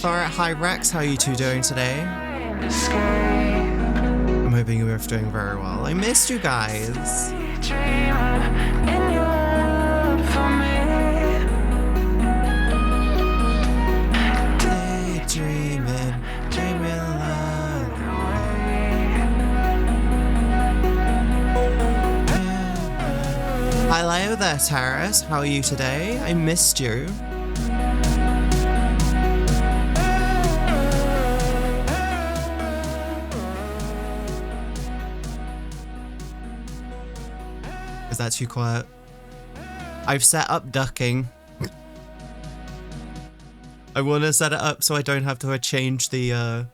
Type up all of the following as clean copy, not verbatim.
Thorat, hi Rex, how are you two doing today? I'm hoping you're both doing very well. I missed you guys. Daydreaming, dreaming loud. Hello there, Taras. How are you today? I missed you. Is that too quiet? I've set up ducking. I want to set it up so I don't have to change the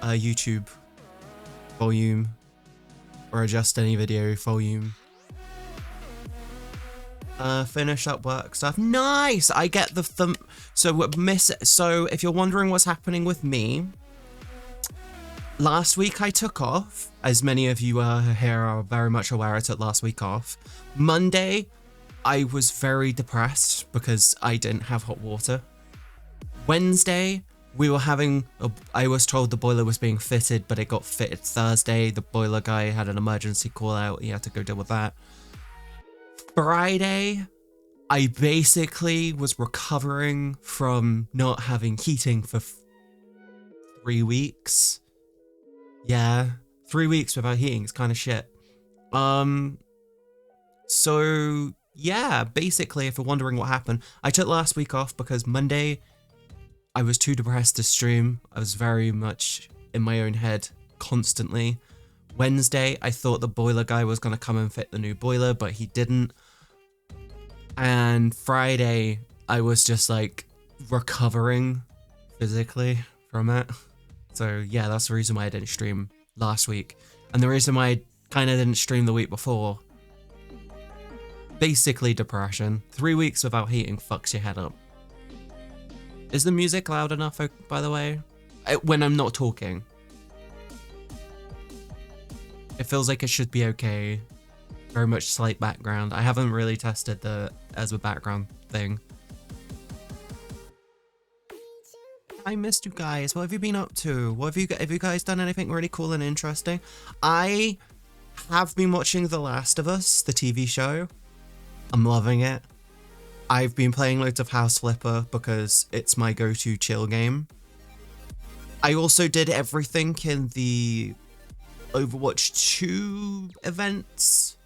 YouTube volume or adjust any video volume. Finish up work stuff. Nice! I get the So if you're wondering what's happening with me, last week I took off. As many of you here are very much aware, I took last week off. Monday, I was very depressed because I didn't have hot water. Wednesday, I was told the boiler was being fitted, but it got fitted Thursday. The boiler guy had an emergency call out. He had to go deal with that. Friday, I basically was recovering from not having heating for 3 weeks. Yeah, 3 weeks without heating is kind of shit. So yeah, basically, if you're wondering what happened, I took last week off because Monday, I was too depressed to stream. I was very much in my own head constantly. Wednesday, I thought the boiler guy was going to come and fit the new boiler, but he didn't. And Friday, I was just like recovering physically from it. So yeah, that's the reason why I didn't stream last week. And the reason why I kind of didn't stream the week before. Basically depression. 3 weeks without heating fucks your head up. Is the music loud enough, by the way? When I'm not talking. It feels like it should be okay. Very much slight background. I haven't really tested the as a background thing. I missed you guys. What have you been up to? Have you guys done anything really cool and interesting? I have been watching The Last of Us, the TV show. I'm loving it. I've been playing loads of House Flipper because it's my go-to chill game. I also did everything in the Overwatch 2 events.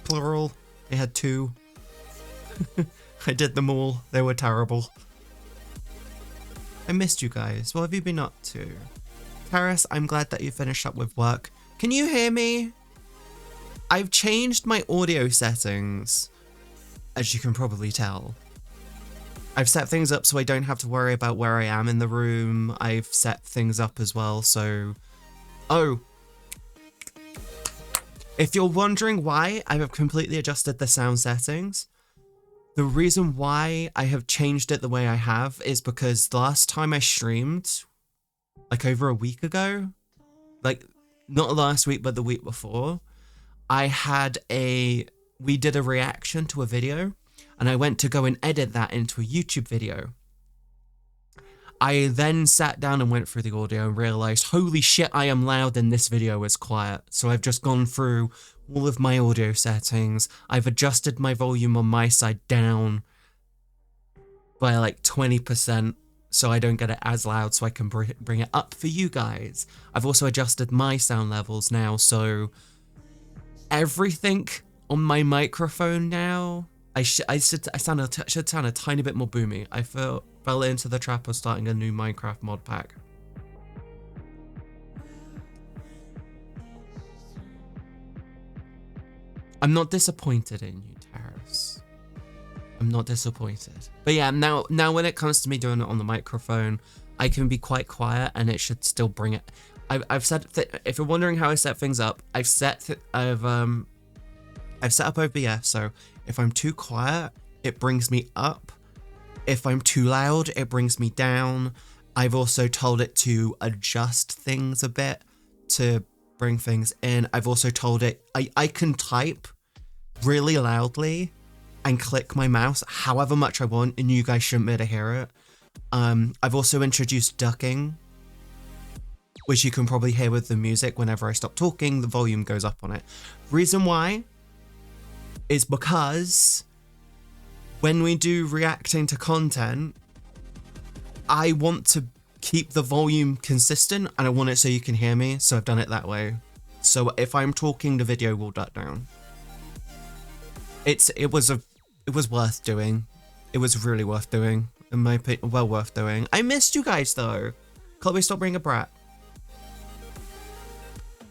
Plural. They had 2. I did them all. They were terrible. I missed you guys. What have you been up to? Paris, I'm glad that you finished up with work. Can you hear me? I've changed my audio settings, as you can probably tell. I've set things up so I don't have to worry about where I am in the room. I've set things up as well, so... Oh. If you're wondering why I have completely adjusted the sound settings, the reason why I have changed it the way I have is because the last time I streamed, like over a week ago, like not last week, but the week before, we did a reaction to a video and I went to go and edit that into a YouTube video. I then sat down and went through the audio and realized, holy shit, I am loud and this video is quiet. So I've just gone through all of my audio settings. I've adjusted my volume on my side down by like 20% so I don't get it as loud so I can bring it up for you guys. I've also adjusted my sound levels now, so everything on my microphone now, I should sound a tiny bit more boomy. I fell into the trap of starting a new Minecraft mod pack. I'm not disappointed in you, Terrace. I'm not disappointed. But yeah, now when it comes to me doing it on the microphone, I can be quite quiet and it should still bring it. I've set if you're wondering how I set things up, I've set up OBS, so if I'm too quiet, it brings me up. If I'm too loud, it brings me down. I've also told it to adjust things a bit to bring things in. I've also told it I can type really loudly and click my mouse however much I want, and you guys shouldn't be able to hear it. I've also introduced ducking, which you can probably hear with the music. Whenever I stop talking, the volume goes up on it. Reason why is because when we do reacting to content, I want to keep the volume consistent and I want it so you can hear me, so I've done it that way. So if I'm talking, the video will duck down. It was worth doing. It was really worth doing. In my opinion, well worth doing. I missed you guys though. Can't we stop being a brat?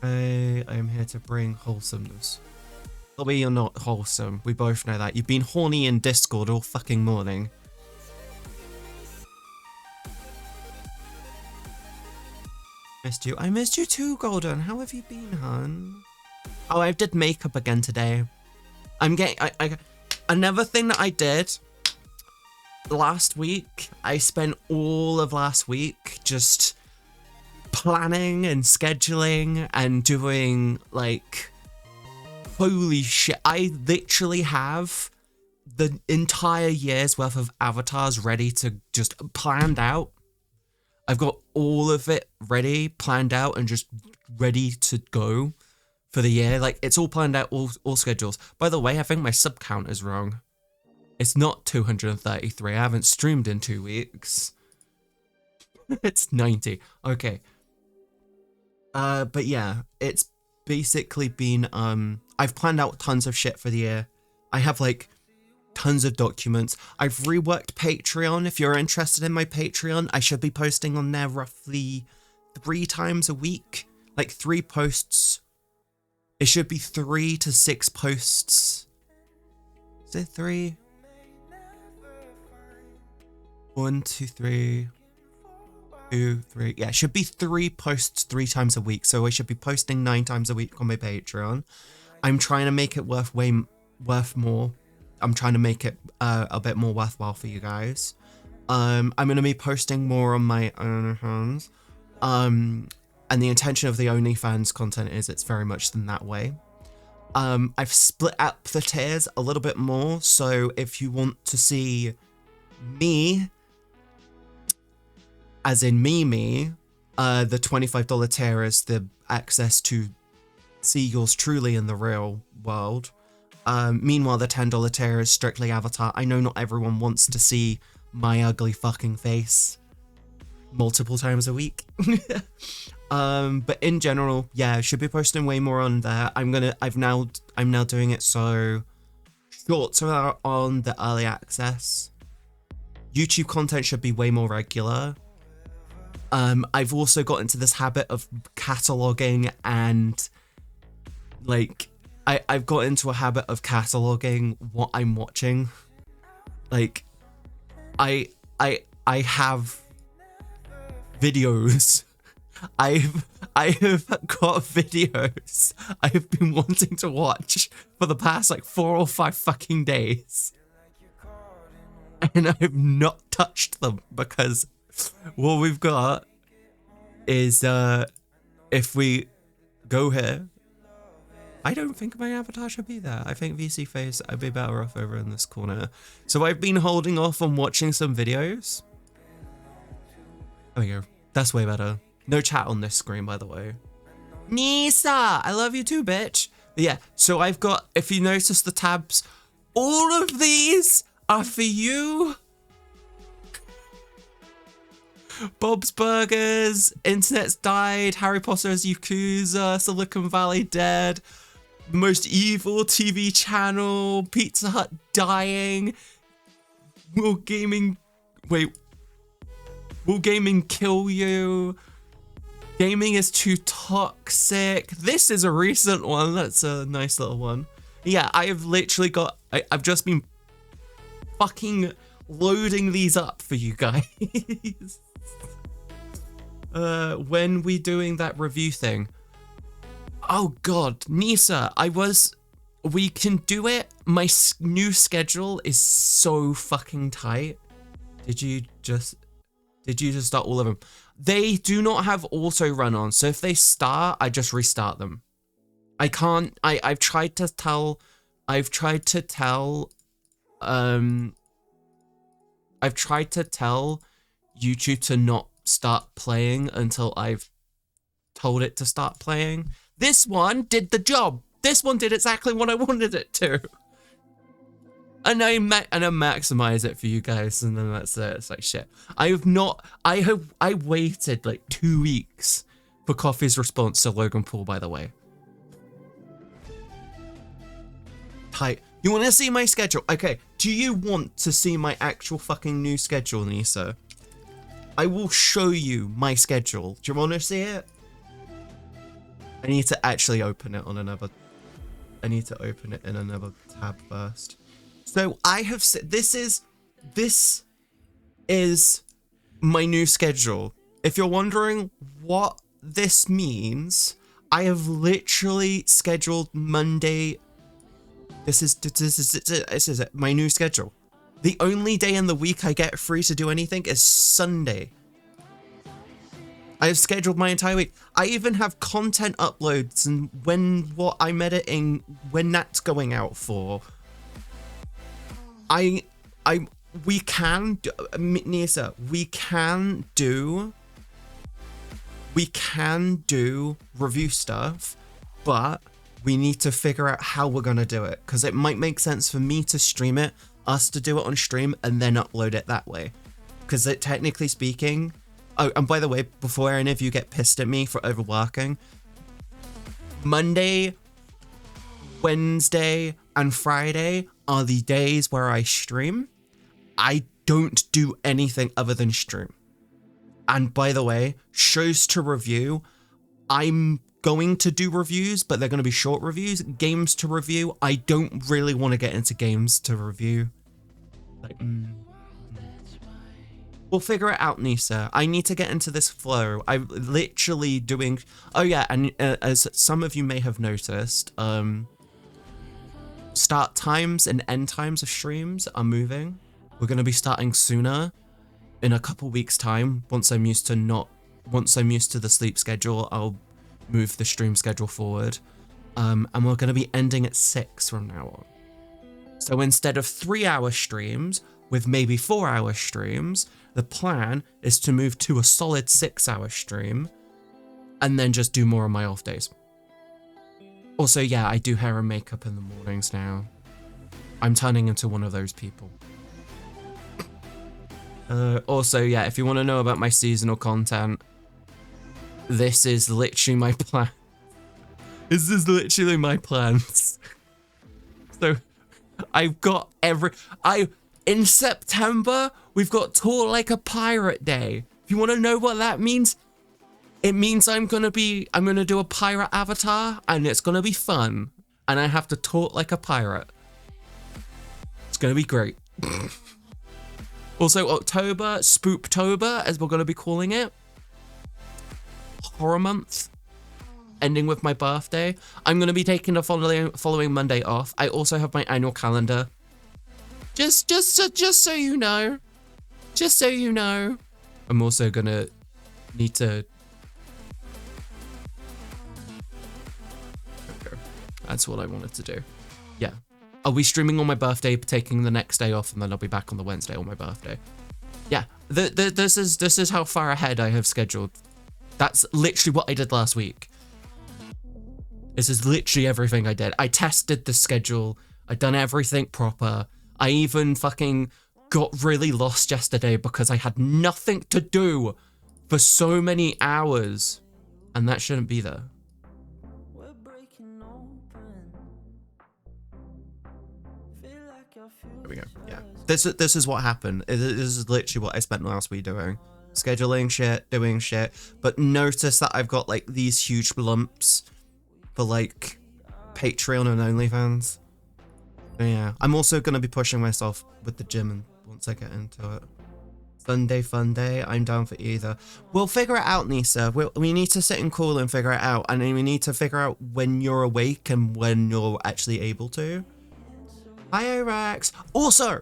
I am here to bring wholesomeness. Colby, you're not wholesome. We both know that. You've been horny in Discord all fucking morning. Missed you. I missed you too, Golden. How have you been, hun? Oh, I did makeup again today. I'm getting... another thing that I did last week, I spent all of last week just planning and scheduling and doing, like... Holy shit. I literally have the entire year's worth of avatars ready to just planned out. I've got all of it ready, planned out, and just ready to go for the year. Like, it's all planned out, all schedules. By the way, I think my sub count is wrong. It's not 233. I haven't streamed in 2 weeks. It's 90. Okay. But yeah, it's basically been, I've planned out tons of shit for the year. I have, like, tons of documents. I've reworked Patreon. If you're interested in my Patreon, I should be posting on there roughly 3 times a week. Like 3 posts. It should be 3 to 6 posts. Is it 3? 1, 2, 3. 2, 3. Yeah, it should be 3 posts 3 times a week. So I should be posting 9 times a week on my Patreon. I'm trying to make it worth more. I'm trying to make it a bit more worthwhile for you guys. I'm going to be posting more on my OnlyFans. And the intention of the OnlyFans content is it's very much in that way. I've split up the tiers a little bit more. So if you want to see me, as in me, the $25 tier is the access to see yours truly in the real world. Meanwhile, the $10 tier is strictly avatar. I know not everyone wants to see my ugly fucking face multiple times a week. But in general, yeah, I should be posting way more on there. I'm now doing it so shorts are on the early access. YouTube content should be way more regular. I've also got into this habit of cataloging and like I've got into a habit of cataloging what I'm watching. Like I have videos. I have got videos I've been wanting to watch for the past like 4 or 5 fucking days. And I've not touched them because what we've got is if we go here, I don't think my avatar should be there. I think VC face, I'd be better off over in this corner. So I've been holding off on watching some videos. There we go. That's way better. No chat on this screen, by the way. Nisa, I love you too, bitch. But yeah, so I've got, if you notice the tabs, all of these are for you. Bob's Burgers, Internet's Died, Harry Potter's Yakuza, Silicon Valley Dead, Most Evil TV Channel, Pizza Hut Dying, Will Gaming Kill You, Gaming is Too Toxic. This is a recent one, that's a nice little one. Yeah, I have literally got, I've just been fucking loading these up for you guys. When we doing that review thing? Oh god, Nisa, we can do it. My new schedule is so fucking tight. Did you just start all of them? They do not have auto run on, so if they start, I just restart them. I can't, I've tried to tell YouTube to not start playing until I've told it to start playing. This one did the job. This one did exactly what I wanted it to. And I maximize it for you guys, and then that's it. It's like shit. I waited like 2 weeks for Coffee's response to Logan Paul, by the way. Tight. You want to see my schedule? Okay, do you want to see my actual fucking new schedule, Nisa? I will show you my schedule. Do you want to see it? I need to actually open it on another... I need to open it in another tab first. So I have said... This is my new schedule. If you're wondering what this means, I have literally scheduled Monday... This is it, my new schedule. The only day in the week I get free to do anything is Sunday. I have scheduled my entire week. I even have content uploads and what I'm editing, when that's going out for. We can do, Nisa, we can do review stuff, but we need to figure out how we're gonna do it, because it might make sense for me to stream it, us to do it on stream, and then upload it that way. Because it, technically speaking, oh, and by the way, before any of you get pissed at me for overworking, Monday, Wednesday, and Friday are the days where I stream. I don't do anything other than stream. And by the way, shows to review, I'm going to do reviews, but they're going to be short reviews. Games to review, I don't really want to get into games to review. Like, We'll figure it out, Nisa. I need to get into this flow. I'm literally doing... Oh yeah, and as some of you may have noticed, start times and end times of streams are moving. We're going to be starting sooner in a couple weeks' time. Once I'm used to the sleep schedule, I'll move the stream schedule forward. And we're going to be ending at 6 from now on. So instead of 3-hour streams with maybe 4-hour streams, the plan is to move to a solid 6-hour stream and then just do more on my off days. Also, yeah, I do hair and makeup in the mornings now. I'm turning into one of those people. Also, yeah, if you want to know about my seasonal content, this is literally my plan. This is literally my plans. So, I've got in September, we've got Talk Like a Pirate Day. If you want to know what that means, it means I'm gonna do a pirate avatar, and it's gonna be fun. And I have to talk like a pirate. It's gonna be great. Also, October, Spooktober, as we're gonna be calling it. Horror month. Ending with my birthday. I'm gonna be taking the following Monday off. I also have my annual calendar. Just so you know. Just so you know. I'm also gonna need to... Okay. That's what I wanted to do. Yeah. I'll be streaming on my birthday, taking the next day off, and then I'll be back on the Wednesday on my birthday. Yeah. This is how far ahead I have scheduled. That's literally what I did last week. This is literally everything I did. I tested the schedule. I done everything proper. I even fucking got really lost yesterday because I had nothing to do for so many hours. And that shouldn't be there. There we go. Yeah. This is what happened. This is literally what I spent last week doing. Scheduling shit, doing shit. But notice that I've got like these huge lumps for like Patreon and OnlyFans. Yeah, I'm also going to be pushing myself with the gym and once I get into it. Sunday fun day, I'm down for either. We'll figure it out, Nisa. We need to sit and call and figure it out. And we need to figure out when you're awake and when you're actually able to. Hi, Rex. Also,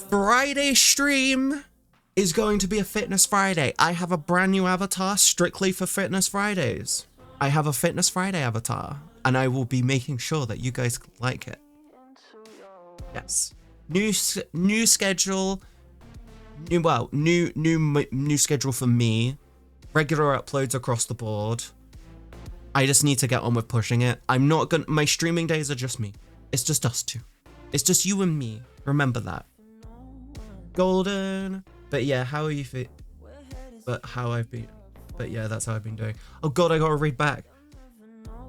Friday stream is going to be a Fitness Friday. I have a brand new avatar strictly for Fitness Fridays. I have a Fitness Friday avatar, and I will be making sure that you guys like it. Yes. New schedule, new schedule for me. Regular uploads across the board. I just need to get on with pushing it. I'm not gonna. My streaming days are just me. It's just us two. It's just you and me. Remember that. Golden. But yeah, how are you? But how I've been. But yeah, that's how I've been doing. Oh god, I gotta read back.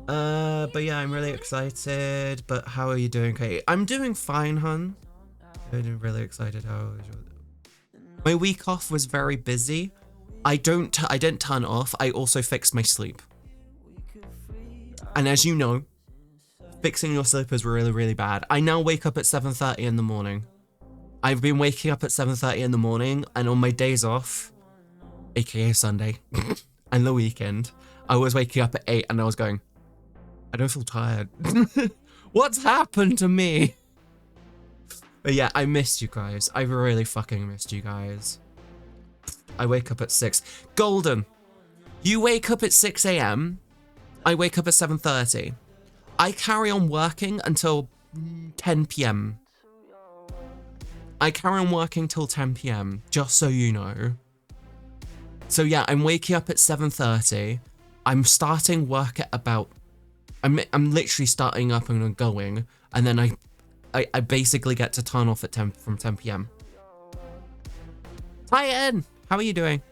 But yeah, I'm really excited. But how are you doing, Katie? I'm doing fine, hun. I'm really excited. My week off was very busy. I didn't turn off. I also fixed my sleep. And as you know, fixing your sleep is really, really bad. I now wake up at 7:30 in the morning. I've been waking up at 7:30 in the morning, and on my days off, aka Sunday, and the weekend, I was waking up at 8 and I was going, I don't feel tired. What's happened to me? But yeah, I missed you guys. I really fucking missed you guys. I wake up at 6. Golden, you wake up at 6 a.m. I wake up at 7:30. I carry on working until 10 p.m. I carry on working till 10 p.m. just so you know. So yeah, I'm waking up at 7:30. I'm starting work at about. I'm literally starting up and going, and then I basically get to turn off at 10 p.m. Titan, how are you doing?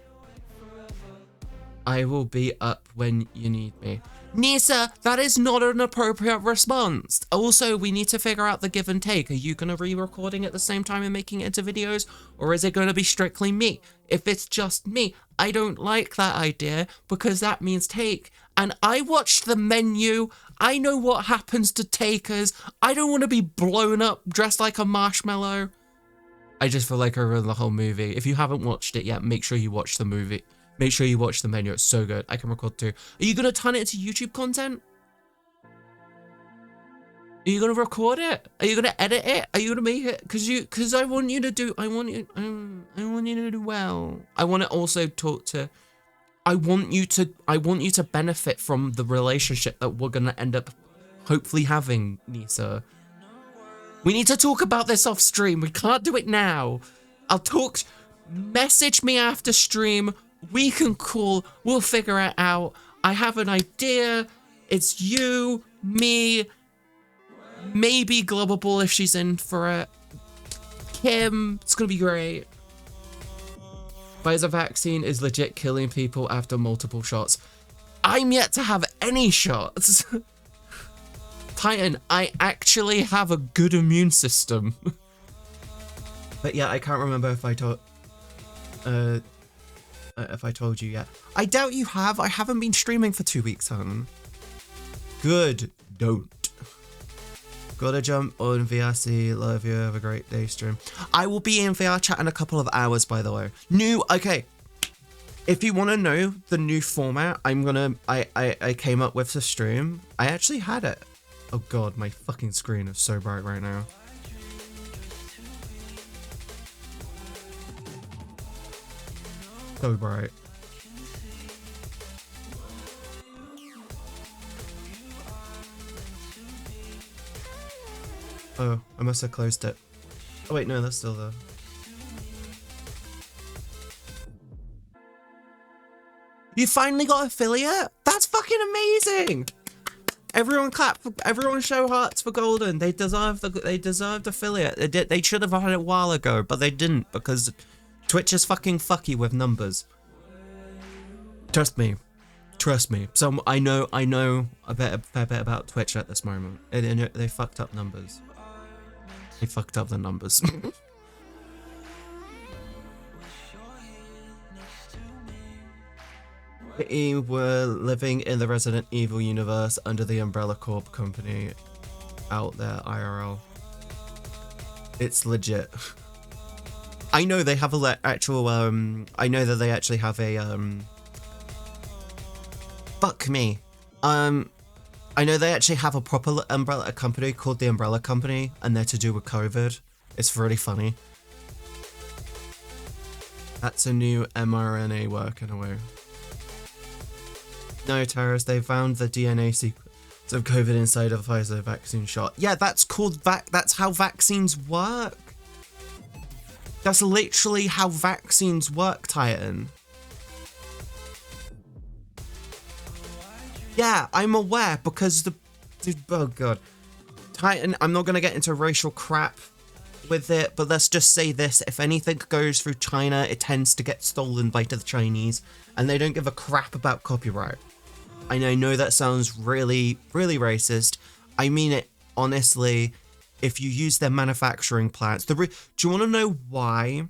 I will be up when you need me. Nisa, that is not an appropriate response. Also, we need to figure out the give and take. Are you going to re-recording at the same time and making it into videos? Or is it going to be strictly me? If it's just me, I don't like that idea because that means take. And I watched the menu. I know what happens to takers. I don't want to be blown up dressed like a marshmallow. I just feel like I ruined the whole movie. If you haven't watched it yet, make sure you watch the movie. Make sure you watch the menu. It's so good. I can record too. Are you going to turn it into YouTube content? Are you going to record it? Are you going to edit it? Are you going to make it? Because I want you to do, I want you to do well. I want to also talk to, I want you to benefit from the relationship that we're going to end up hopefully having, Nisa. We need to talk about this off stream. We can't do it now. Message me after stream. We can call, we'll figure it out. I have an idea. It's you, me, maybe Global if she's in for it. Kim, it's gonna be great. Pfizer vaccine is legit killing people after multiple shots. I'm yet to have any shots. Titan, I actually have a good immune system. But yeah, I can't remember if I told you yet. I doubt you have. I haven't been streaming for 2 weeks, hon. Good. Don't. Gotta jump on VRC. Love you. Have a great day, stream. I will be in VRchat in a couple of hours, by the way. Okay. If you want to know the new format, I came up with the stream. I actually had it. Oh god, my fucking screen is so bright right now. So bright. Oh, I must have closed it. Oh wait, no, that's still there. You finally got affiliate? That's fucking amazing! Everyone clap, everyone show hearts for Golden. They deserved affiliate. They should have had it a while ago, but they didn't because Twitch is fucking fucky with numbers. Trust me. So I know a fair bit about Twitch at this moment. They fucked up numbers. They fucked up the numbers. We were living in the Resident Evil universe under the Umbrella Corp company out there, IRL. It's legit. I know they have a actual, I know that they actually have a, fuck me. I know they actually have a proper umbrella company called the Umbrella Company, and they're to do with COVID. It's really funny. That's a new mRNA working away. No, Terrace, they found the DNA sequence of COVID inside of the Pfizer vaccine shot. Yeah, that's called that's how vaccines work. That's literally how vaccines work, Titan. Yeah, I'm aware because oh god. Titan, I'm not gonna get into racial crap with it, but let's just say this. If anything goes through China, it tends to get stolen by the Chinese, and they don't give a crap about copyright. And I know that sounds really, really racist. I mean it honestly. If you use their manufacturing plants, do you want to know why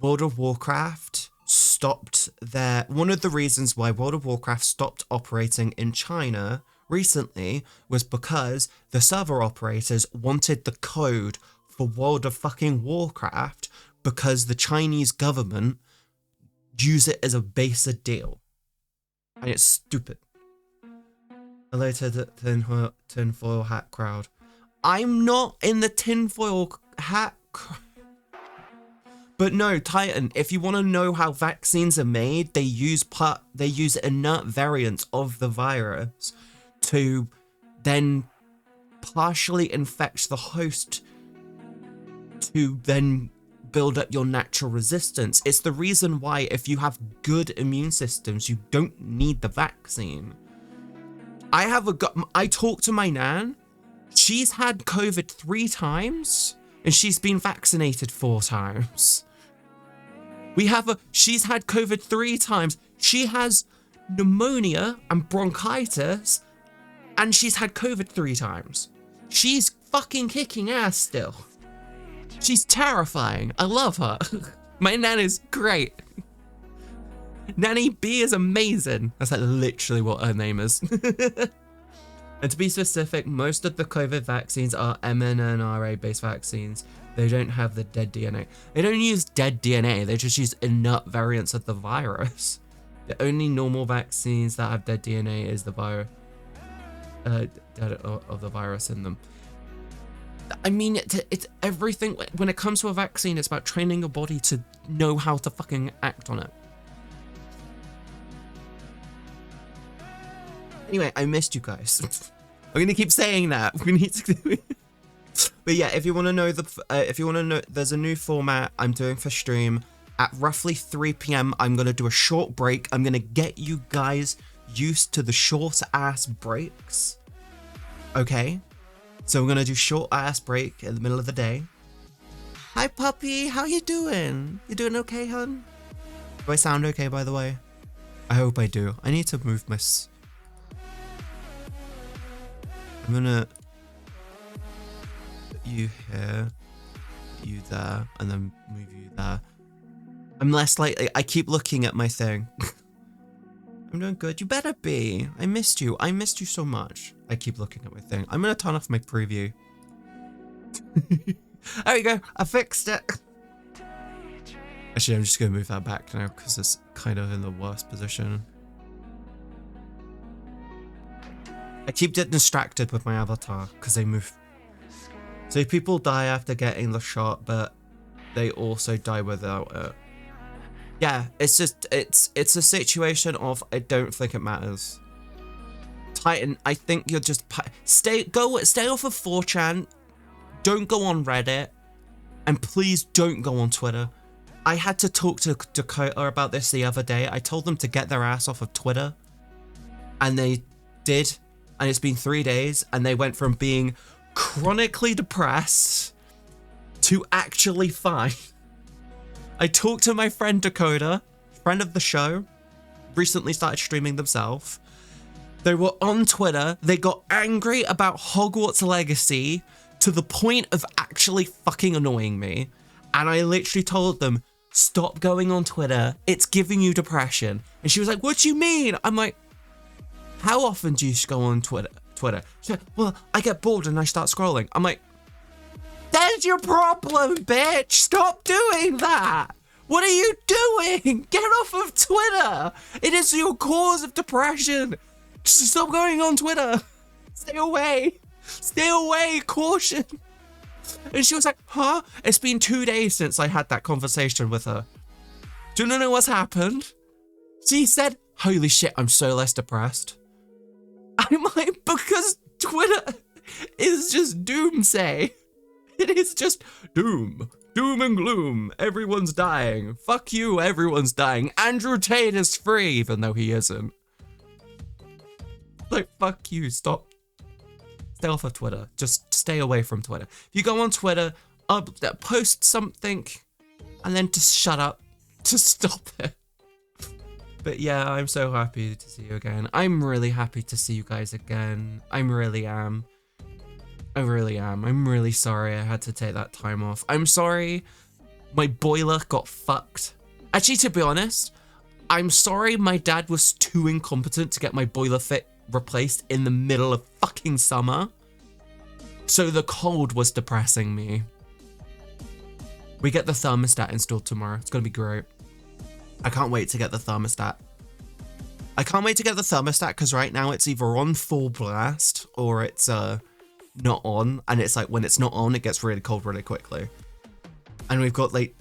World of Warcraft stopped one of the reasons why World of Warcraft stopped operating in China recently was because the server operators wanted the code for World of fucking Warcraft because the Chinese government use it as a basic deal. And it's stupid. Hello to the tinfoil hat crowd. I'm not in the tinfoil hat crowd. But no, Titan, if you want to know how vaccines are made, they use inert variants of the virus to then partially infect the host to then build up your natural resistance. It's the reason why if you have good immune systems, you don't need the vaccine. I talked to my nan. She's had COVID 3 times and she's been vaccinated 4 times. She's had COVID 3 times. She has pneumonia and bronchitis and she's had COVID 3 times. She's fucking kicking ass still. She's terrifying. I love her. My nan is great. Nanny B is amazing. That's like literally what her name is. And to be specific, most of the COVID vaccines are mRNA-based vaccines. They don't have the dead DNA. They don't use dead DNA. They just use inert variants of the virus. The only normal vaccines that have dead DNA is the of the virus in them. I mean, it's everything. When it comes to a vaccine, it's about training your body to know how to fucking act on it. Anyway, I missed you guys. I'm gonna keep saying that. We need to. But yeah, if you want to know there's a new format I'm doing for stream at roughly 3 p.m. I'm gonna do a short break. I'm gonna get you guys used to the short ass breaks. Okay. So we're gonna do short ass break in the middle of the day. Hi puppy, how you doing? You doing okay, hun? Do I sound okay, by the way? I hope I do. I need to move my... I'm gonna put you here, put you there, and then move you there. I'm less likely. I keep looking at my thing. I'm doing good. You better be. I missed you. I missed you so much. I keep looking at my thing. I'm gonna turn off my preview. There we go. I fixed it. Actually, I'm just gonna move that back now because it's kind of in the worst position. I keep getting distracted with my avatar because they move. So people die after getting the shot, but they also die without it. Yeah, it's just, it's a situation of, I don't think it matters. Titan, I think you're just, stay off of 4chan, don't go on Reddit, and please don't go on Twitter. I had to talk to Dakota about this the other day. I told them to get their ass off of Twitter, and they did, and it's been 3 days, and they went from being chronically depressed to actually fine. I talked to my friend Dakota, friend of the show, recently started streaming themselves. They were on Twitter, they got angry about Hogwarts Legacy to the point of actually fucking annoying me. And I literally told them, stop going on Twitter, it's giving you depression. And she was like, what do you mean? I'm like, how often do you go on Twitter? She's like, well, I get bored and I start scrolling. I'm like, that's your problem, bitch. Stop doing that. What are you doing? Get off of Twitter. It is your cause of depression. Just stop going on Twitter. Stay away. Stay away. Caution. And she was like, huh? It's been 2 days since I had that conversation with her. Do you know what's happened? She said, holy shit, I'm so less depressed. I'm like, because Twitter is just doomsay. It is just doom, Doom and gloom. Everyone's dying. Fuck you, everyone's dying. Andrew Tate is free, even though he isn't. Like, fuck you, stop. Stay off of Twitter. Just stay away from Twitter. If you go on Twitter, post something, and then just shut up. Just stop it. But yeah, I'm so happy to see you again. I'm really happy to see you guys again. I really am. I really am. I'm really sorry I had to take that time off. I'm sorry my boiler got fucked. Actually, to be honest, I'm sorry my dad was too incompetent to get my boiler replaced in the middle of fucking summer. So the cold was depressing me. We get the thermostat installed tomorrow. It's gonna be great. I can't wait to get the thermostat. I can't wait to get the thermostat because right now it's either on full blast or it's not on, and it's like when it's not on it gets really cold really quickly, and we've got like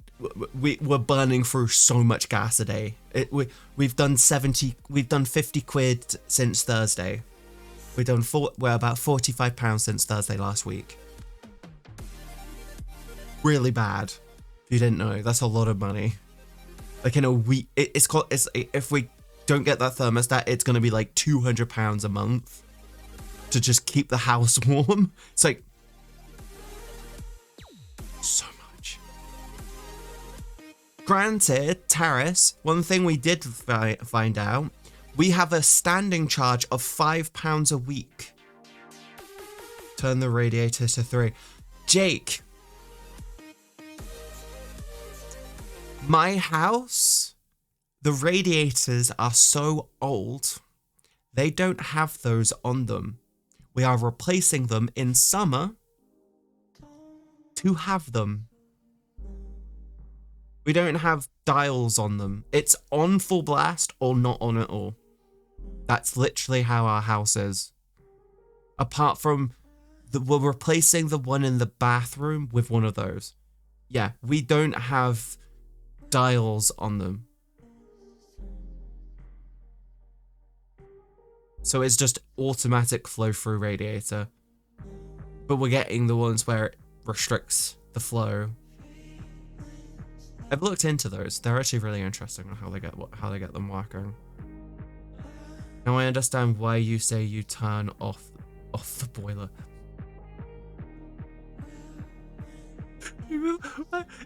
we're burning through so much gas a day. We've done 50 quid since Thursday. We're about £45 since Thursday last week. Really bad. If you didn't know, that's a lot of money. Like in a week, if we don't get that thermostat, it's gonna be like £200 a month to just keep the house warm. It's like so much. Granted, Terrace, one thing we did find out, we have a standing charge of £5 a week. Turn the radiator to 3. Jake, my house, the radiators are so old, they don't have those on them. We are replacing them in summer to have them. We don't have dials on them. It's on full blast or not on at all. That's literally how our house is. Apart from, we're replacing the one in the bathroom with one of those. Yeah, we don't have dials on them. So it's just automatic flow through radiator. But we're getting the ones where it restricts the flow. I've looked into those. They're actually really interesting on how they get them working. Now I understand why you say you turn off the boiler.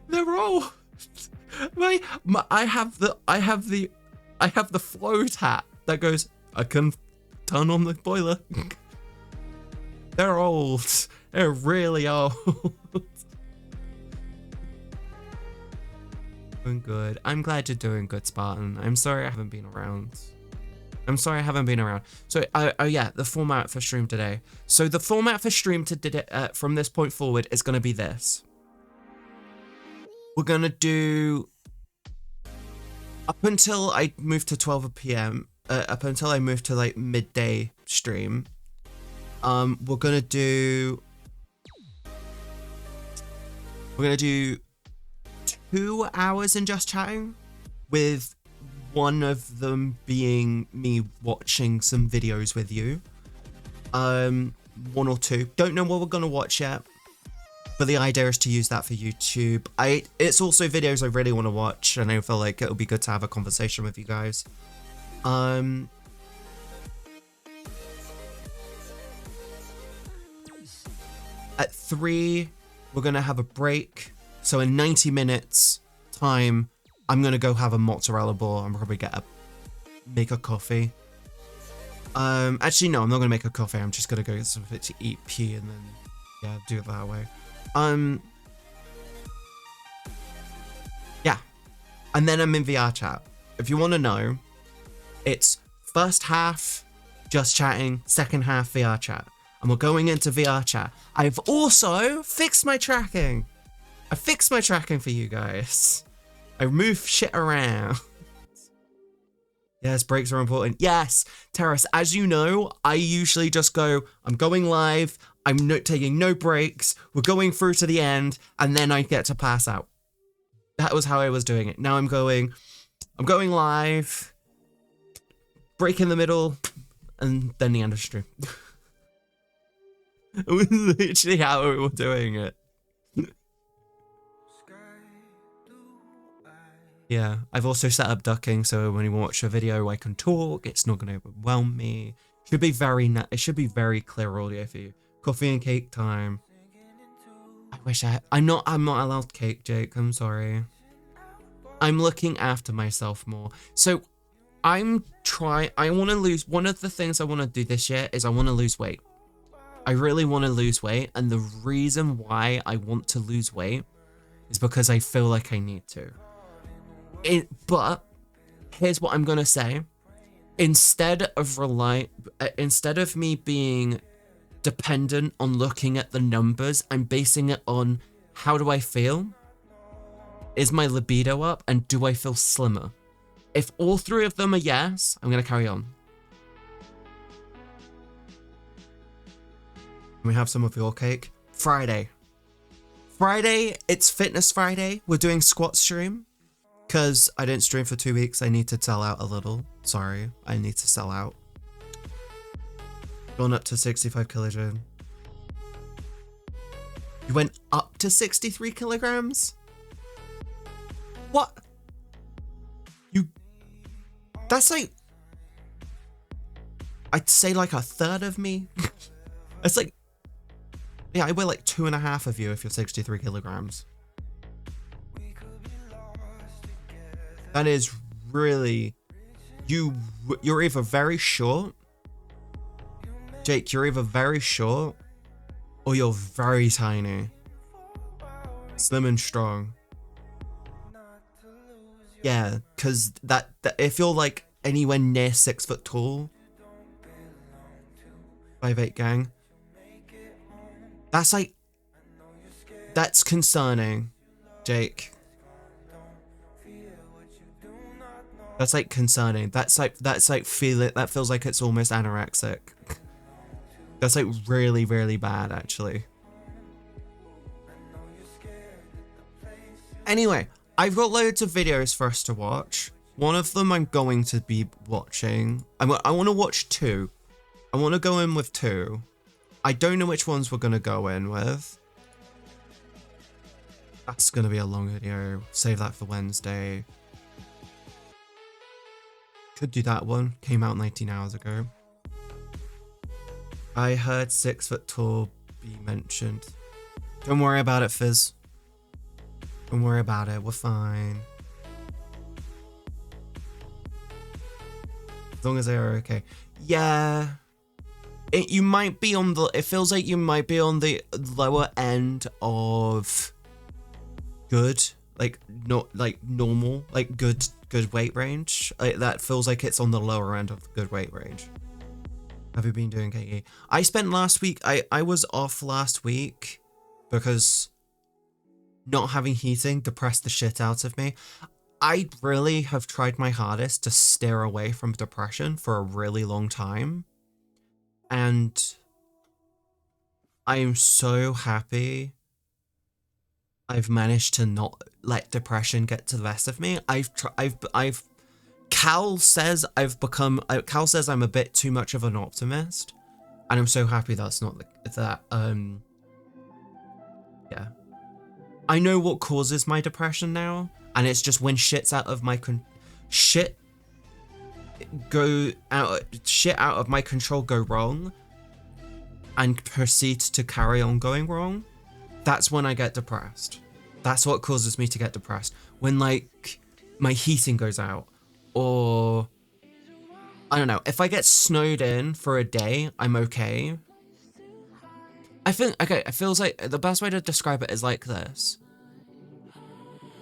They're all I have the flow tap that goes, I can turn on the boiler. They're old. They're really old. Doing good. I'm glad you're doing good, Spartan. I'm sorry I haven't been around. So, yeah, the format for stream today. So the format for stream from this point forward is going to be this. We're going to do, up until I move to 12 p.m., up until I move to like midday stream, we're gonna do 2 hours in just chatting, with one of them being me watching some videos with you. 1 or 2. Don't know what we're gonna watch yet, but the idea is to use that for YouTube. It's also videos I really want to watch, and I feel like it'll be good to have a conversation with you guys. At 3, we're gonna have a break. So in 90 minutes time, I'm gonna go have a mozzarella ball and probably make a coffee. Actually no, I'm not gonna make a coffee. I'm just gonna go get something to eat, pee, and then yeah, do it that way. Yeah, and then I'm in VRchat. If you want to know, it's first half just chatting, second half VRchat, and we're going into VRchat. I've also fixed my tracking. I fixed my tracking for you guys. I moved shit around. Yes, breaks are important. Yes, Terrace, as you know, I usually just go, I'm going live, I'm taking no breaks, we're going through to the end, and then I get to pass out. That was how I was doing it. Now I'm going live, break in the middle, and then the end of stream. It was literally how we were doing it. Yeah, I've also set up ducking, so when you watch a video, I can talk. It's not going to overwhelm me. Should be it should be very clear audio for you. Coffee and cake time. I wish I'm not allowed cake, Jake. I'm sorry. I'm looking after myself more. So I want to lose. One of the things I want to do this year is I want to lose weight. I really want to lose weight. And the reason why I want to lose weight is because I feel like I need to. But here's what I'm going to say. Instead of me being dependent on looking at the numbers, I'm basing it on how do I feel? Is my libido up? And do I feel slimmer? If all three of them are yes, I'm going to carry on. Can we have some of your cake? Friday, it's Fitness Friday. We're doing squat stream. Because I didn't stream for 2 weeks, I need to sell out a little. Sorry, I need to sell out. Gone up to 65 kilograms. You went up to 63 kilograms? What? That's like... I'd say like a third of me. It's like... Yeah, I weigh like 2.5 of you if you're 63 kilograms. That is really... You're either very short... Jake, you're either very short... or you're very tiny. Slim and strong. Yeah, because that if you're like anywhere near 6 foot tall... 5'8" gang... That's like... That's concerning, Jake. That's like concerning. That's like that feels like it's almost anorexic. That's like really, really bad, actually. Anyway, I've got loads of videos for us to watch. One of them I'm going to be watching. I want to watch 2. I want to go in with 2. I don't know which ones we're going to go in with. That's going to be a long video. Save that for Wednesday. Could do that one. Came out 19 hours ago. I heard 6 foot tall be mentioned. Don't worry about it, Fizz. Don't worry about it. We're fine. As long as they are okay. Yeah. You might be on the... It feels like you might be on the lower end of good. Like, not like normal. Like good weight range. Like, that feels like it's on the lower end of the good weight range. Have you been doing KE? I spent last week... I was off last week because not having heating depressed the shit out of me. I really have tried my hardest to steer away from depression for a really long time. And I am so happy I've managed to not let depression get to the best of me. Cal says Cal says I'm a bit too much of an optimist, and I'm so happy that's not that. Yeah, I know what causes my depression now, and it's just when shit out of my control go wrong, and proceed to carry on going wrong. That's when I get depressed. That's what causes me to get depressed. When like my heating goes out, or I don't know, if I get snowed in for a day, I'm okay. I think, okay, it feels like the best way to describe it is like this.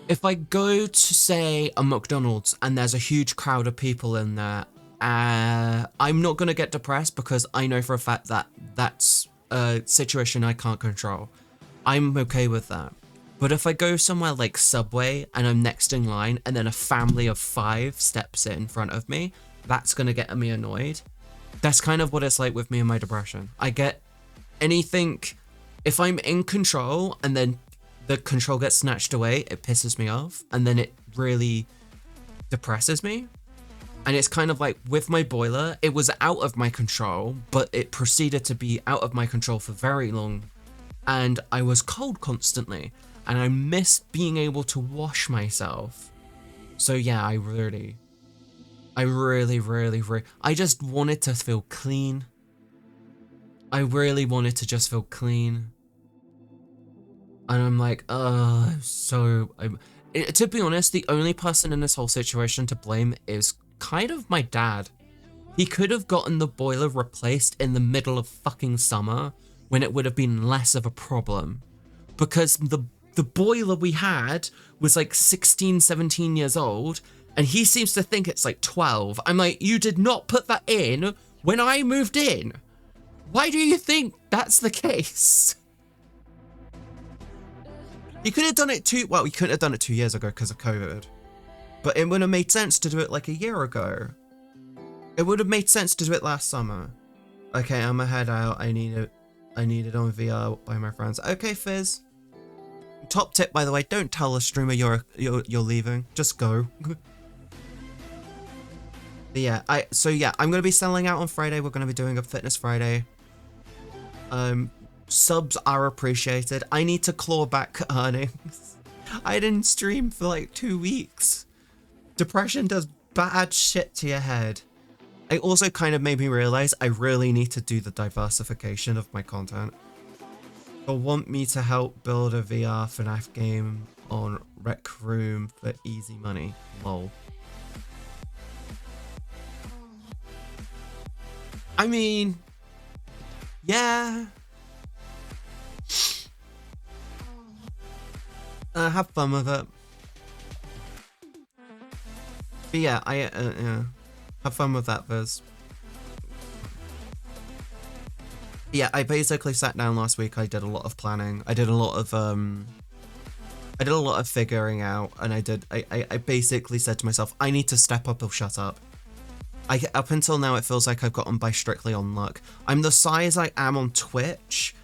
If I go to, say, a McDonald's and there's a huge crowd of people in there, I'm not going to get depressed because I know for a fact that that's a situation I can't control. I'm okay with that. But if I go somewhere like Subway and I'm next in line and then a family of 5 steps in front of me, that's going to get me annoyed. That's kind of what it's like with me and my depression. I get anything, if I'm in control and then the control gets snatched away, it pisses me off, and then it really depresses me. And it's kind of like with my boiler, it was out of my control, but it proceeded to be out of my control for very long, and I was cold constantly, and I missed being able to wash myself. So yeah, I just wanted to feel clean. I really wanted to just feel clean. And I'm like, to be honest, the only person in this whole situation to blame is kind of my dad. He could have gotten the boiler replaced in the middle of fucking summer when it would have been less of a problem. Because the boiler we had was like 16, 17 years old, and he seems to think it's like 12. I'm like, you did not put that in when I moved in. Why do you think that's the case? He could have done it well, he couldn't have done it 2 years ago because of COVID. But it would have made sense to do it like a year ago. It would have made sense to do it last summer. Okay, I'm gonna head out. I need it on VR by my friends. Okay, Fizz. Top tip, by the way, don't tell a streamer you're leaving. Just go. Yeah, I'm gonna be selling out on Friday. We're gonna be doing a Fitness Friday. Subs are appreciated. I need to claw back earnings. I didn't stream for like 2 weeks. Depression does bad shit to your head. It also kind of made me realize I really need to do the diversification of my content. They'll want me to help build a VR FNAF game on Rec Room for easy money. Lol. I mean, yeah. Have fun with it. But yeah, yeah. Have fun with that, Viz. Yeah, I basically sat down last week. I did a lot of planning. I did a lot of figuring out, and I basically said to myself, I need to step up or shut up. Up until now, it feels like I've gotten by strictly on luck. I'm the size I am on Twitch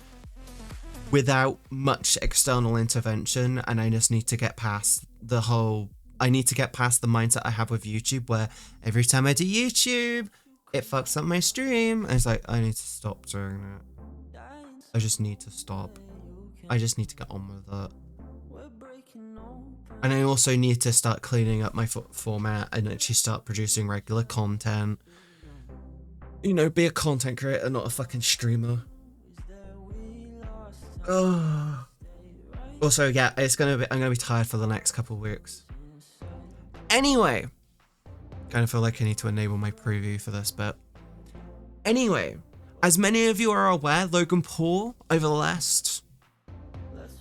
without much external intervention, and I just need to get past the mindset I have with YouTube, where every time I do YouTube, it fucks up my stream. And it's like, I need to stop doing it. I just need to stop. I just need to get on with it. And I also need to start cleaning up my format and actually start producing regular content. You know, be a content creator, not a fucking streamer. Oh. Also, yeah, I'm gonna be tired for the next couple of weeks. Anyway, kind of feel like I need to enable my preview for this bit. Anyway, as many of you are aware, Logan Paul, over the last,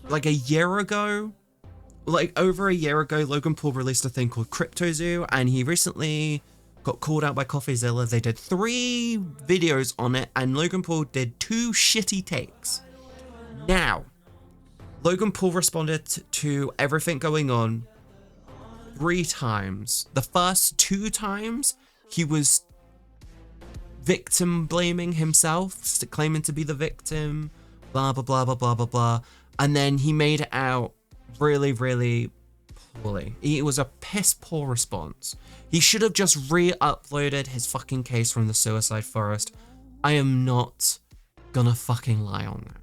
like a year ago, over a year ago, Logan Paul released a thing called Crypto Zoo, and he recently got called out by CoffeeZilla. They did 3 videos on it, and Logan Paul did 2 shitty takes. Now, Logan Paul responded to everything going on 3 times. The first 2 times, he was victim blaming himself, claiming to be the victim, blah, blah, blah, blah, blah, blah, blah. And then he made it out really, really poorly. It was a piss poor response. He should have just re-uploaded his fucking case from the suicide forest. I am not gonna fucking lie on that.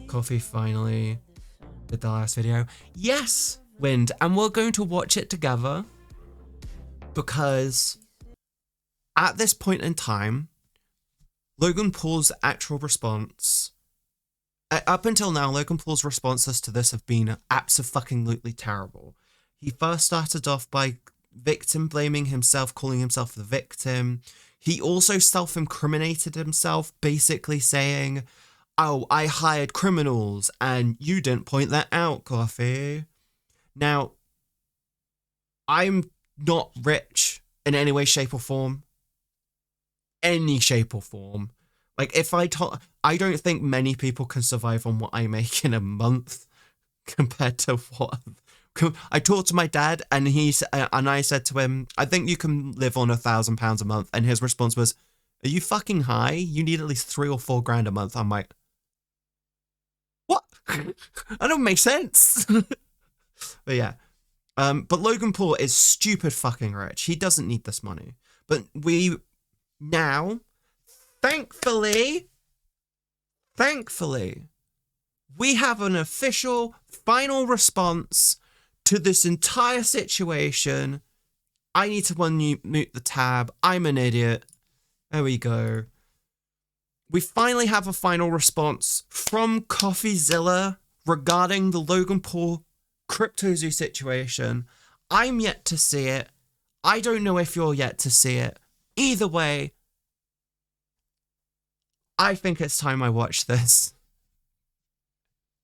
Coffee finally did the last video. Yes, Wind, and we're going to watch it together because at this point in time, Logan Paul's actual response, up until now, Logan Paul's responses to this have been abso-fucking-lutely terrible. He first started off by victim blaming himself, calling himself the victim. He also self-incriminated himself, basically saying, oh, I hired criminals and you didn't point that out, Coffee. Now, I'm not rich in any way, shape or form. Any shape or form. Like, I don't think many people can survive on what I make in a month compared to what I talked to my dad, and I said to him, I think you can live on £1,000 a month. And his response was, are you fucking high? You need at least 3 or 4 grand a month. I'm like, what? That don't make sense. But yeah. But Logan Paul is stupid fucking rich. He doesn't need this money. But we now, thankfully, we have an official final response to this entire situation. I need to unmute the tab. I'm an idiot. There we go. We finally have a final response from CoffeeZilla regarding the Logan Paul CryptoZoo situation. I'm yet to see it. I don't know if you're yet to see it. Either way, I think it's time I watch this.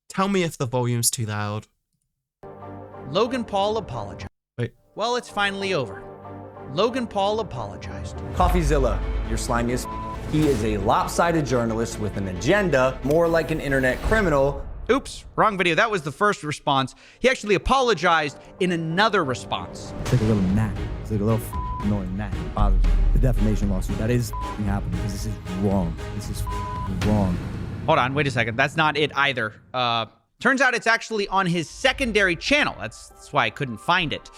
Tell me if the volume's too loud. Logan Paul apologized. Wait. Well, it's finally over. Logan Paul apologized. CoffeeZilla, you're slimy as he is a lopsided journalist with an agenda, more like an internet criminal. Oops, wrong video. That was the first response. He actually apologized in another response. It's like a little gnat. It's like a little annoying gnat. It bothers me. The defamation lawsuit, that is happening because this is wrong. This is wrong. Hold on, wait a second. That's not it either. Turns out it's actually on his secondary channel. That's why I couldn't find it.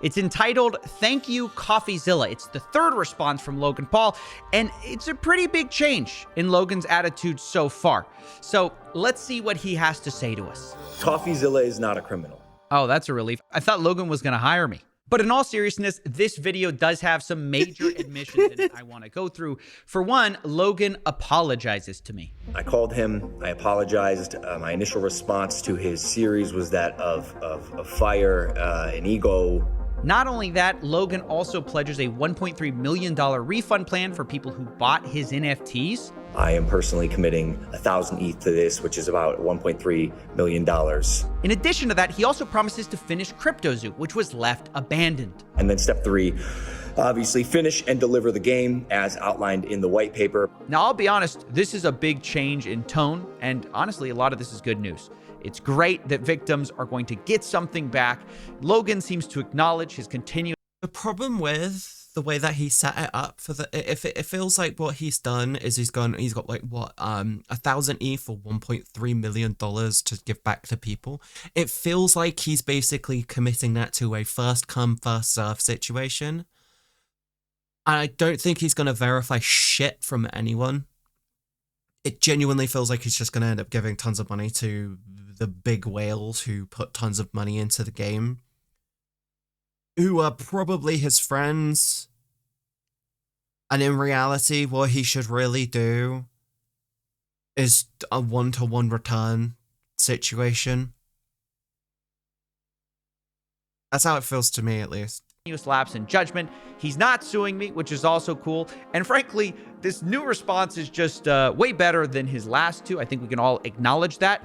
It's entitled, Thank You, CoffeeZilla. It's the third response from Logan Paul, and it's a pretty big change in Logan's attitude so far. So let's see what he has to say to us. CoffeeZilla is not a criminal. Oh, that's a relief. I thought Logan was going to hire me. But in all seriousness, this video does have some major admissions in it I want to go through. For one, Logan apologizes to me. I called him, I apologized. My initial response to his series was that of fire and ego. Not only that, Logan also pledges a $1.3 million refund plan for people who bought his NFTs. I am personally committing 1,000 ETH to this, which is about $1.3 million. In addition to that, he also promises to finish CryptoZoo, which was left abandoned. And then step 3, obviously finish and deliver the game as outlined in the white paper. Now, I'll be honest, this is a big change in tone, and honestly, a lot of this is good news. It's great that victims are going to get something back. Logan seems to acknowledge his continued... The problem with the way that he set it up for the, if it feels like what he's done is he's got like what 1,000 ETH for $1.3 million to give back to people. It feels like he's basically committing that to a first come first serve situation. I don't think he's gonna verify shit from anyone. It genuinely feels like he's just gonna end up giving tons of money to the big whales who put tons of money into the game, who are probably his friends. And in reality, what he should really do is a one-to-one return situation. That's how it feels to me, at least. Lapse in judgment. He's not suing me, which is also cool. And frankly, this new response is just way better than his last two. I think we can all acknowledge that,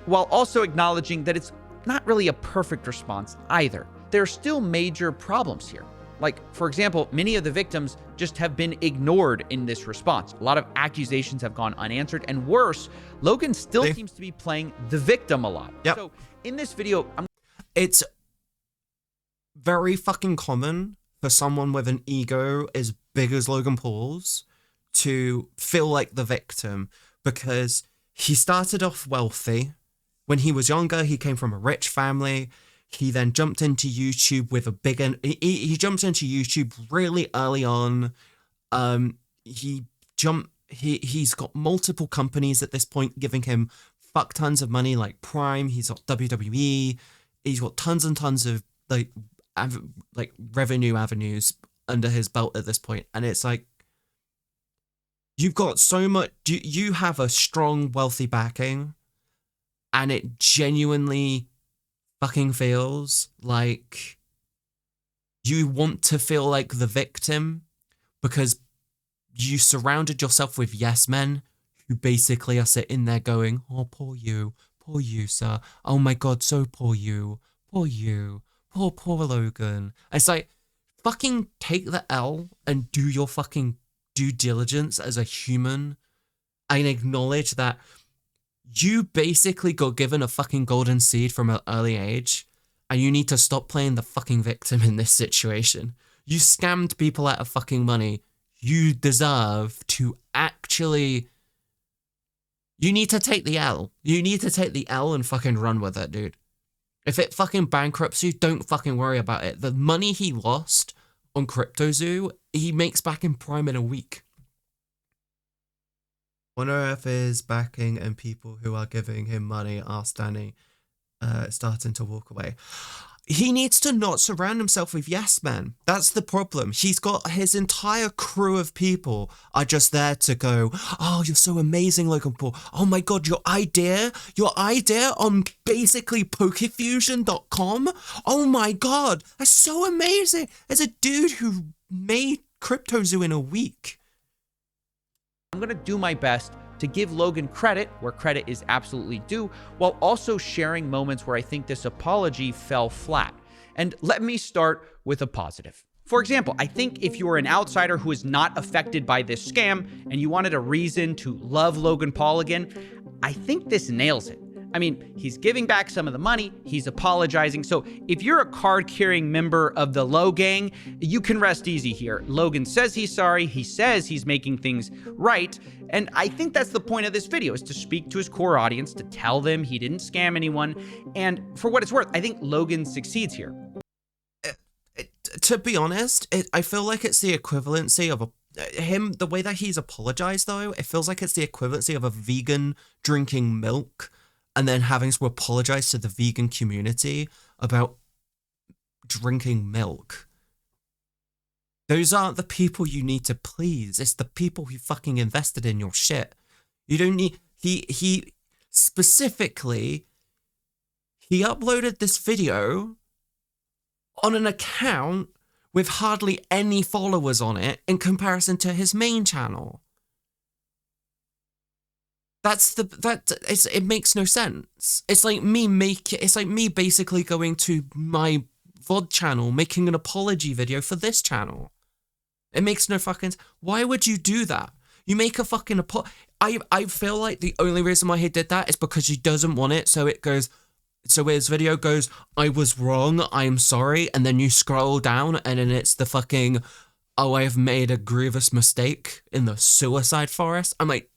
while also acknowledging that it's not really a perfect response either. There are still major problems here. Like, for example, many of the victims just have been ignored in this response. A lot of accusations have gone unanswered, and worse, Logan still seems to be playing the victim a lot. Yep. So in this video, it's very fucking common for someone with an ego as big as Logan Paul's to feel like the victim, because he started off wealthy. When he was younger, he came from a rich family. He then jumped into YouTube with a big... He jumped into YouTube really early on. He's got multiple companies at this point giving him fuck tons of money, like Prime. He's got WWE. He's got tons and tons of like revenue avenues under his belt at this point. And it's like, you've got so much... You have a strong, wealthy backing, and it genuinely fucking feels like you want to feel like the victim because you surrounded yourself with yes men who basically are sitting there going, oh, poor you, sir. Oh my God, so poor you, poor Logan. It's like, fucking take the L and do your fucking due diligence as a human and acknowledge that you basically got given a fucking golden seed from an early age, and you need to stop playing the fucking victim in this situation. You scammed people out of fucking money. You deserve to actually... You need to take the L. You need to take the L and fucking run with it, dude. If it fucking bankrupts you, don't fucking worry about it. The money he lost on CryptoZoo, he makes back in Prime in a week. Wonder if his backing and people who are giving him money are starting to walk away. He needs to not surround himself with yes men. That's the problem. He's got his entire crew of people are just there to go, oh, you're so amazing, Logan Paul. Oh my God, your idea on basically pokefusion.com. Oh my God, that's so amazing. There's a dude who made CryptoZoo in a week. I'm going to do my best to give Logan credit where credit is absolutely due, while also sharing moments where I think this apology fell flat. And let me start with a positive. For example, I think if you're an outsider who is not affected by this scam and you wanted a reason to love Logan Paul again, I think this nails it. I mean, he's giving back some of the money, he's apologizing. So if you're a card-carrying member of the Low Gang, you can rest easy here. Logan says he's sorry, he says he's making things right, and I think that's the point of this video, is to speak to his core audience, to tell them he didn't scam anyone, and for what it's worth, I think Logan succeeds here. To be honest, I feel like it's the equivalency of him, the way that he's apologized though, it feels like it's the equivalency of a vegan drinking milk and then having to apologize to the vegan community about drinking milk. Those aren't the people you need to please. It's the people who fucking invested in your shit. You don't need... He specifically, he uploaded this video on an account with hardly any followers on it in comparison to his main channel. It makes no sense. It's like me basically going to my VOD channel, making an apology video for this channel. It makes no fucking... Why would you do that? You make a fucking I feel like the only reason why he did that is because he doesn't want it, so his video goes, I was wrong, I'm sorry, and then you scroll down and then it's the fucking, oh, I've made a grievous mistake in the suicide forest. I'm like,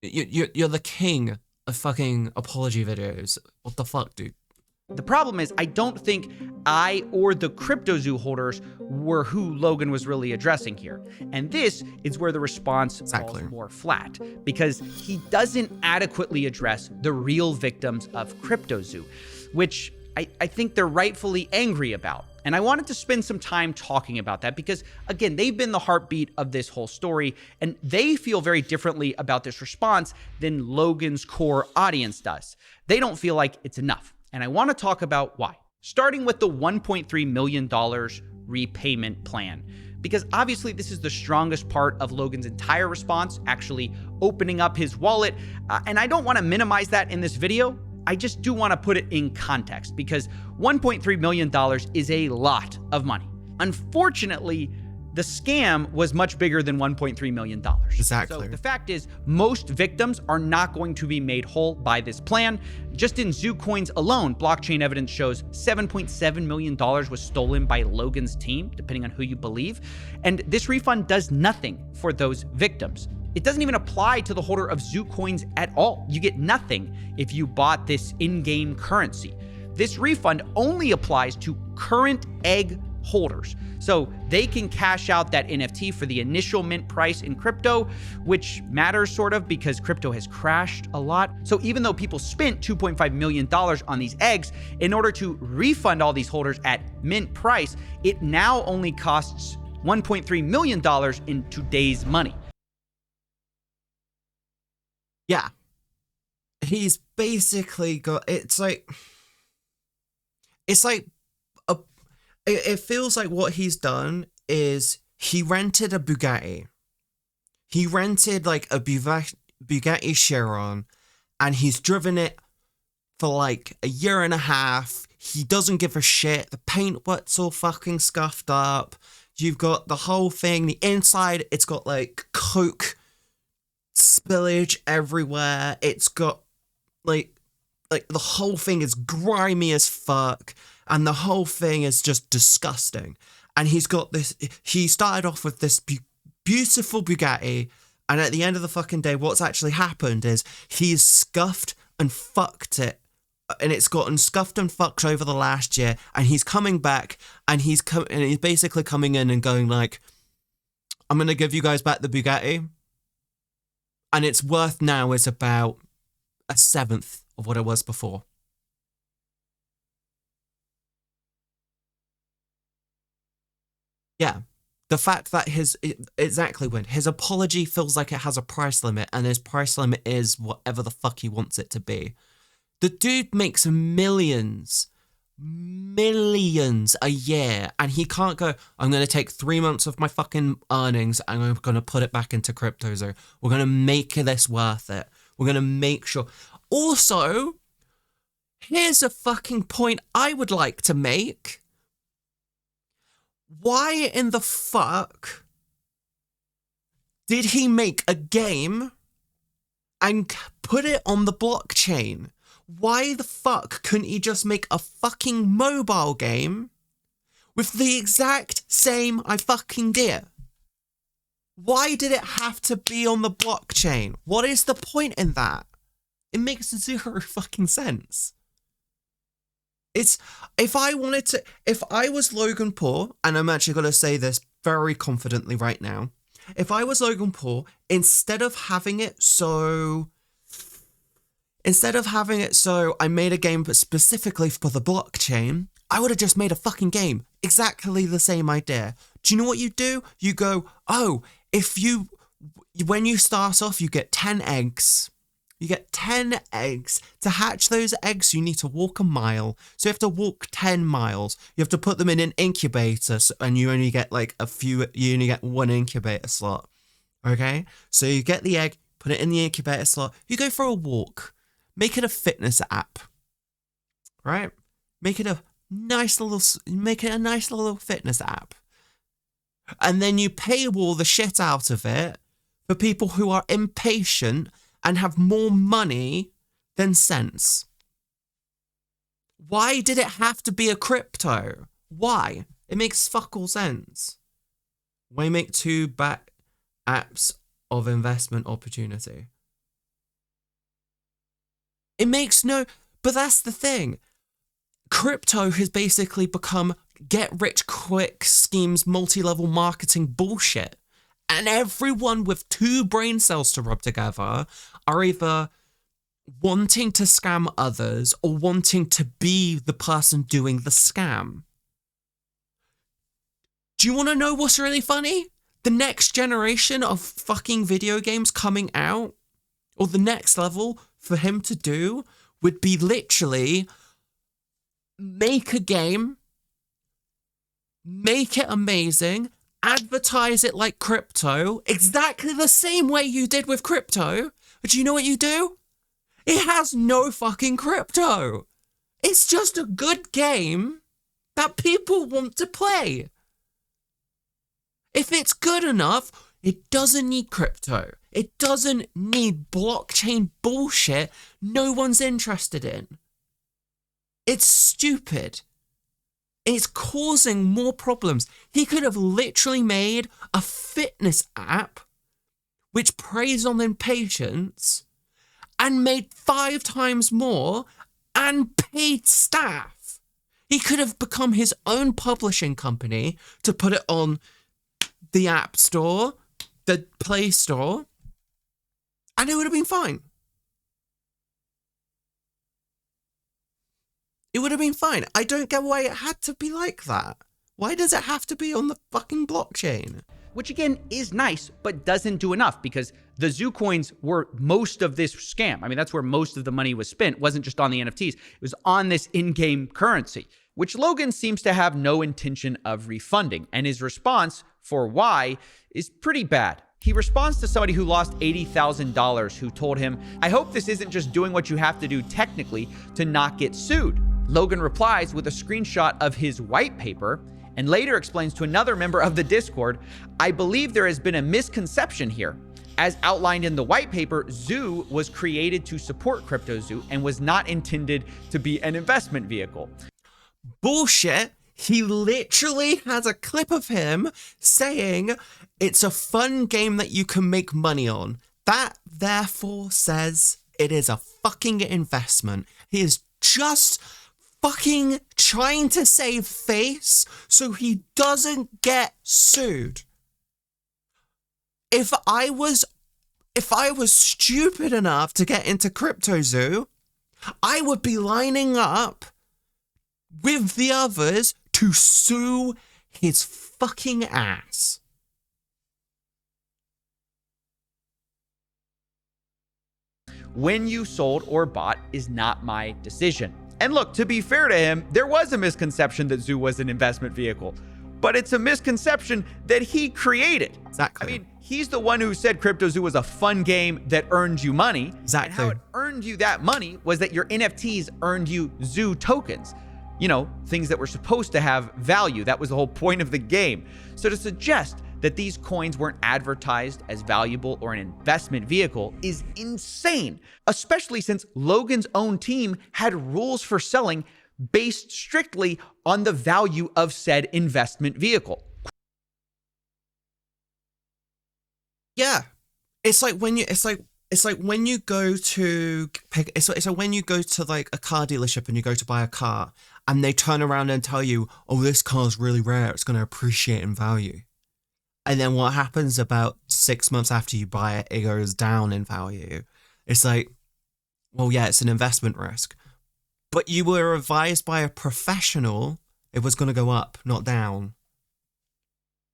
you're the king of fucking apology videos. What the fuck, dude? The problem is, I don't think I or the CryptoZoo holders were who Logan was really addressing here. And this is where the response falls more flat, because he doesn't adequately address the real victims of CryptoZoo, which I think they're rightfully angry about. And I wanted to spend some time talking about that because, again, they've been the heartbeat of this whole story, and they feel very differently about this response than Logan's core audience does. They don't feel like it's enough. And I want to talk about why. Starting with the $1.3 million repayment plan. Because obviously this is the strongest part of Logan's entire response, actually opening up his wallet. And I don't want to minimize that in this video. I just do want to put it in context because $1.3 million is a lot of money. Unfortunately, the scam was much bigger than $1.3 million. Exactly. So the fact is, most victims are not going to be made whole by this plan. Just in Zoo Coins alone, blockchain evidence shows $7.7 million was stolen by Logan's team, depending on who you believe. And this refund does nothing for those victims. It doesn't even apply to the holder of Zoo Coins at all. You get nothing if you bought this in-game currency. This refund only applies to current egg holders. So they can cash out that NFT for the initial mint price in crypto, which matters sort of because crypto has crashed a lot. So even though people spent $2.5 million on these eggs, in order to refund all these holders at mint price, it now only costs $1.3 million in today's money. Yeah. He's basically got, it feels like what he's done is he rented a Bugatti. He rented like a Bugatti Chiron and he's driven it for like a year and a half. He doesn't give a shit. The paintwork's all fucking scuffed up. You've got the whole thing, the inside, it's got like coke spillage everywhere. It's got like the whole thing is grimy as fuck. And the whole thing is just disgusting. And he's got this, he started off with this beautiful Bugatti. And at the end of the fucking day, what's actually happened is he's scuffed and fucked it. And it's gotten scuffed and fucked over the last year. And he's coming back and he's basically coming in and going like, I'm going to give you guys back the Bugatti. And its worth now is about 1/7 of what it was before. Yeah. The fact that exactly when his apology feels like it has a price limit, and his price limit is whatever the fuck he wants it to be. The dude makes millions a year, and he can't go, I'm going to take 3 months of my fucking earnings and I'm going to put it back into crypto. We're going to make this worth it. We're going to make sure. Also, here's a fucking point I would like to make. Why in the fuck did he make a game and put it on the blockchain? Why the fuck couldn't he just make a fucking mobile game with the exact same idea? Why did it have to be on the blockchain? What is the point in that? It makes zero fucking sense. If I was Logan Paul, and I'm actually going to say this very confidently right now, if I was Logan Paul, instead of having it so I made a game specifically for the blockchain, I would have just made a fucking game. Exactly the same idea. Do you know what you do? You go, oh, when you start off, you get 10 eggs. You get 10 eggs. To hatch those eggs, you need to walk a mile. So you have to walk 10 miles. You have to put them in an incubator, and you only get you only get one incubator slot. Okay? So you get the egg, put it in the incubator slot, you go for a walk. Make it a fitness app. Right? Make it a nice little fitness app. And then you paywall the shit out of it for people who are impatient and have more money than sense. Why did it have to be a crypto? Why? It makes fuck all sense. Why make 2 back apps of investment opportunity? It makes no... But that's the thing. Crypto has basically become get-rich-quick schemes, multi-level marketing bullshit. And everyone with 2 brain cells to rub together are either wanting to scam others or wanting to be the person doing the scam. Do you want to know what's really funny? The next generation of fucking video games coming out, or the next level for him to do, would be literally make a game, make it amazing, advertise it like crypto, exactly the same way you did with crypto. But do you know what you do? It has no fucking crypto. It's just a good game that people want to play. If it's good enough, it doesn't need crypto. It doesn't need blockchain bullshit no one's interested in. It's stupid. It's causing more problems. He could have literally made a fitness app which preys on impatience and made 5 times more and paid staff. He could have become his own publishing company to put it on the App Store, the Play Store, and it would have been fine. It would have been fine. I don't get why it had to be like that. Why does it have to be on the fucking blockchain? Which again is nice, but doesn't do enough, because the Zoo coins were most of this scam. I mean, that's where most of the money was spent. It wasn't just on the NFTs. It was on this in-game currency, which Logan seems to have no intention of refunding. And his response for why is pretty bad. He responds to somebody who lost $80,000 who told him, I hope this isn't just doing what you have to do technically to not get sued. Logan replies with a screenshot of his white paper and later explains to another member of the Discord, I believe there has been a misconception here. As outlined in the white paper, Zoo was created to support CryptoZoo and was not intended to be an investment vehicle. Bullshit. He literally has a clip of him saying it's a fun game that you can make money on. That therefore says it is a fucking investment. He is just fucking trying to save face so he doesn't get sued. If I was stupid enough to get into CryptoZoo, I would be lining up with the others to sue his fucking ass. When you sold or bought is not my decision. And look, to be fair to him, there was a misconception that Zoo was an investment vehicle, but it's a misconception that he created. Exactly. I mean, he's the one who said CryptoZoo was a fun game that earned you money. Exactly. And how it earned you that money was that your NFTs earned you Zoo tokens. You know, things that were supposed to have value. That was the whole point of the game. So to suggest that these coins weren't advertised as valuable or an investment vehicle is insane, especially since Logan's own team had rules for selling based strictly on the value of said investment vehicle. Yeah. It's like when you when you go to pick, it's like when you go to like a car dealership and you go to buy a car and they turn around and tell you, oh, this car's really rare, it's going to appreciate in value. And then what happens about 6 months after you buy it, it goes down in value. It's like, well, yeah, it's an investment risk. But you were advised by a professional it was going to go up, not down.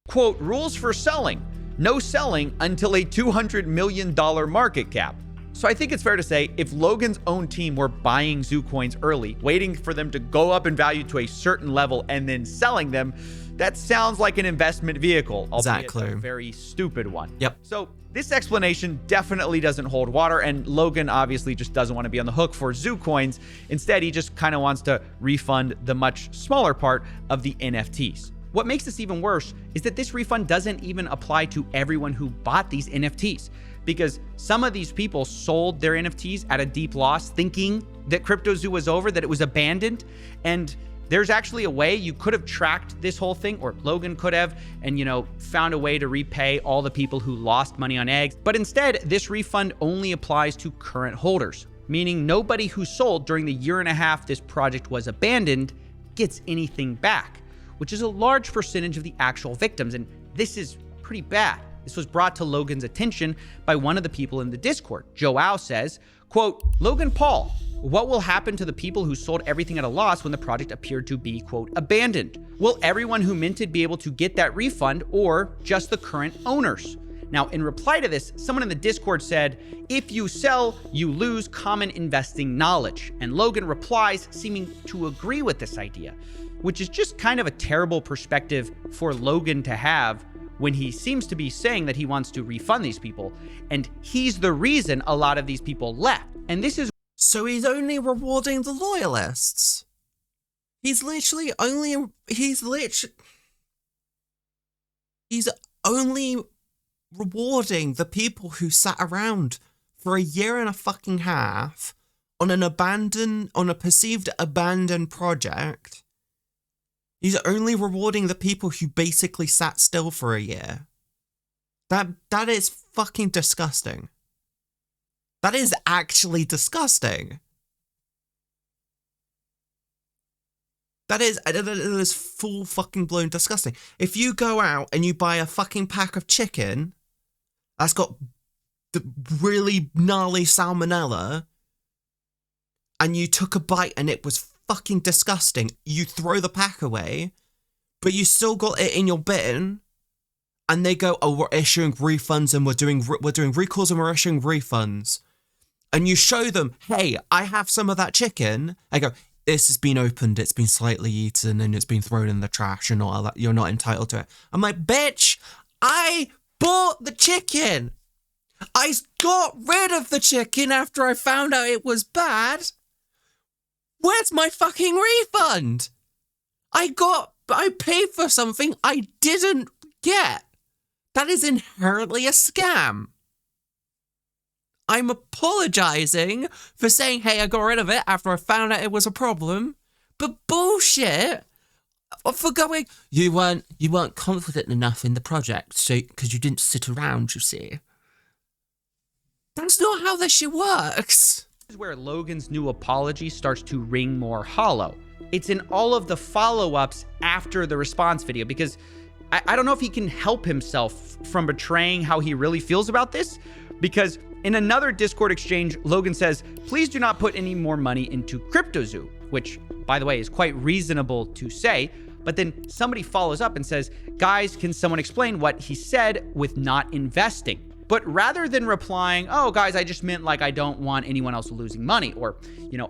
Quote, rules for selling. No selling until a $200 million market cap. So I think it's fair to say if Logan's own team were buying Zoo coins early, waiting for them to go up in value to a certain level and then selling them, that sounds like an investment vehicle, albeit Exactly. a very stupid one. Yep. So this explanation definitely doesn't hold water, and Logan obviously just doesn't want to be on the hook for Zoo coins. Instead, he just kind of wants to refund the much smaller part of the NFTs. What makes this even worse is that this refund doesn't even apply to everyone who bought these NFTs, because some of these people sold their NFTs at a deep loss thinking that CryptoZoo was over, that it was abandoned, and there's actually a way you could have tracked this whole thing, or Logan could have, and, you know, found a way to repay all the people who lost money on eggs. But instead, this refund only applies to current holders, meaning nobody who sold during the year and a half this project was abandoned gets anything back, which is a large percentage of the actual victims. And this is pretty bad. This was brought to Logan's attention by one of the people in the Discord. Joao says, quote, Logan Paul, what will happen to the people who sold everything at a loss when the project appeared to be, quote, abandoned? Will everyone who minted be able to get that refund, or just the current owners? Now, in reply to this, someone in the Discord said, if you sell, you lose common investing knowledge. And Logan replies, seeming to agree with this idea, which is just kind of a terrible perspective for Logan to have when he seems to be saying that he wants to refund these people. And he's the reason a lot of these people left. And this is... So he's only rewarding the loyalists. He's only rewarding the people who sat around for a year and a fucking half on a perceived abandoned project. He's only rewarding the people who basically sat still for a year. That is fucking disgusting. That is actually disgusting. That is full fucking blown disgusting. If you go out and you buy a fucking pack of chicken that's got the really gnarly salmonella, and you took a bite and it was fucking disgusting, you throw the pack away, but you still got it in your bin, and they go, oh, we're issuing refunds and we're doing recalls and we're issuing refunds. And you show them, hey, I have some of that chicken. I go, this has been opened, it's been slightly eaten, and it's been thrown in the trash. You're not entitled to it. I'm like, bitch, I bought the chicken. I got rid of the chicken after I found out it was bad. Where's my fucking refund? I paid for something I didn't get. That is inherently a scam. I'm apologizing for saying, hey, I got rid of it after I found out it was a problem. But bullshit for going, you weren't confident enough in the project, so because you didn't sit around, you see. That's not how this shit works. This is where Logan's new apology starts to ring more hollow. It's in all of the follow-ups after the response video, because I don't know if he can help himself from betraying how he really feels about this, because in another Discord exchange, Logan says, please do not put any more money into CryptoZoo, which, by the way, is quite reasonable to say. But then somebody follows up and says, guys, can someone explain what he said with not investing? But rather than replying, oh, guys, I just meant like I don't want anyone else losing money, or,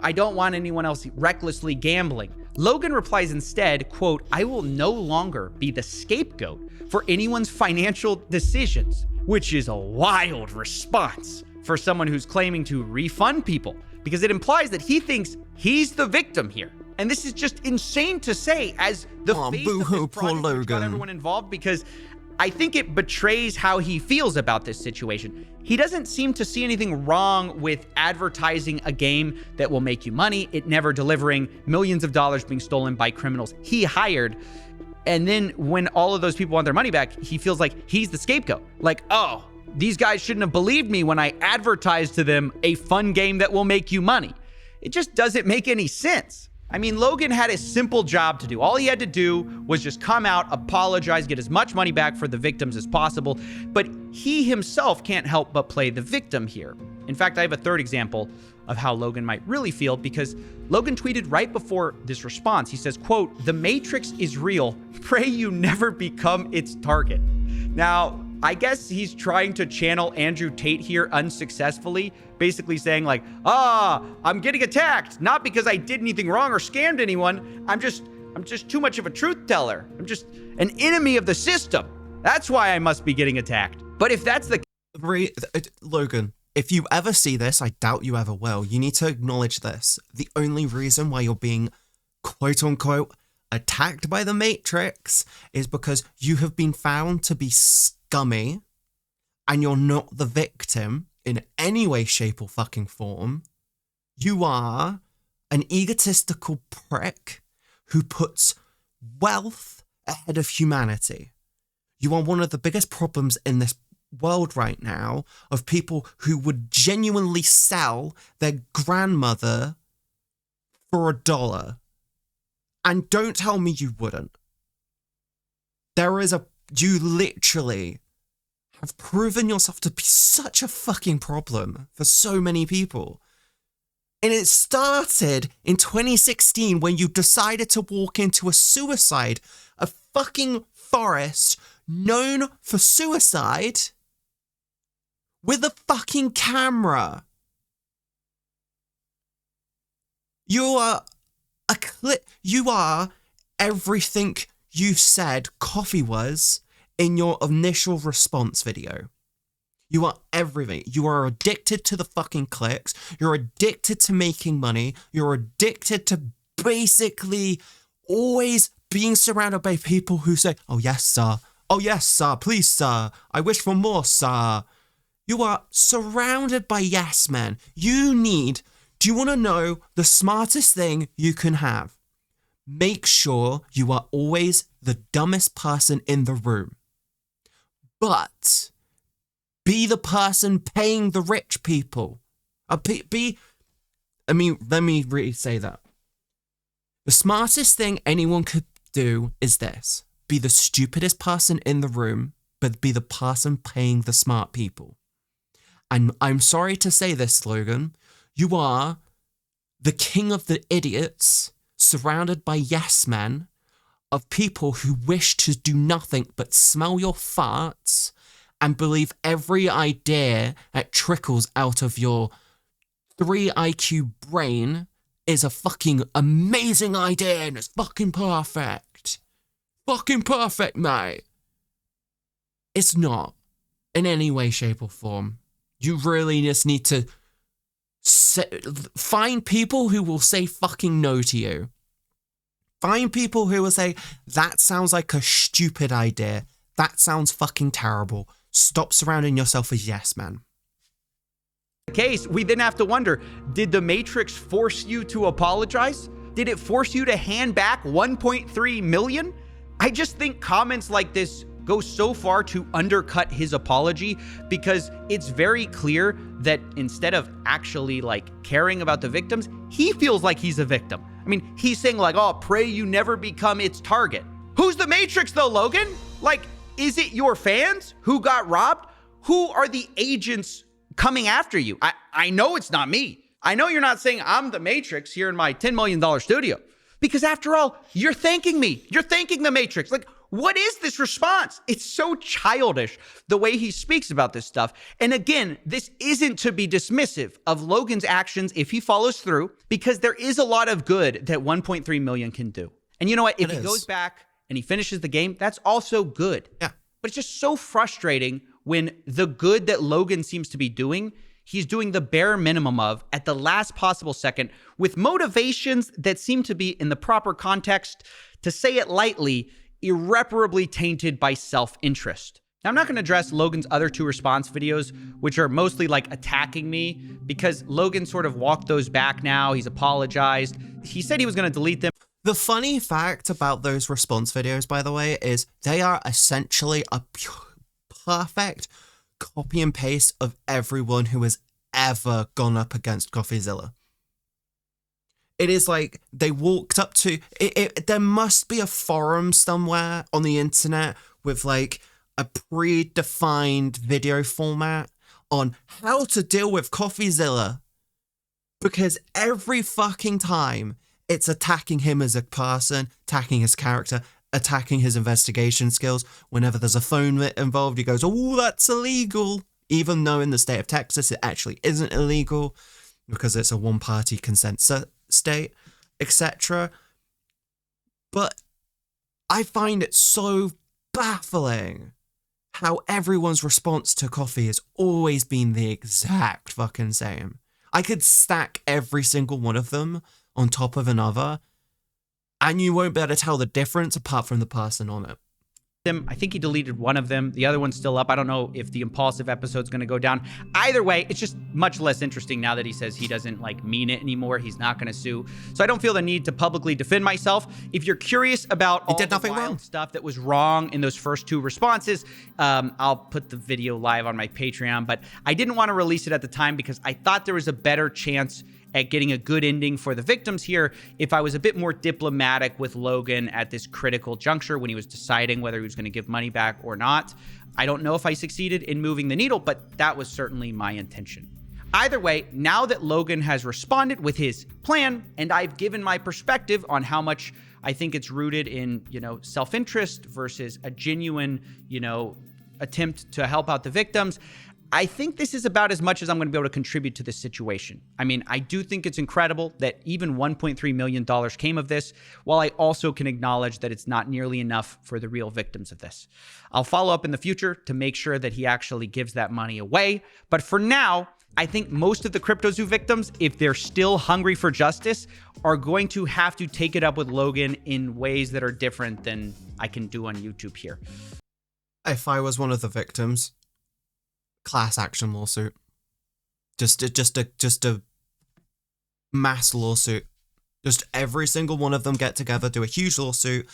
I don't want anyone else recklessly gambling, Logan replies instead, quote, I will no longer be the scapegoat for anyone's financial decisions, which is a wild response for someone who's claiming to refund people, because it implies that he thinks he's the victim here. And this is just insane to say as the face of this project, which got everyone involved, because I think it betrays how he feels about this situation. He doesn't seem to see anything wrong with advertising a game that will make you money, it never delivering, millions of dollars being stolen by criminals he hired. And then when all of those people want their money back, he feels like he's the scapegoat. Like, oh, these guys shouldn't have believed me when I advertised to them a fun game that will make you money. It just doesn't make any sense. I mean, Logan had a simple job to do. All he had to do was just come out, apologize, get as much money back for the victims as possible. But he himself can't help but play the victim here. In fact, I have a third example of how Logan might really feel, because Logan tweeted right before this response. He says, quote, "The Matrix is real. Pray you never become its target." Now, I guess he's trying to channel Andrew Tate here unsuccessfully, basically saying like, I'm getting attacked, not because I did anything wrong or scammed anyone. I'm just too much of a truth teller. I'm just an enemy of the system. That's why I must be getting attacked. But if that's the Logan, if you ever see this, I doubt you ever will, you need to acknowledge this. The only reason why you're being quote unquote attacked by the Matrix is because you have been found to be scummy and you're not the victim in any way, shape, or fucking form. You are an egotistical prick who puts wealth ahead of humanity. You are one of the biggest problems in this world right now of people who would genuinely sell their grandmother for $1. And don't tell me you wouldn't. You literally have proven yourself to be such a fucking problem for so many people. And it started in 2016 when you decided to walk into a fucking forest known for suicide, with a fucking camera. You are everything you said coffee was in your initial response video. You are everything. You are addicted to the fucking clicks. You're addicted to making money. You're addicted to basically always being surrounded by people who say, "Oh yes, sir. Oh yes, sir. Please, sir. I wish for more, sir." You are surrounded by yes men. Do you want to know the smartest thing you can have? Make sure you are always the dumbest person in the room. But be the person paying the rich people. Let me really say that. The smartest thing anyone could do is this. Be the stupidest person in the room, but be the person paying the smart people. And I'm sorry to say this, Logan. You are the king of the idiots, surrounded by yes men, of people who wish to do nothing but smell your farts and believe every idea that trickles out of your 3 IQ brain is a fucking amazing idea and it's fucking perfect. Fucking perfect, mate. It's not in any way, shape, or form. You really just need to find people who will say fucking no to you. Find people who will say, that sounds like a stupid idea. That sounds fucking terrible. Stop surrounding yourself with yes men. Case, we then have to wonder, did the Matrix force you to apologize? Did it force you to hand back 1.3 million? I just think comments like this go so far to undercut his apology, because it's very clear that instead of actually caring about the victims, he feels like he's a victim. I mean, he's saying oh, pray you never become its target. Who's the Matrix though, Logan? Is it your fans who got robbed? Who are the agents coming after you? I know it's not me. I know you're not saying I'm the Matrix here in my $10 million studio. Because after all, you're thanking me. You're thanking the Matrix. Like, what is this response? It's so childish the way he speaks about this stuff. And again, this isn't to be dismissive of Logan's actions if he follows through, because there is a lot of good that 1.3 million can do. And you know what? If he goes back and he finishes the game, that's also good. Yeah. But it's just so frustrating when the good that Logan seems to be doing, he's doing the bare minimum of at the last possible second with motivations that seem to be, in the proper context, to say it lightly, irreparably tainted by self-interest. Now, I'm not going to address Logan's other 2 response videos, which are mostly like attacking me, because Logan sort of walked those back now. He's apologized. He said he was going to delete them. The funny fact about those response videos, by the way, is they are essentially a perfect copy and paste of everyone who has ever gone up against CoffeeZilla. It is like they walked up to it. There must be a forum somewhere on the internet with like a predefined video format on how to deal with CoffeeZilla, because every fucking time it's attacking him as a person, attacking his character, attacking his investigation skills. Whenever there's a phone involved, he goes, "Oh, that's illegal," even though in the state of Texas it actually isn't illegal because it's a one-party consent state, etc. But I find it so baffling how everyone's response to Coffee has always been the exact fucking same. I could stack every single one of them on top of another, and you won't be able to tell the difference apart from the person on it. I think he deleted one of them. The other one's still up. I don't know if the impulsive episode's going to go down. Either way, it's just much less interesting now that he says he doesn't like mean it anymore. He's not going to sue. So I don't feel the need to publicly defend myself. If you're curious about all the wild stuff that was wrong in those first 2 responses, I'll put the video live on my Patreon. But I didn't want to release it at the time because I thought there was a better chance at getting a good ending for the victims here if I was a bit more diplomatic with Logan at this critical juncture when he was deciding whether he was going to give money back or not. I don't know if I succeeded in moving the needle, but that was certainly my intention. Either way, now that Logan has responded with his plan, and I've given my perspective on how much I think it's rooted in, self-interest versus a genuine, attempt to help out the victims, I think this is about as much as I'm going to be able to contribute to this situation. I mean, I do think it's incredible that even $1.3 million came of this, while I also can acknowledge that it's not nearly enough for the real victims of this. I'll follow up in the future to make sure that he actually gives that money away. But for now, I think most of the CryptoZoo victims, if they're still hungry for justice, are going to have to take it up with Logan in ways that are different than I can do on YouTube here. If I was one of the victims, class action lawsuit, just a mass lawsuit, just every single one of them get together, do a huge lawsuit,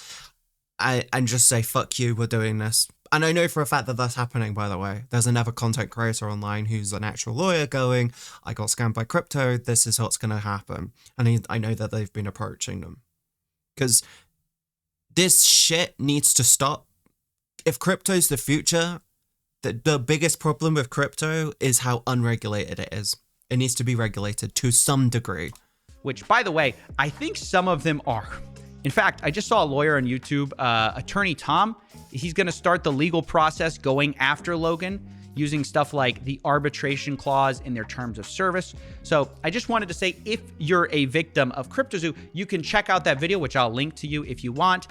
and just say, "Fuck you, we're doing this." And I know for a fact that that's happening, by the way. There's another content creator online who's an actual lawyer going, "I got scammed by crypto, this is what's going to happen." And I know that they've been approaching them. Because this shit needs to stop. If crypto's the future, the biggest problem with crypto is how unregulated it is. It needs to be regulated to some degree. Which, by the way, I think some of them are. In fact, I just saw a lawyer on YouTube, Attorney Tom. He's going to start the legal process going after Logan using stuff like the arbitration clause in their terms of service. So I just wanted to say, if you're a victim of CryptoZoo, you can check out that video, which I'll link to you if you want,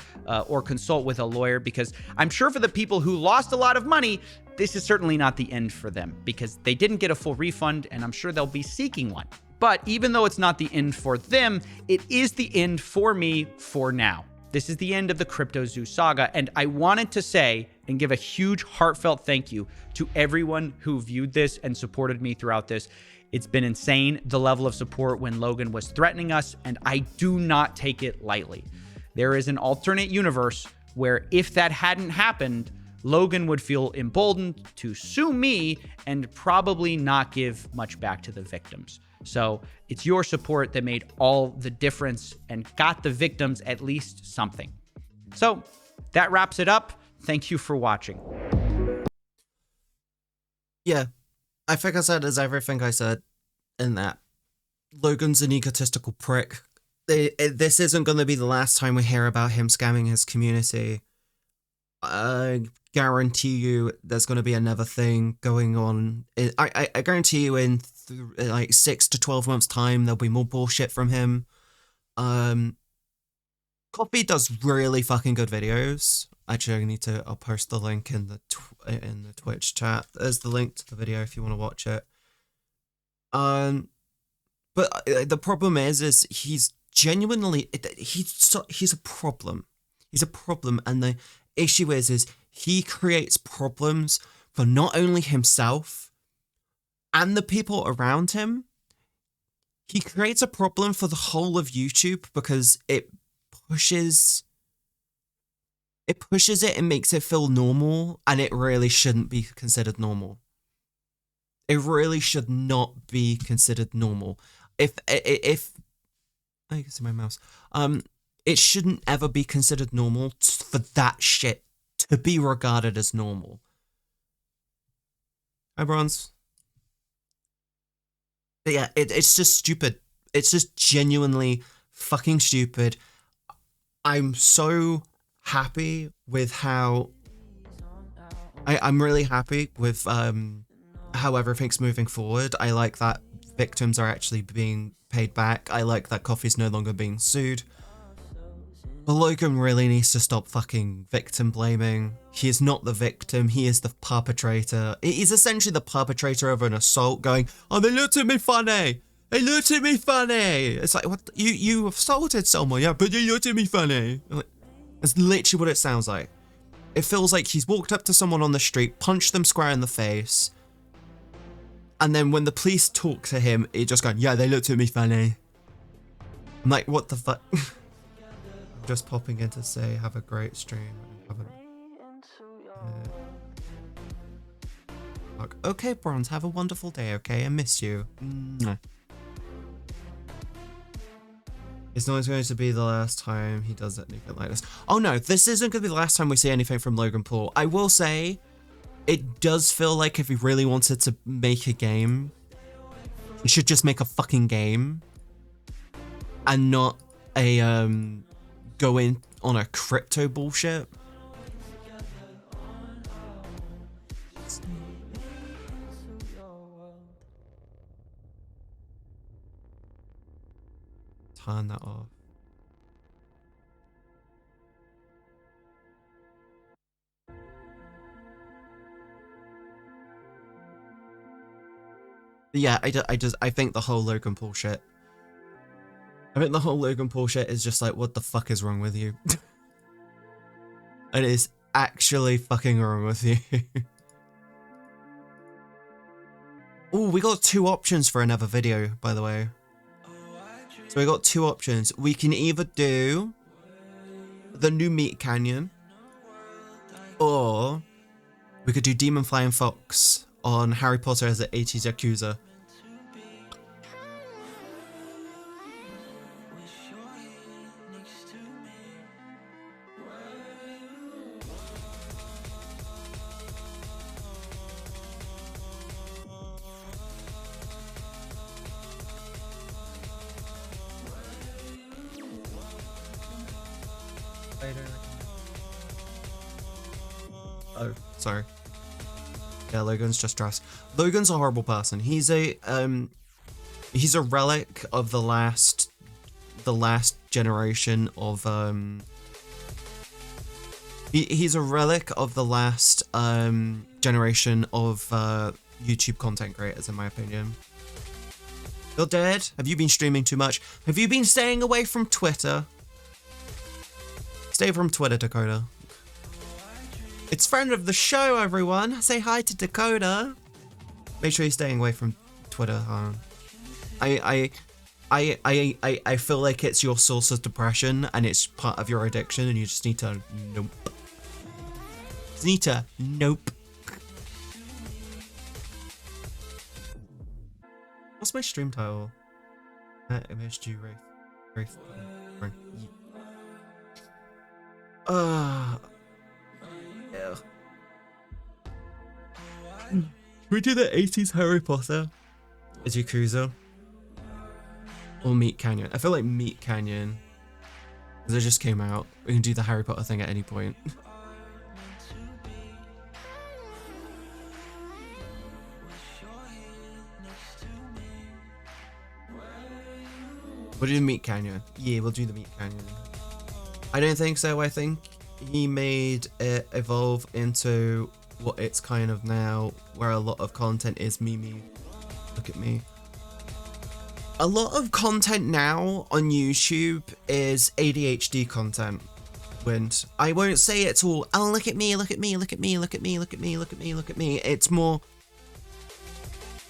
or consult with a lawyer, because I'm sure for the people who lost a lot of money, this is certainly not the end for them, because they didn't get a full refund, and I'm sure they'll be seeking one. But even though it's not the end for them, it is the end for me for now. This is the end of the CryptoZoo saga, and I wanted to say and give a huge heartfelt thank you to everyone who viewed this and supported me throughout this. It's been insane, the level of support when Logan was threatening us, and I do not take it lightly. There is an alternate universe where if that hadn't happened, Logan would feel emboldened to sue me and probably not give much back to the victims. So it's your support that made all the difference and got the victims at least something. So that wraps it up. Thank you for watching. Yeah, I think I said everything I said in that. Logan's an egotistical prick. this isn't going to be the last time we hear about him scamming his community. I guarantee you there's going to be another thing going on. I guarantee you in like 6 to 12 months time there'll be more bullshit from him. Coffee does really fucking good videos. Actually, I'll post the link in the Twitch chat. There's the link to the video if you want to watch it. But the problem is he's genuinely, he's a problem. He's a problem, and the issue is he creates problems for not only himself and the people around him. He creates a problem for the whole of YouTube because it pushes it and makes it feel normal, and it really shouldn't be considered normal. It really should not be considered normal. If I can see my mouse. It shouldn't ever be considered normal for that shit to be regarded as normal. Hi, Bronze. But yeah, it's just stupid. It's just genuinely fucking stupid. I'm so happy with how I'm really happy with how everything's moving forward. I like that victims are actually being paid back. I like that Coffee's no longer being sued. But Logan really needs to stop fucking victim blaming. He is not the victim, he is the perpetrator. He's essentially the perpetrator of an assault going, oh, they looked at me funny! They looked at me funny! It's like, what? You assaulted someone, yeah, but they looked at me funny. That's literally what it sounds like. It feels like he's walked up to someone on the street, punched them square in the face, and then when the police talk to him, it just goes, yeah, they looked at me funny. I'm like, what the fuck? I'm just popping in to say, have a great stream. Fuck. Okay, Bronze, have a wonderful day, okay? I miss you. Mwah. It's not going to be the last time he does anything like this. Oh no, this isn't going to be the last time we see anything from Logan Paul. I will say, it does feel like if he really wanted to make a game, he should just make a fucking game. And not a, go in on a crypto bullshit. Turn that off. Yeah, I think the whole Logan Paul shit. I think the whole Logan Paul shit is just like, what the fuck is wrong with you? It is actually fucking wrong with you. Oh, we got 2 options for another video, by the way. So we got 2 options. We can either do the new Meat Canyon, or we could do Demon Flying Fox on Harry Potter as the 80s Yakuza. Oh, sorry. Yeah, Logan's just dressed. Logan's a horrible person. He's a relic of the last generation of he's a relic of the last generation of YouTube content creators, in my opinion. You're dead? Have you been streaming too much? Have you been staying away from Twitter? Stay from Twitter, Dakota. It's friend of the show, everyone. Say hi to Dakota. Make sure you're staying away from Twitter. I feel like it's your source of depression and it's part of your addiction, and you just need to nope. Just need to nope. What's my stream title? MSG Wraith. Yeah. Can we do the 80s Harry Potter as Yakuza? Or Meat Canyon. I feel like Meat Canyon. Because it just came out. We can do the Harry Potter thing at any point. We'll do the Meat Canyon. Yeah, we'll do the Meat Canyon. I don't think so. I think he made it evolve into what it's kind of now, where a lot of content is me. Look at me. A lot of content now on YouTube is ADHD content. And I won't say it's all, oh, look at me, look at me, look at me, look at me, look at me, look at me, look at me. It's more,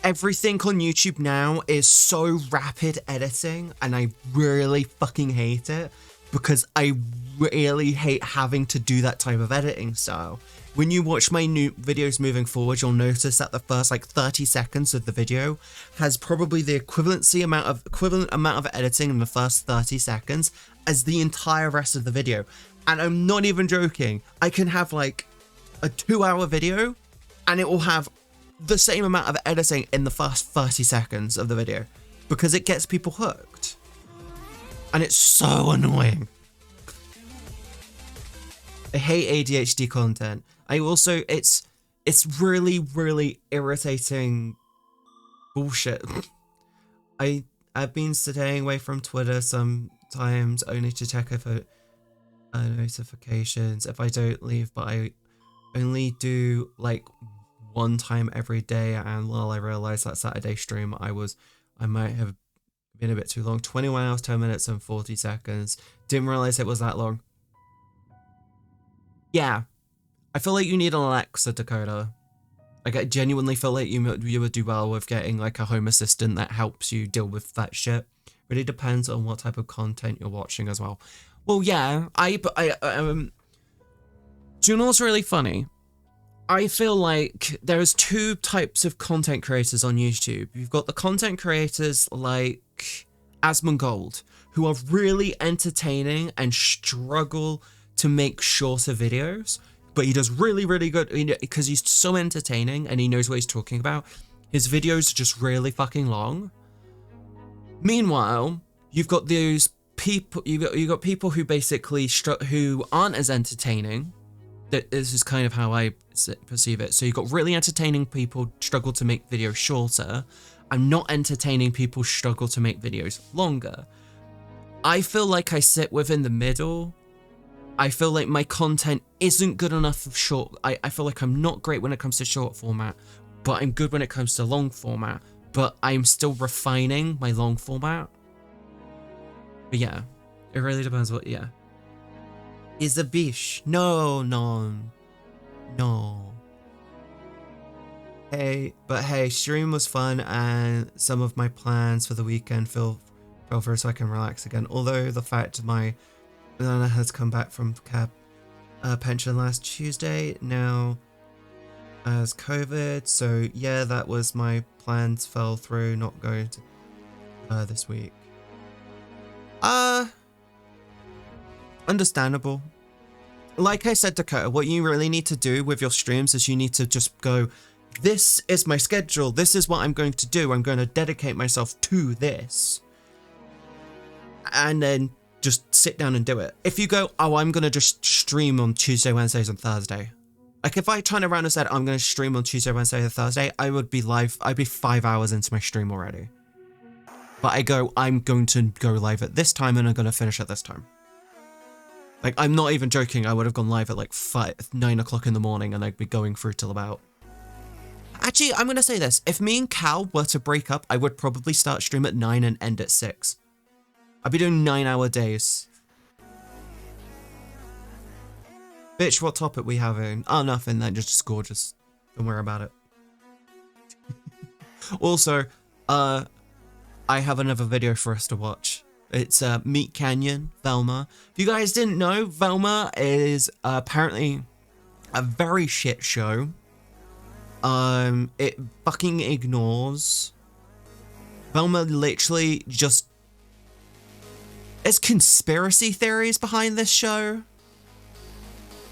everything on YouTube now is so rapid editing, and I really fucking hate it, because I really hate having to do that type of editing style. When you watch my new videos moving forward, you'll notice that the first like 30 seconds of the video has probably the equivalent amount of editing in the first 30 seconds as the entire rest of the video. And I'm not even joking. I can have like a 2-hour video and it will have the same amount of editing in the first 30 seconds of the video, because it gets people hooked. And it's so annoying. I hate ADHD content. I also, it's really, really irritating bullshit. I've been staying away from Twitter sometimes only to check for notifications if I don't leave, but I only do like one time every day, and while I realized that Saturday stream I might have been a bit too long. 21 hours, 10 minutes and 40 seconds. Didn't realize it was that long. Yeah. I feel like you need an Alexa, Dakota. Like, I genuinely feel like you would do well with getting like a home assistant that helps you deal with that shit. Really depends on what type of content you're watching as well. Well, yeah, do you know what's really funny? I feel like there's two types of content creators on YouTube. You've got the content creators like Asmongold, who are really entertaining and struggle to make shorter videos, but he does really, really good because he's so entertaining and he knows what he's talking about. His videos are just really fucking long. Meanwhile, you've got those people, you've got people who basically who aren't as entertaining. This is kind of how I perceive it. So you've got really entertaining people struggle to make videos shorter, and not entertaining people struggle to make videos longer. I feel like I sit within the middle. I feel like my content isn't good enough for short. I feel like I'm not great when it comes to short format, but I'm good when it comes to long format. But I'm still refining my long format. But yeah, it really depends what, yeah. Is a bish. No. Hey, stream was fun and some of my plans for the weekend fell through so I can relax again. Although the fact my Nana has come back from pension last Tuesday, now as COVID, so yeah, that was my plans fell through, not going to this week. Understandable. Like I said, Dakota, what you really need to do with your streams is you need to just go, this is my schedule, this is what I'm going to do, I'm going to dedicate myself to this. And then just sit down and do it. If you go, oh, I'm going to just stream on Tuesday, Wednesdays, and Thursday. Like, if I turn around and said, I'm going to stream on Tuesday, Wednesday, and Thursday, I would be live, I'd be 5 hours into my stream already. But I go, I'm going to go live at this time, and I'm going to finish at this time. Like, I'm not even joking, I would have gone live at like 9 o'clock in the morning, and I'd be going through till about... Actually, I'm going to say this. If me and Cal were to break up, I would probably start stream at 9 and end at 6. I'd be doing 9-hour days. Bitch, what topic we having? Oh, nothing, that just gorgeous. Don't worry about it. Also, I have another video for us to watch. It's Meat Canyon, Velma. If you guys didn't know, Velma is apparently a very shit show. It fucking ignores. Velma literally just... There's conspiracy theories behind this show.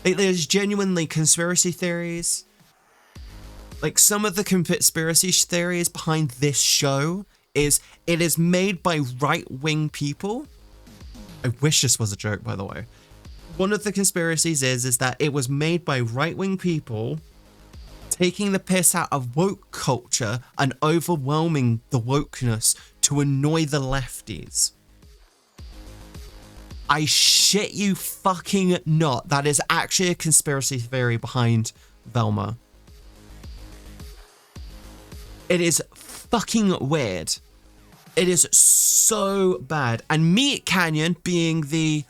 Like, there's genuinely conspiracy theories. Like, some of the conspiracy theories behind this show is it is made by right-wing people. I wish this was a joke, by the way. One of the conspiracies is that it was made by right-wing people taking the piss out of woke culture and overwhelming the wokeness to annoy the lefties. I shit you fucking not. That is actually a conspiracy theory behind Velma. It is fucking weird. It is so bad. And Meat Canyon being the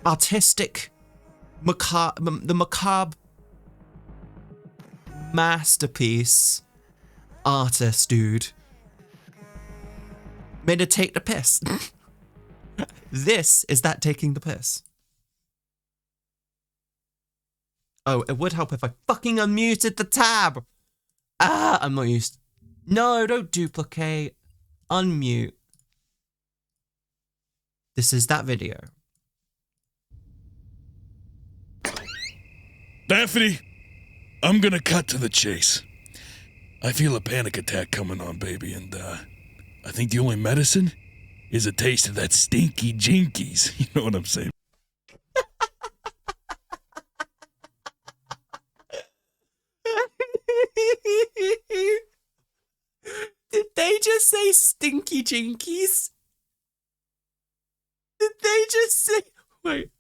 artistic, macabre masterpiece artist dude made it take the piss. This is that taking the piss. Oh, it would help if I fucking unmuted the tab. I'm not used. No, don't duplicate. Unmute. This is that video. Daphne, I'm gonna cut to the chase. I feel a panic attack coming on, baby, and I think the only medicine is a taste of that stinky jinkies. You know what I'm saying? Did they just say stinky jinkies? Did they just say... Wait.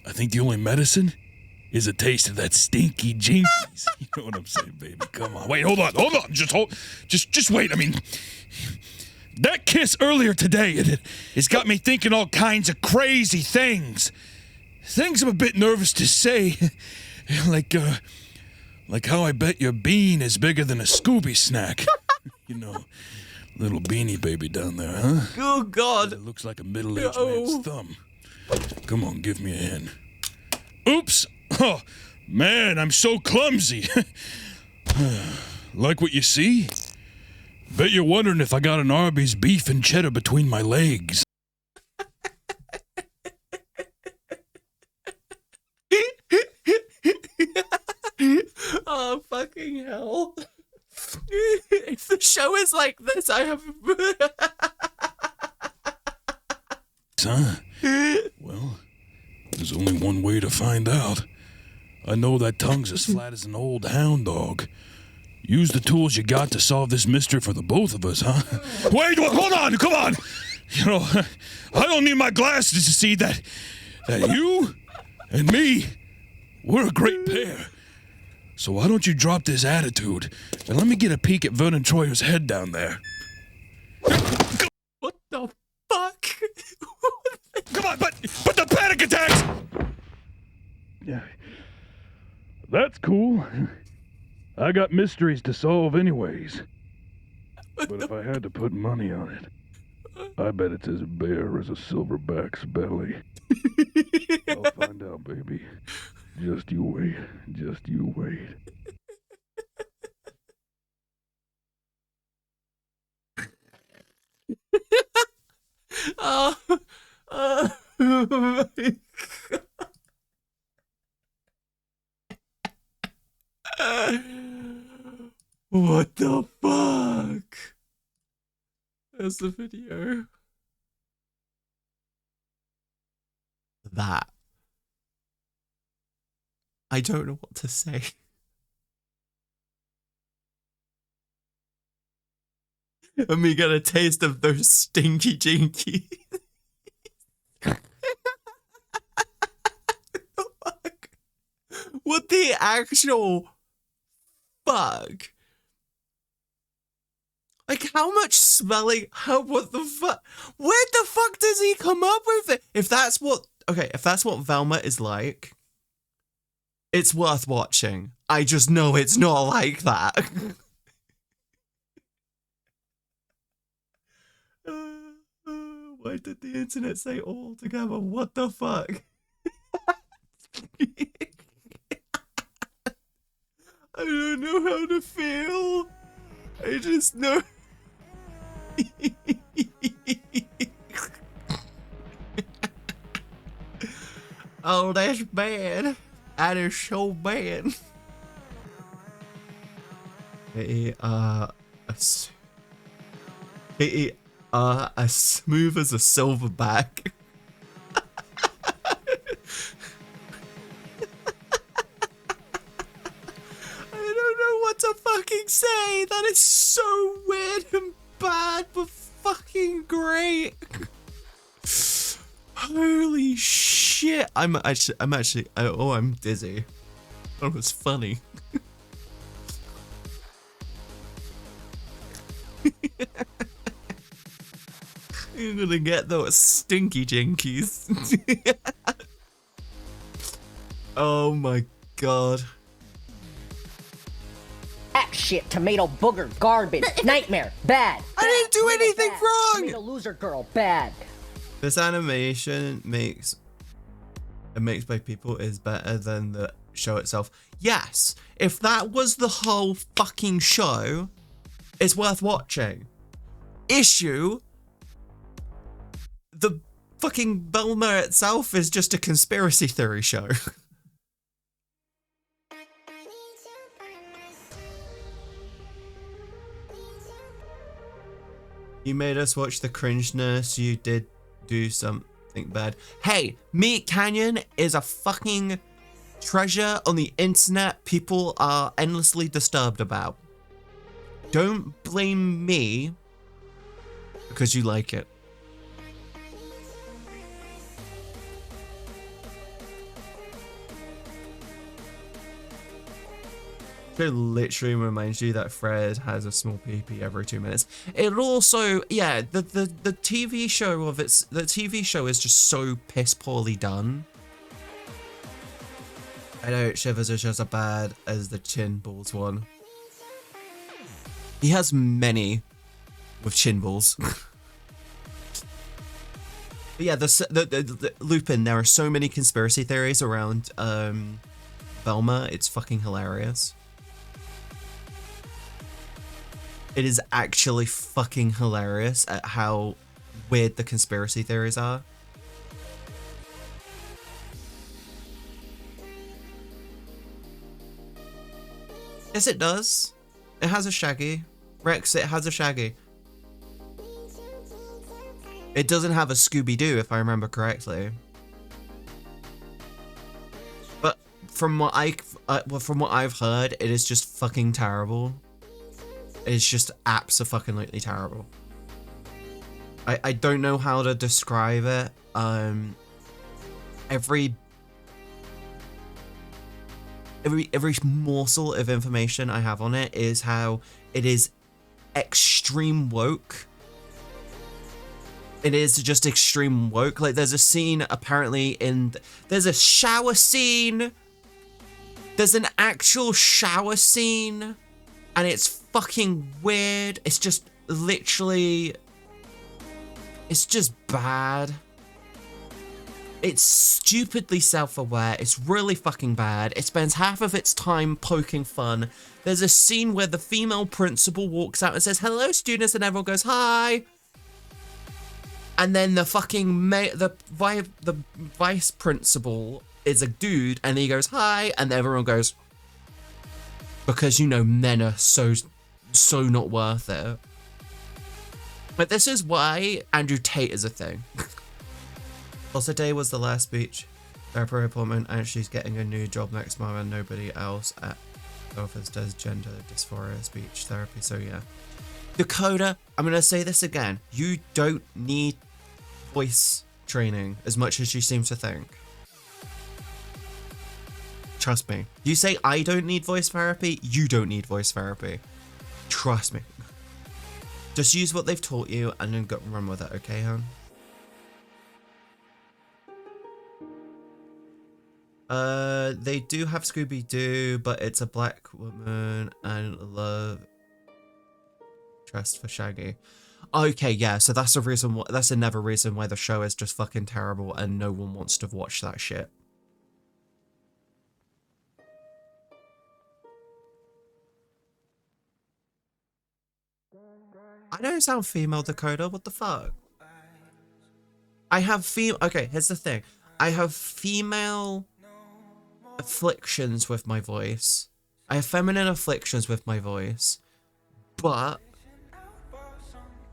I think the only medicine is a taste of that stinky jinkies. You know what I'm saying, baby? Come on. Wait, hold on. Just wait. I mean, that kiss earlier today, it's got me thinking all kinds of crazy things. Things I'm a bit nervous to say. Like how I bet your bean is bigger than a Scooby snack. You know, little beanie baby down there, huh? Oh, God. It looks like a middle-aged man's thumb. Come on, give me a hand. Oops! Oh, man, I'm so clumsy. Like what you see? Bet you're wondering if I got an Arby's beef and cheddar between my legs. Oh, fucking hell. If the show is like this, I have... Huh? Well, there's only one way to find out. I know that tongue's as flat as an old hound dog. Use the tools you got to solve this mystery for the both of us, huh? Wait, hold on, come on! You know, I don't need my glasses to see that you and me, we're a great pair. So why don't you drop this attitude and let me get a peek at Vernon Troyer's head down there. What the fuck? Come on, but the panic attacks! Yeah, that's cool. I got mysteries to solve anyways. But if I had to put money on it, I bet it's as bare as a silverback's belly. I'll find out, baby. Just you wait. Just you wait. Oh my God. What the fuck? There's the video. That. I don't know what to say. And we get a taste of those stinky jinkies. What the actual fuck? Like, how much smelling? What the fuck? Where the fuck does he come up with it? If that's what Velma is like, it's worth watching. I just know it's not like that. Why did the internet say all together? What the fuck? I don't know how to feel. I just know. Oh, that's bad. That is so bad. They As smooth as a silverback. I don't know what to fucking say. That is so weird and bad, but fucking great. Holy shit! I'm dizzy. That was funny. You're gonna get those stinky jinkies. Oh my god. Shit, tomato booger, garbage, nightmare, bad. I didn't do anything bad. wrong! Tomato loser girl, bad. This animation makes by people is better than the show itself. Yes, if that was the whole fucking show, it's worth watching. Issue, the fucking Belma itself is just a conspiracy theory show. You made us watch the cringeness. You did do something bad. Hey, Meat Canyon is a fucking treasure on the internet people are endlessly disturbed about. Don't blame me because you like it. It literally reminds you that Fred has a small pee-pee every 2 minutes. It also, yeah, the TV show of its, the TV show is just so piss poorly done. I know Shivers is just as bad as the Chin Balls one. He has many with chin balls. But yeah, the Lupin, there are so many conspiracy theories around Velma. It's fucking hilarious. It is actually fucking hilarious at how weird the conspiracy theories are. Yes, it does. It has a Shaggy. Rex, it has a Shaggy. It doesn't have a Scooby-Doo, if I remember correctly. But from what I've heard, it is just fucking terrible. It's just abso-fucking-lutely terrible. I don't know how to describe it. Every morsel of information I have on it is how it is extreme woke. It is just extreme woke. Like, there's a scene apparently there's a shower scene. There's an actual shower scene. And it's fucking weird. It's just literally... It's just bad. It's stupidly self-aware. It's really fucking bad. It spends half of its time poking fun. There's a scene where the female principal walks out and says, "Hello, students," and everyone goes, "Hi." And then the fucking the vice principal is a dude, and he goes, "Hi," and everyone goes, because, you know, men are so not worth it. But this is why Andrew Tate is a thing. Also, today was the last speech therapy appointment, and she's getting a new job next month, and nobody else at the office does gender dysphoria speech therapy. So yeah, Dakota, I'm gonna say this again: you don't need voice training as much as you seem to think. Trust me. You say I don't need voice therapy, you don't need voice therapy. Trust me. Just use what they've taught you and then go run with it, okay, hon? They do have Scooby-Doo, but it's a black woman and love interest for Shaggy. Okay, yeah, so that's a reason. That's another reason why the show is just fucking terrible and no one wants to watch that shit. I don't sound female, Dakota. What the fuck? I have okay, here's the thing. I have female afflictions with my voice. I have feminine afflictions with my voice. But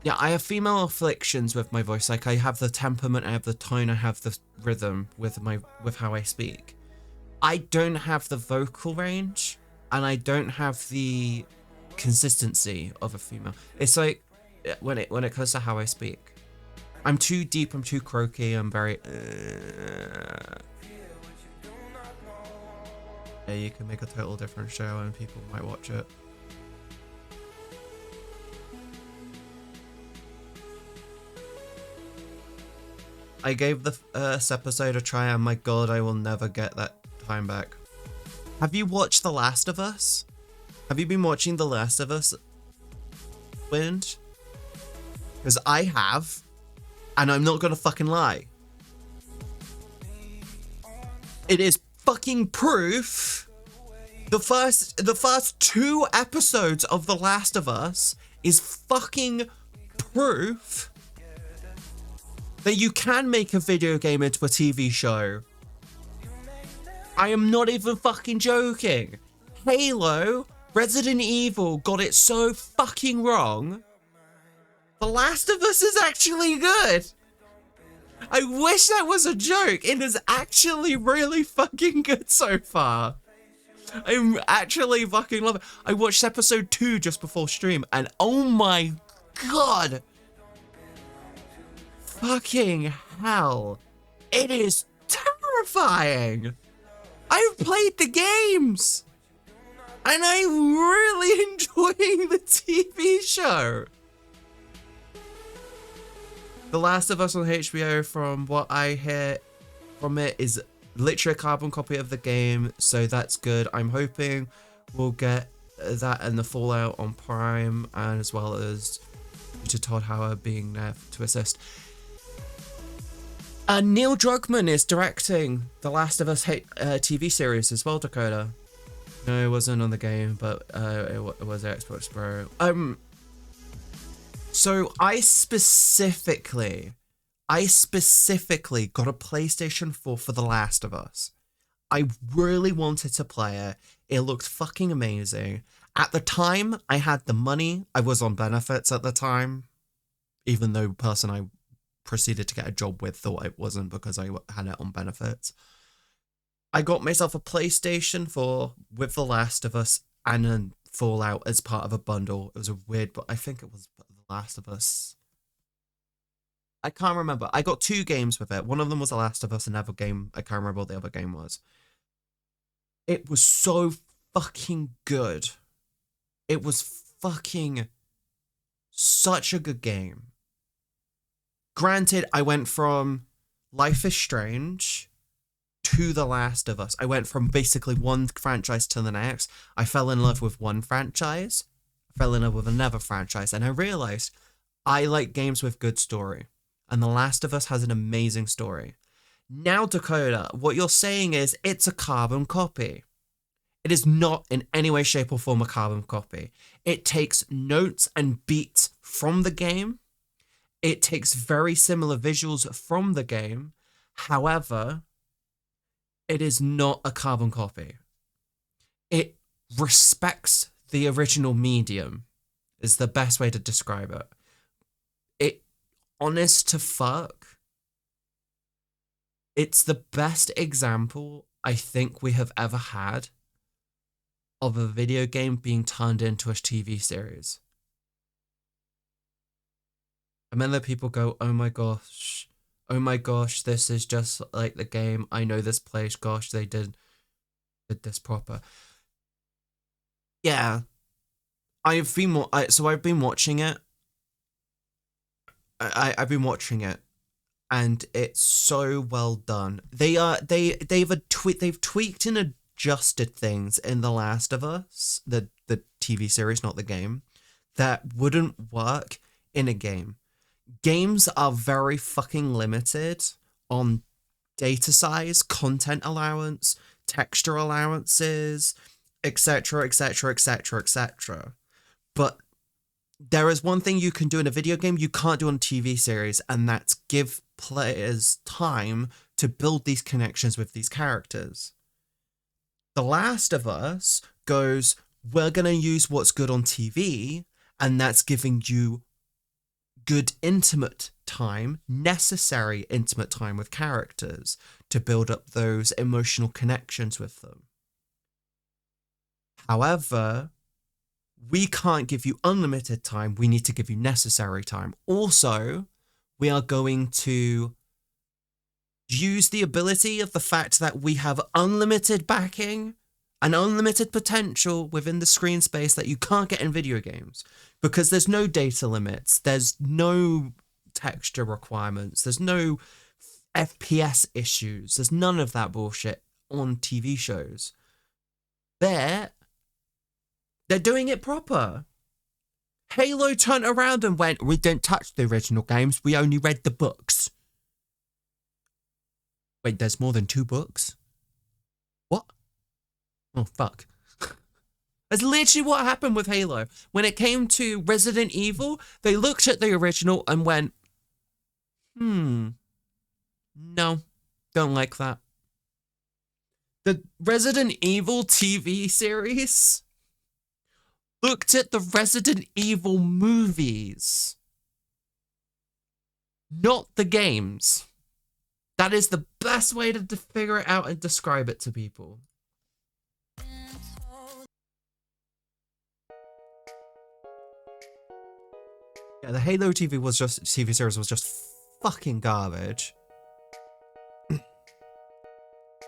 Yeah, I have female afflictions with my voice. Like I have the temperament, I have the tone, I have the rhythm with how I speak. I don't have the vocal range, and I don't have the consistency of a female. It's like when it comes to how I speak, I'm too deep, I'm too croaky, I'm very. Yeah, you can make a total different show, and people might watch it. I gave the first episode a try, and my god, I will never get that time back. Have you watched The Last of Us? Have you been watching The Last of Us, Wind? Because I have, and I'm not gonna fucking lie. It is fucking proof. The first 2 episodes of The Last of Us is fucking proof that you can make a video game into a TV show. I am not even fucking joking. Halo, Resident Evil got it so fucking wrong. The Last of Us is actually good. I wish that was a joke. It is actually really fucking good so far. I'm actually fucking love it. I watched episode 2 just before stream, and oh my god. Fucking hell. It is terrifying. I've played the games, and I'm really enjoying the TV show. The Last of Us on HBO, from what I hear from it, is literally a carbon copy of the game, so that's good. I'm hoping we'll get that and the Fallout on Prime, and as well as to Todd Howard being there to assist. Neil Druckmann is directing the Last of Us TV series as well, Dakota. No, it wasn't on the game, but it was Xbox Pro. So I specifically got a PlayStation 4 for The Last of Us. I really wanted to play it. It looked fucking amazing. At the time, I had the money. I was on benefits at the time, even though the person I proceeded to get a job with thought it wasn't, because I had it on benefits. I got myself a PlayStation 4 with The Last of Us and then Fallout as part of a bundle. It was a weird, but I think it was The Last of Us. I can't remember. I got 2 games with it. One of them was The Last of Us, another game, I can't remember what the other game was. It was so fucking good. It was fucking such a good game. Granted, I went from Life is Strange to The Last of Us. I went from basically one franchise to the next. I fell in love with one franchise, fell in love with another franchise, and I realized I like games with good story. And The Last of Us has an amazing story. Now, Dakota, what you're saying is it's a carbon copy. It is not in any way, shape, or form a carbon copy. It takes notes and beats from the game. It takes very similar visuals from the game. However, it is not a carbon copy. It respects the original medium, is the best way to describe it. It, honest to fuck, it's the best example I think we have ever had of a video game being turned into a TV series. And then the people go, oh my gosh, this is just like the game. I know this place. Gosh, they did this proper. Yeah, I've been watching it. I've been watching it, and it's so well done. They've tweaked and adjusted things in The Last of Us, the TV series, not the game, that wouldn't work in a game. Games are very fucking limited on data size, content allowance, texture allowances, etc., etc., etc., etc. But there is one thing you can do in a video game you can't do on a TV series, and that's give players time to build these connections with these characters. The Last of Us goes, we're going to use what's good on TV, and that's giving you good intimate time, necessary intimate time with characters to build up those emotional connections with them. However, we can't give you unlimited time. We need to give you necessary time. Also, we are going to use the ability of the fact that we have unlimited backing and unlimited potential within the screen space that you can't get in video games, because there's no data limits, there's no texture requirements, there's no FPS issues, there's none of that bullshit on TV shows. They're doing it proper. Halo turned around and went, we didn't touch the original games, we only read the books. Wait, there's more than 2 books? What? Oh, fuck. That's literally what happened with Halo. When it came to Resident Evil, they looked at the original and went, no, don't like that. The Resident Evil TV series looked at the Resident Evil movies, not the games. That is the best way to figure it out and describe it to people. Yeah, the Halo TV series was just fucking garbage.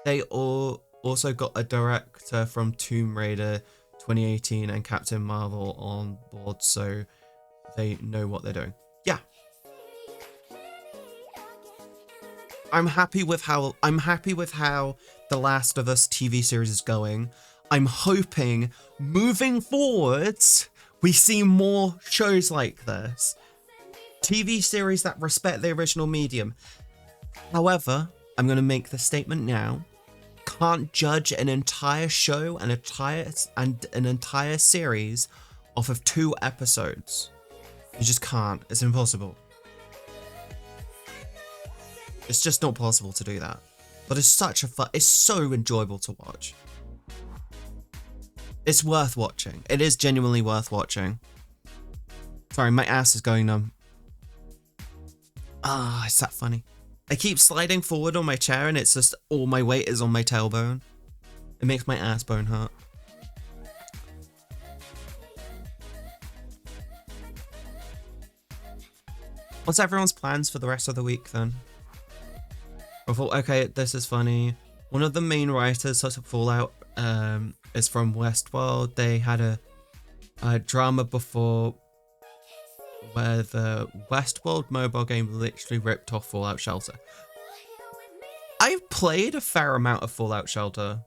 They also got a director from Tomb Raider 2018 and Captain Marvel on board, so they know what they're doing. Yeah. I'm happy with how The Last of Us TV series is going. I'm hoping moving forwards we see more shows like this. TV series that respect the original medium. However, I'm going to make the statement now. Can't judge an entire show and an entire series off of 2 episodes. You just can't. It's impossible. It's just not possible to do that. But it's such a fun. It's so enjoyable to watch. It's worth watching. It is genuinely worth watching. Sorry, my ass is going numb. Ah, it's that funny. I keep sliding forward on my chair and it's just all my weight is on my tailbone. It makes my ass bone hurt. What's everyone's plans for the rest of the week then? I thought, okay, this is funny. One of the main writers of Fallout is from Westworld. They had a drama before where the Westworld mobile game literally ripped off Fallout Shelter. I've played a fair amount of Fallout Shelter.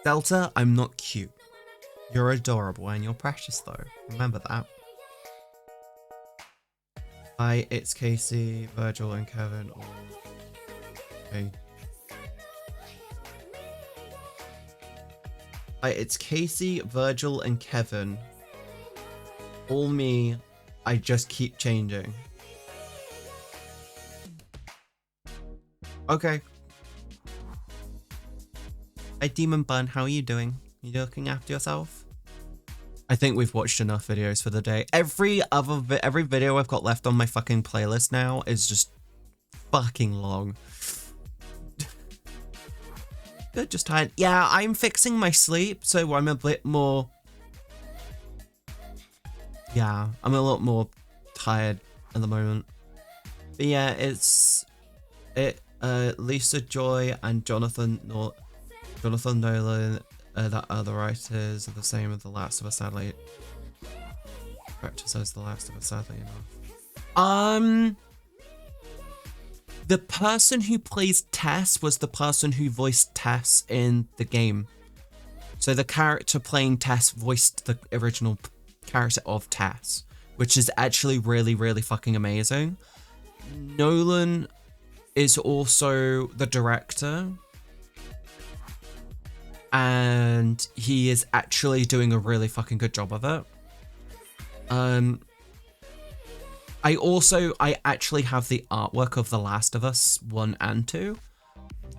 Delta, I'm not cute. You're adorable and you're precious though. Remember that. Hi, it's Casey, Virgil, and Kevin. Okay. Hi, it's Casey, Virgil, and Kevin. All me, I just keep changing. Okay. Hi, Demon Bun, how are you doing? You looking after yourself? I think we've watched enough videos for the day. Every video I've got left on my fucking playlist now is just fucking long. Good, just tired. Yeah, I'm fixing my sleep, so I'm a bit more... Yeah, I'm a lot more tired at the moment. But yeah, Lisa Joy and Jonathan Nolan, that other writers are the same as The Last of Us, sadly. Director says The Last of Us, sadly enough. The person who plays Tess was the person who voiced Tess in the game. So the character playing Tess voiced the original character of Tess, which is actually really, really fucking amazing. Nolan is also the director, and he is actually doing a really fucking good job of it. I actually have the artwork of The Last of Us 1 and 2.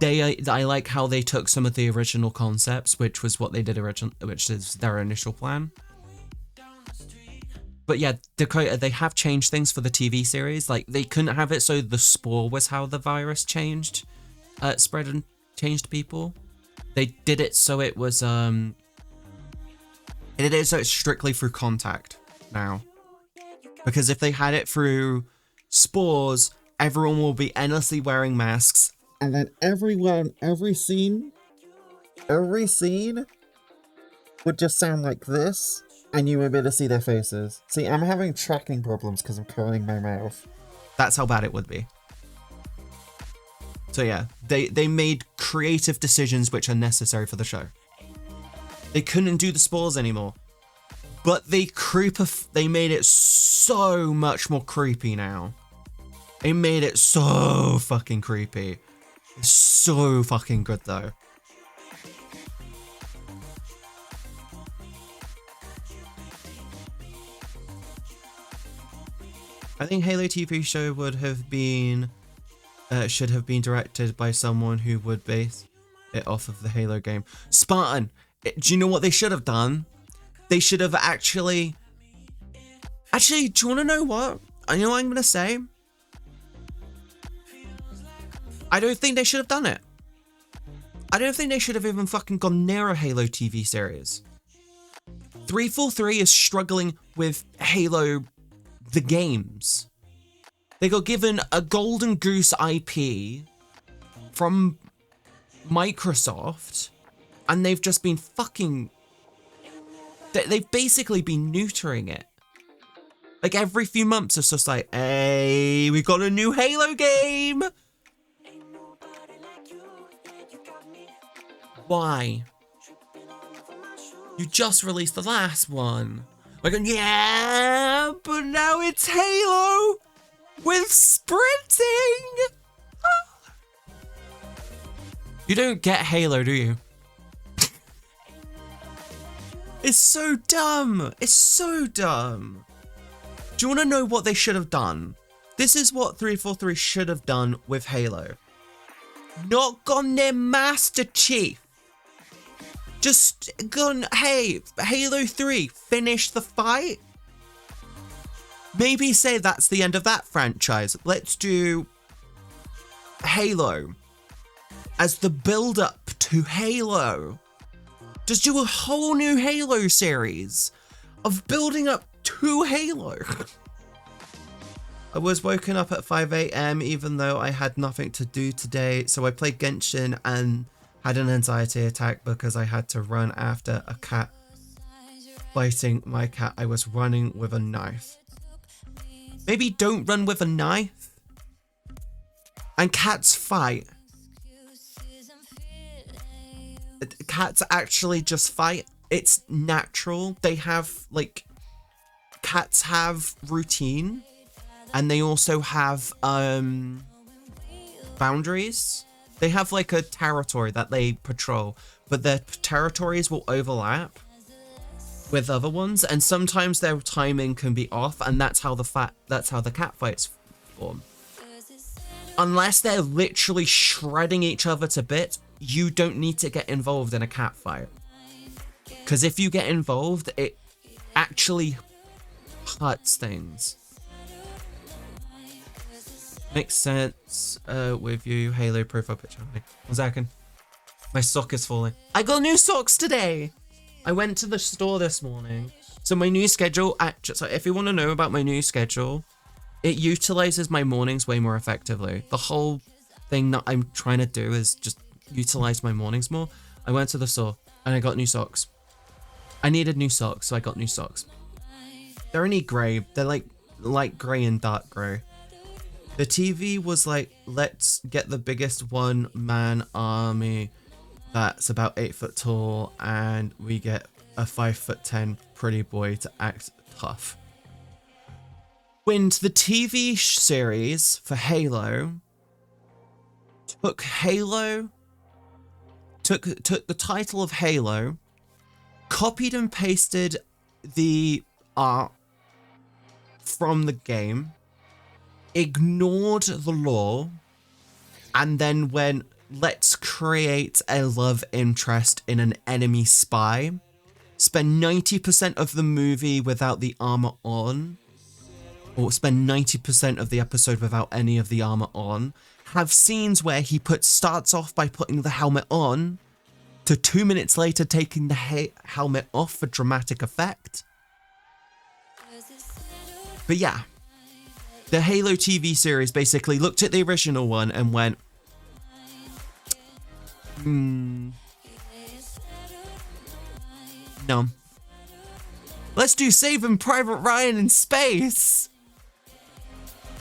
I like how they took some of the original concepts, which was what they did which is their initial plan. But yeah, Dakota, they have changed things for the TV series. Like, they couldn't have it so the spore was how the virus changed, spread and changed people. They did it so it was, they did it so it's strictly through contact now. Because if they had it through spores, everyone will be endlessly wearing masks. And then every scene would just sound like this. And you won't be able to see their faces. See, I'm having tracking problems because I'm curling my mouth. That's how bad it would be. So yeah, they made creative decisions which are necessary for the show. They couldn't do the spores anymore. But they made it so much more creepy now. They made it so fucking creepy. It's so fucking good though. I think Halo TV show would have been, should have been directed by someone who would base it off of the Halo game. Spartan, do you know what they should have done? They should have actually, do you want to know what? You know what I'm going to say? I don't think they should have done it. I don't think they should have even fucking gone near a Halo TV series. 343 is struggling with Halo the games. They got given a Golden Goose IP from Microsoft, and they've just been fucking... They've basically been neutering it. Like every few months, it's just like, hey, we got a new Halo game! Why? You just released the last one. We're going, yeah, but now it's Halo with sprinting. You don't get Halo, do you? It's so dumb. It's so dumb. Do you want to know what they should have done? This is what 343 should have done with Halo. Not gone near Master Chief. Just gone, hey, Halo 3, finish the fight. Maybe say that's the end of that franchise. Let's do Halo as the build-up to Halo. Just do a whole new Halo series of building up to Halo. I was woken up at 5 AM even though I had nothing to do today, so I played Genshin and had an anxiety attack because I had to run after a cat fighting my cat. I was running with a knife. Maybe don't run with a knife. And cats fight. Cats actually just fight. It's natural. They have, like, cats have routine. And they also have boundaries. They have like a territory that they patrol, but their territories will overlap with other ones, and sometimes their timing can be off, and that's how the cat fights form. Unless they're literally shredding each other to bits, you don't need to get involved in a cat fight. Because if you get involved, it actually hurts things. Makes sense with you. Halo profile picture. One second. My sock is falling. I got new socks today. I went to the store this morning. So my new schedule, so if you want to know about my new schedule, it utilizes my mornings way more effectively. The whole thing that I'm trying to do is just utilize my mornings more. I went to the store and I got new socks. I needed new socks, so I got new socks. They're only grey. They're like light grey and dark grey. The TV was like, let's get the biggest one-man army that's about 8 foot tall, and we get a 5'10" pretty boy to act tough. When the TV series for Halo took the title of Halo, copied and pasted the art from the game, ignored the lore, and then went, let's create a love interest in an enemy spy spend 90% of the movie without the armor on, or spend 90% of the episode without any of the armor on, have scenes where he starts off by putting the helmet on, to 2 minutes later taking the helmet off for dramatic effect. But yeah, the Halo TV series basically looked at the original one and went, no. Let's do Saving Private Ryan in space.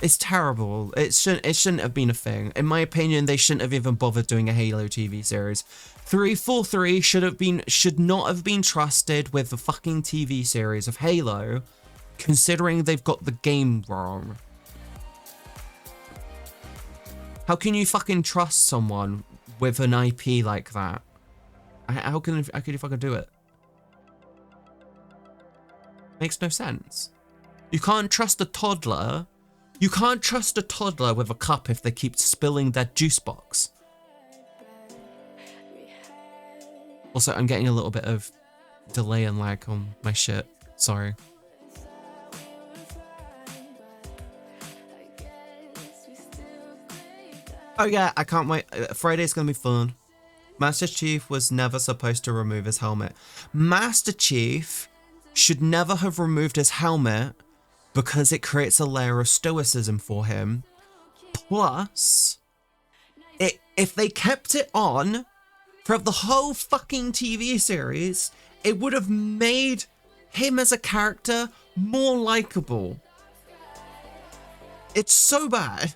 It's terrible. It shouldn't have been a thing. In my opinion, they shouldn't have even bothered doing a Halo TV series. 343 should not have been trusted with the fucking TV series of Halo, considering they've got the game wrong. How can you fucking trust someone with an IP like that? How can you fucking do it? Makes no sense. You can't trust a toddler. You can't trust a toddler with a cup if they keep spilling their juice box. Also, I'm getting a little bit of delay and lag on my shit. Sorry. Oh yeah, I can't wait. Friday's gonna be fun. Master Chief was never supposed to remove his helmet. Master Chief should never have removed his helmet because it creates a layer of stoicism for him. Plus, if they kept it on throughout the whole fucking TV series, it would have made him as a character more likable. It's so bad.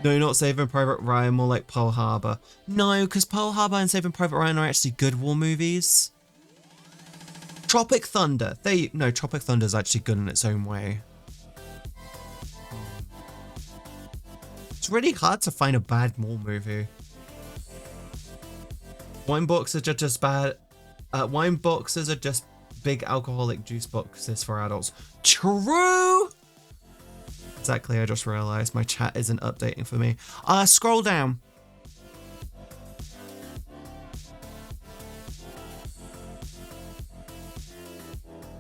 No, not Saving Private Ryan, more like Pearl Harbor. No, because Pearl Harbor and Saving Private Ryan are actually good war movies. Tropic Thunder. Tropic Thunder is actually good in its own way. It's really hard to find a bad war movie. Wine boxes are just bad. Wine boxes are just big alcoholic juice boxes for adults. True! Exactly, I just realized my chat isn't updating for me. Scroll down.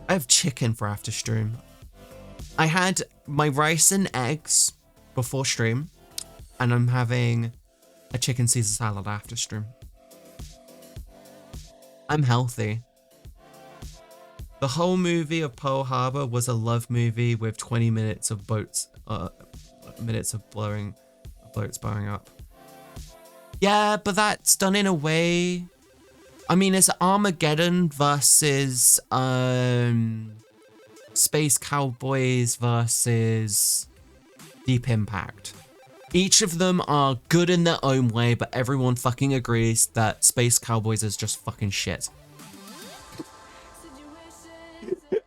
I have chicken for after stream. I had my rice and eggs before stream, and I'm having a chicken Caesar salad after stream. I'm healthy. The whole movie of Pearl Harbor was a love movie with 20 minutes of boats blowing up. Yeah, but that's done in a way. I mean, it's Armageddon versus Space Cowboys versus Deep Impact. Each of them are good in their own way, but everyone fucking agrees that Space Cowboys is just fucking shit.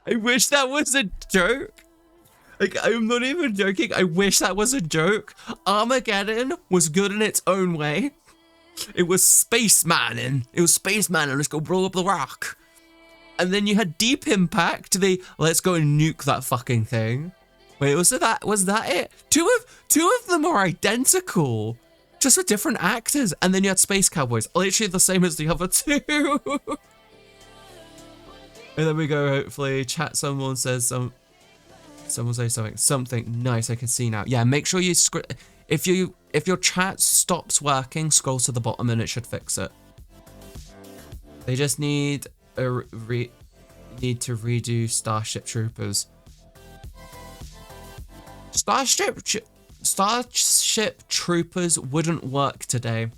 I wish that was a joke. Like, I'm not even joking. I wish that was a joke. Armageddon was good in its own way. It was spaceman, let's go blow up the rock. And then you had Deep Impact, let's go and nuke that fucking thing. Wait, was that it? Two of them are identical, just with different actors. And then you had Space Cowboys, literally the same as the other two. And then we go, hopefully, chat, someone say something nice. I can see now. Yeah, make sure you if your chat stops working, scroll to the bottom and it should fix it. They just need to redo Starship Troopers. Starship Troopers wouldn't work today.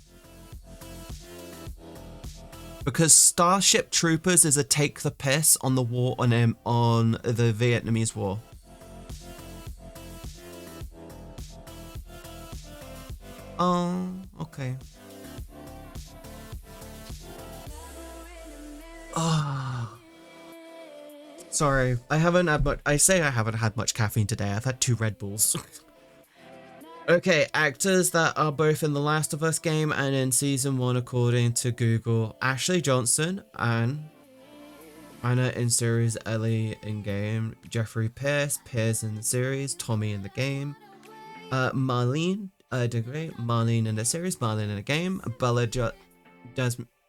Because Starship Troopers is a take the piss on the war on the Vietnamese War. Oh, okay. Ah. Sorry, I haven't had much. I haven't had much caffeine today. I've had 2 Red Bulls. Okay, actors that are both in The Last of Us game and in Season 1 according to Google. Ashley Johnson and Anna in series, Ellie in game, Jeffrey Pierce in the series, Tommy in the game, Marlene Degree, Marlene in the series, Marlene in the game, Bella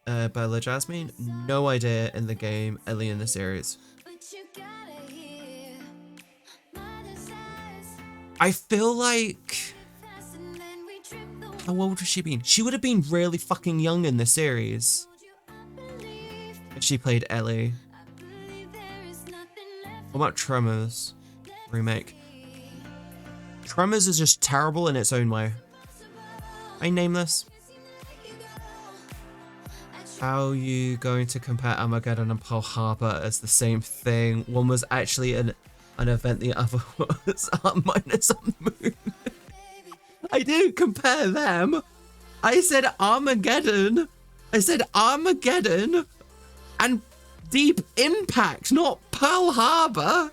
Bella Jasmine? No idea in the game, Ellie in the series. I feel like... How old has she been? She would have been really fucking young in the series. She played Ellie. What about Tremors remake? Tremors is just terrible in its own way. I name this. How are you going to compare Armageddon and Pearl Harbor as the same thing? One was actually an event, the other was minus on the moon. I didn't compare them. I said Armageddon. I said Armageddon and Deep Impact, not Pearl Harbor.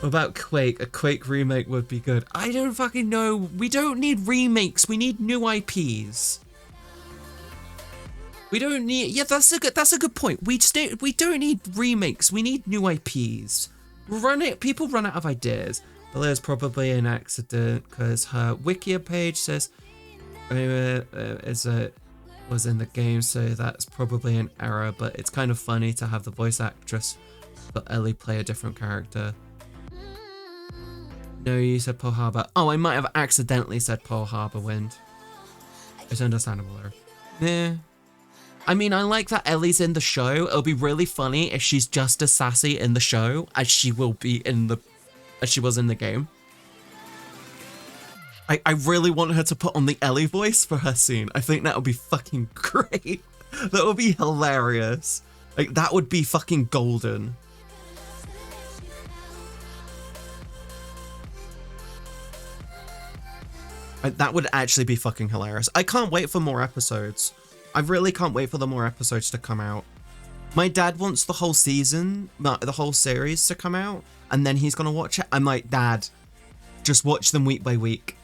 What about Quake? A Quake remake would be good. I don't fucking know. We don't need remakes. We need new IPs. We don't need. Yeah, that's a good point. We don't need remakes. We need new IPs. People run out of ideas. Well, there's probably an accident because her Wikia page says was in the game, so that's probably an error. But it's kind of funny to have the voice actress but Ellie play a different character. No, you said Pearl Harbor. Oh, I might have accidentally said Pearl Harbor Wind. It's understandable there. Yeah. I mean, I like that Ellie's in the show. It'll be really funny if she's just as sassy in the show as she will be as she was in the game. I really want her to put on the Ellie voice for her scene. I think that would be fucking great. That would be hilarious. Like, that would be fucking golden. That would actually be fucking hilarious. I can't wait for more episodes. I really can't wait for the more episodes to come out. My dad wants the whole season, the whole series to come out, and then he's gonna watch it. I'm like, Dad, just watch them week by week.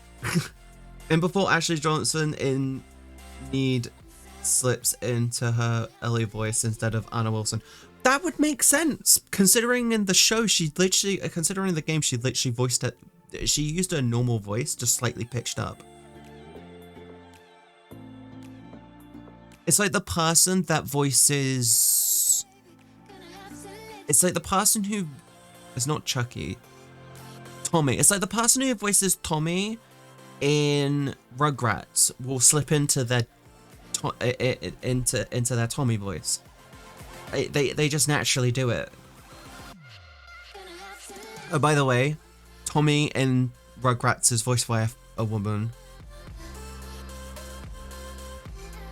And before Ashley Johnson slips into her Ellie voice instead of Anna Wilson. That would make sense, considering in the show, considering the game, she literally voiced it. She used a normal voice, just slightly pitched up. It's like the person that voices... It's like the person who... It's not Chucky. Tommy. It's like the person who voices Tommy in Rugrats will slip into their... into their Tommy voice. They just naturally do it. Oh, by the way, Tommy in Rugrats is voiced by a woman.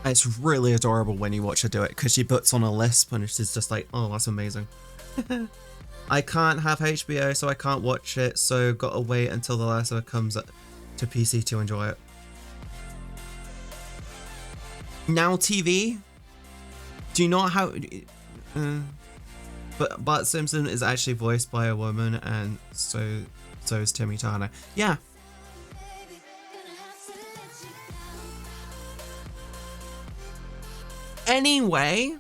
It's really adorable when you watch her do it, because she puts on a lisp and she's just like, oh, that's amazing. I can't have HBO, so I can't watch it, so gotta wait until The Last of Us comes to PC to enjoy it. Now TV? Do you not have... But Bart Simpson is actually voiced by a woman, and so is Timmy Turner. Yeah. Anyway,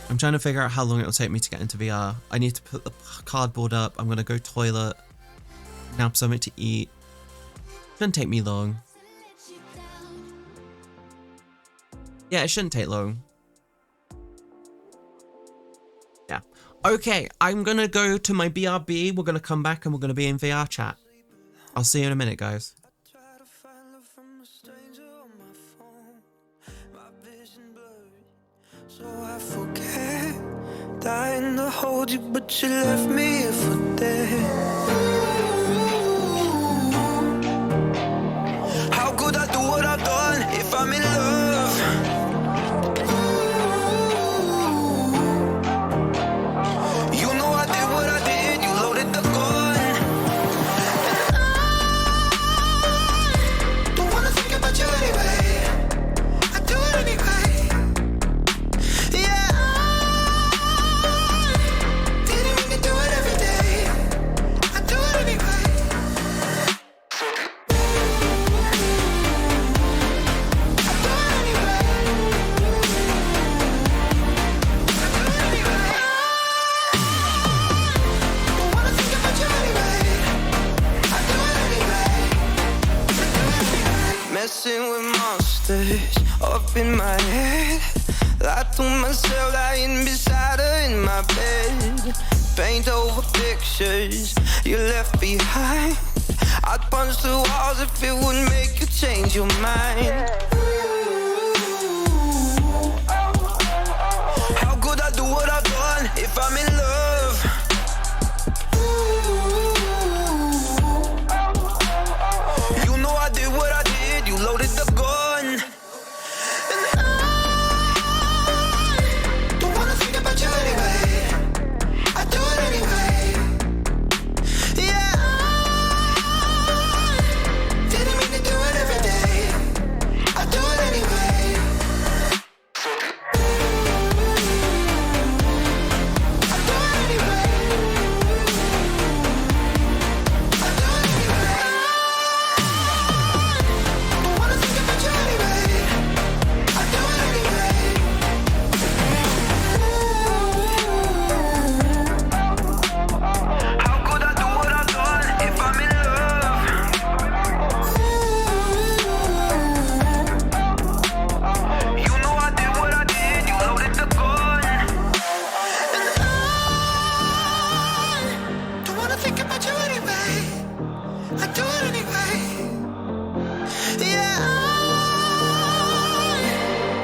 I'm trying to figure out how long it will take me to get into VR. I need to put the cardboard up. I'm gonna go toilet, nab something to eat. Shouldn't take me long. Yeah, it shouldn't take long. Yeah. Okay, I'm gonna go to my BRB. We're gonna come back and we're gonna be in VR chat. I'll see you in a minute, guys. So I forget, dying to hold you, but you left me here for dead. How could I do what I've done if I'm in love? You know I did what I did, you loaded the gun. And I don't wanna think about you anyway. I do it anyway. Yeah, didn't mean to do it every day. dancing with monsters up in my head. I told myself lying beside her in my bed. Paint over pictures you left behind. I'd punch the walls if it would make you change your mind. How could I do what I've done if I'm in love? You know I did what I did, you loaded the gun. And I don't wanna think about you anyway. I do it anyway. Yeah, didn't mean to do it every day. I do it anyway. I do it anyway. I do it anyway. Don't wanna think about you anyway. I do it anyway. How could I do what I've done if I'm in love? You know I did what I did, you loaded the gun. And I don't wanna think about you anyway. I do it anyway. Yeah,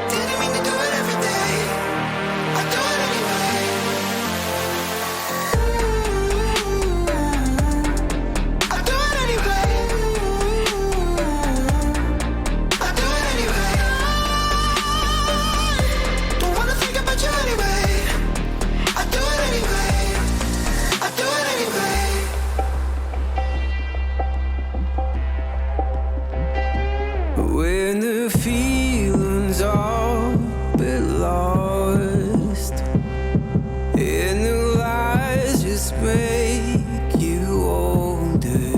didn't mean to do it every day. I do it anyway. I do it anyway. I do it anyway. Don't wanna think about you anyway. I do it anyway. I do it anyway. When the feelings all been lost and the lies just make you older,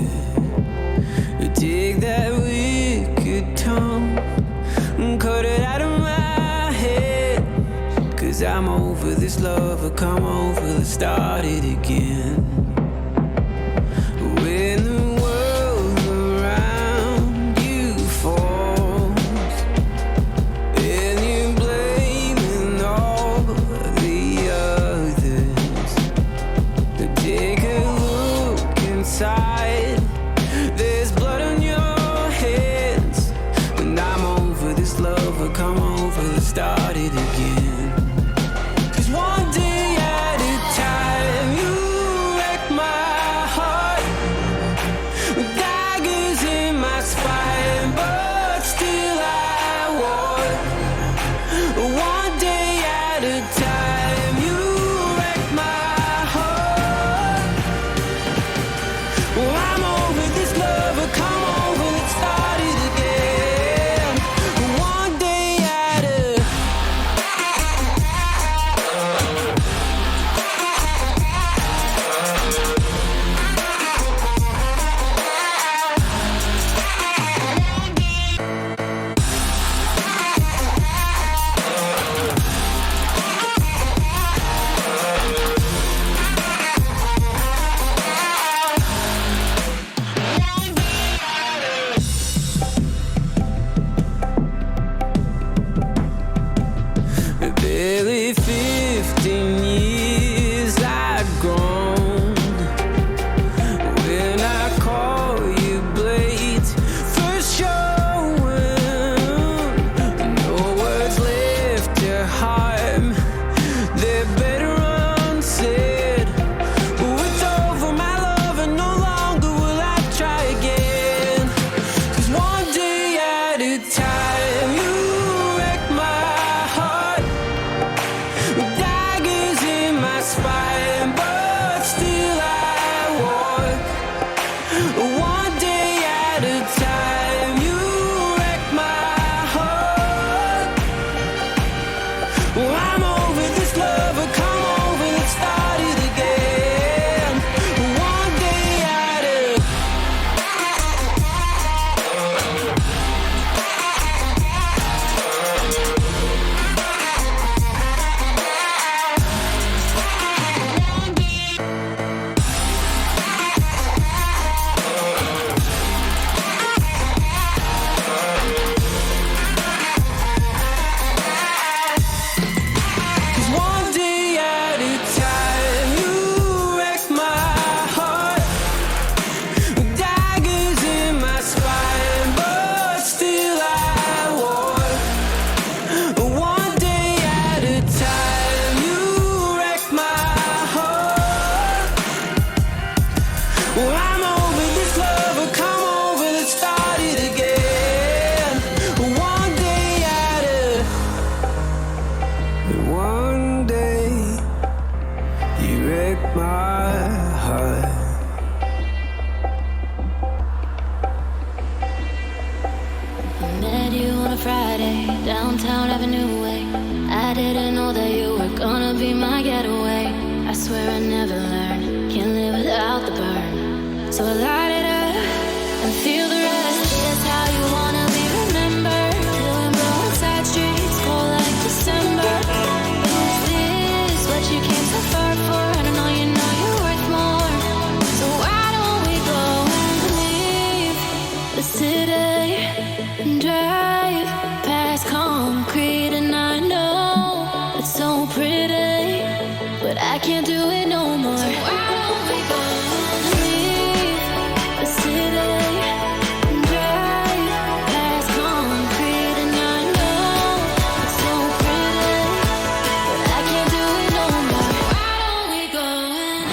take that wicked tongue and cut it out of my head. 'Cause I'm over this love, come over, let's start it again. When the world around you falls and you're blaming all the others, take a look inside. There's blood on your hands. When I'm over this love, come over, let's start it again. 'Cause one day at a time, you wreck Well, I'm over this love, but come over, let's start it again. One day at a one day, you wreck my heart. Met you on a Friday, downtown Avenue Way. I didn't know that you were gonna be my getaway. I swear I never learned, can't live without the burn. So I light it up and feel the rest. This how you wanna be remembered. Doing broad side streets, cold like December. Is this what you came so far for? And I know you're worth more. So why don't we go and leave the city and drive past concrete? And I know it's so pretty, but I can't do it no more. So why don't we go and leave the city and drive past concrete? And I know it's so pretty, but I can't do it no more. Why don't we go and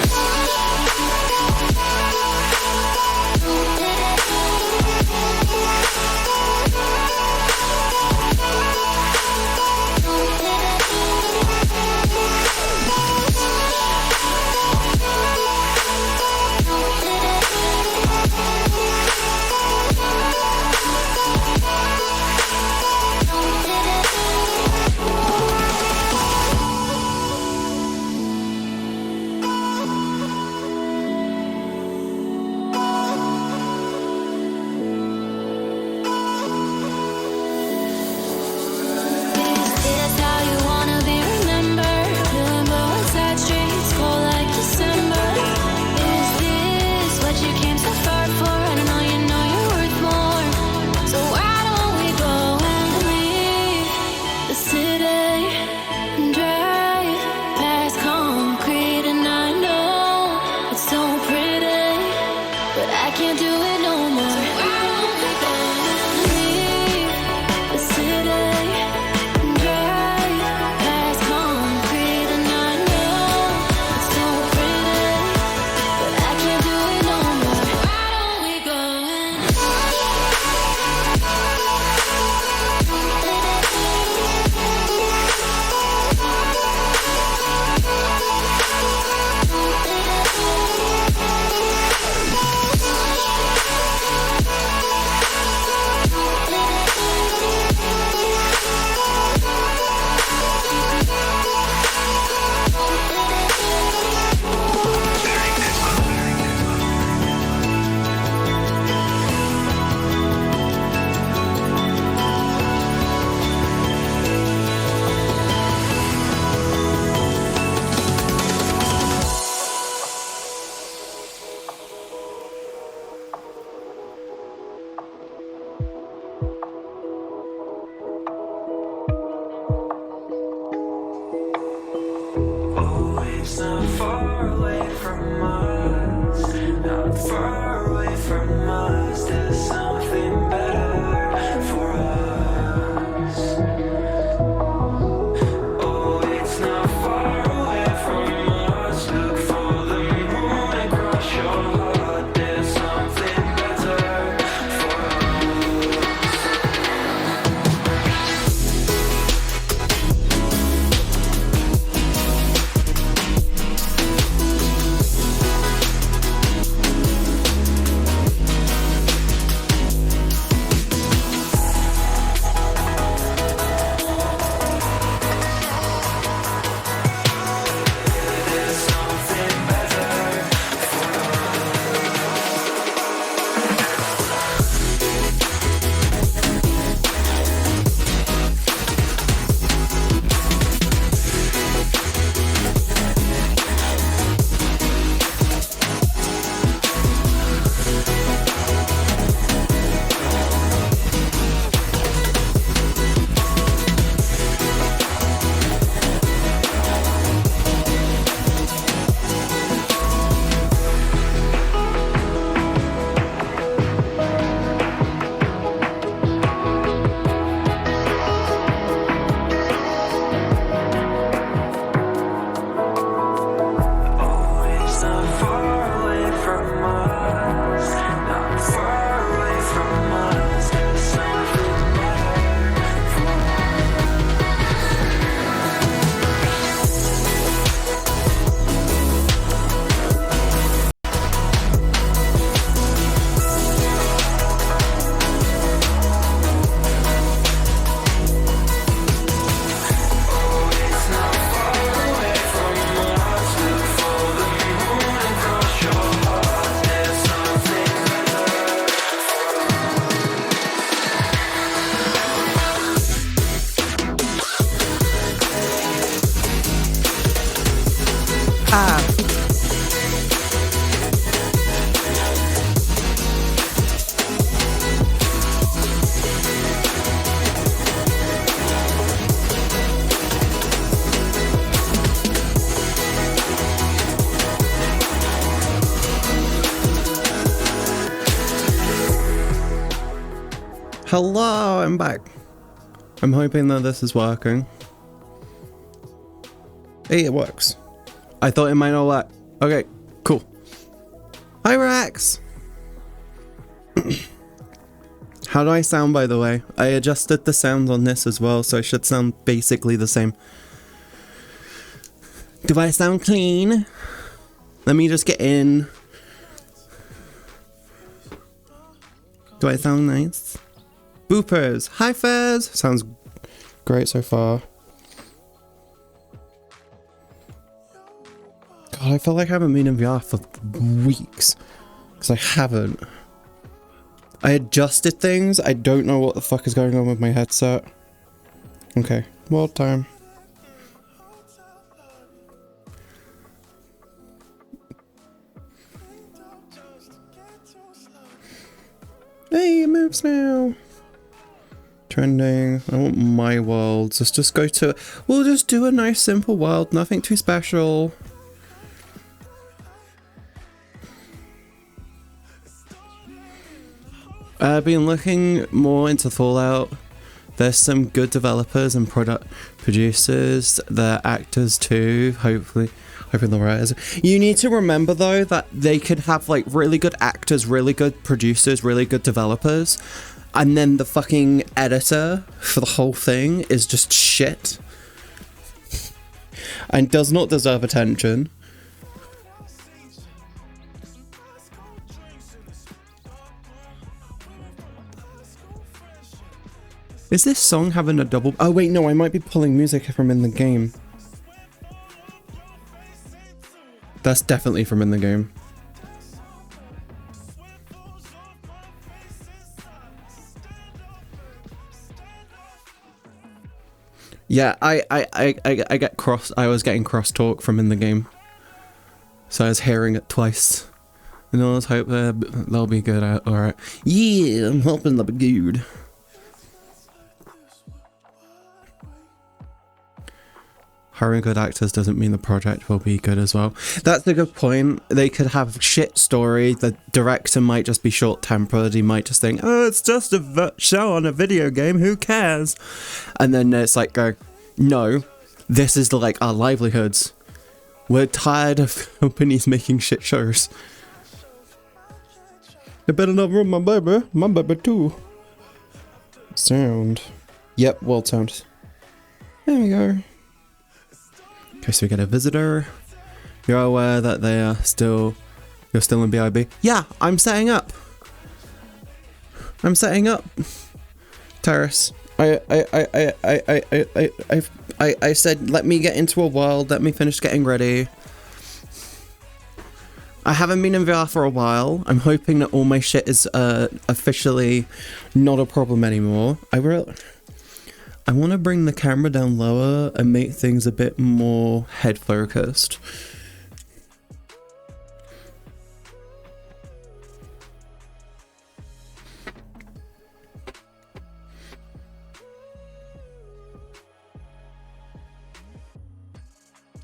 Hello, I'm back. I'm hoping that this is working. Hey, it works. I thought it might not work. Okay, cool. Hi, Rex. How do I sound, by the way? I adjusted the sound on this as well, so I should sound basically the same. Do I sound clean? Let me just get in. Do I sound nice? Boopers. Hi, Fez. Sounds great so far. God, I feel like I haven't been in VR for weeks. Because I haven't. I adjusted things. I don't know what the fuck is going on with my headset. Okay, world time. Hey, it moves now. Trending. I want my worlds. Let's just go to... We'll just do a nice simple world. Nothing too special. I've been looking more into Fallout. There's some good developers and product producers. They're actors too, hopefully the writers. You need to remember though that they could have like really good actors, really good producers, really good developers, and then the fucking editor for the whole thing is just shit and does not deserve attention. Is this song having a double... Oh wait, no, I might be pulling music from in the game. That's definitely from in the game. Yeah, I get cross... I was getting crosstalk from in the game. So I was hearing it twice. And I was hoping they'll be good. Alright. Yeah, I'm hoping they'll be good. Hiring good actors doesn't mean the project will be good as well. That's a good point. They could have shit story. The director might just be short-tempered. He might just think, oh, it's just a show on a video game. Who cares? And then it's like, no, this is like our livelihoods. We're tired of companies making shit shows. They better not ruin my baby too. Sound. Yep, world sound. There we go. Okay, so we get a visitor. You're aware that they are still... You're still in BIB? Yeah, I'm setting up. I'm setting up. Terrace. I said, let me get into a world. Let me finish getting ready. I haven't been in VR for a while. I'm hoping that all my shit is officially not a problem anymore. I want to bring the camera down lower and make things a bit more head focused.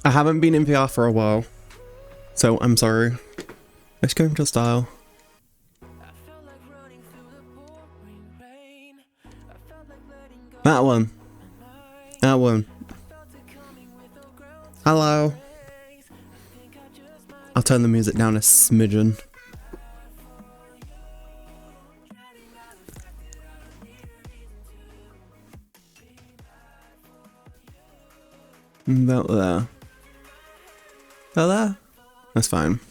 I haven't been in VR for a while, so I'm sorry. Let's go into style. That one. That one. Hello. I'll turn the music down a smidgen. About there. About there? That's fine.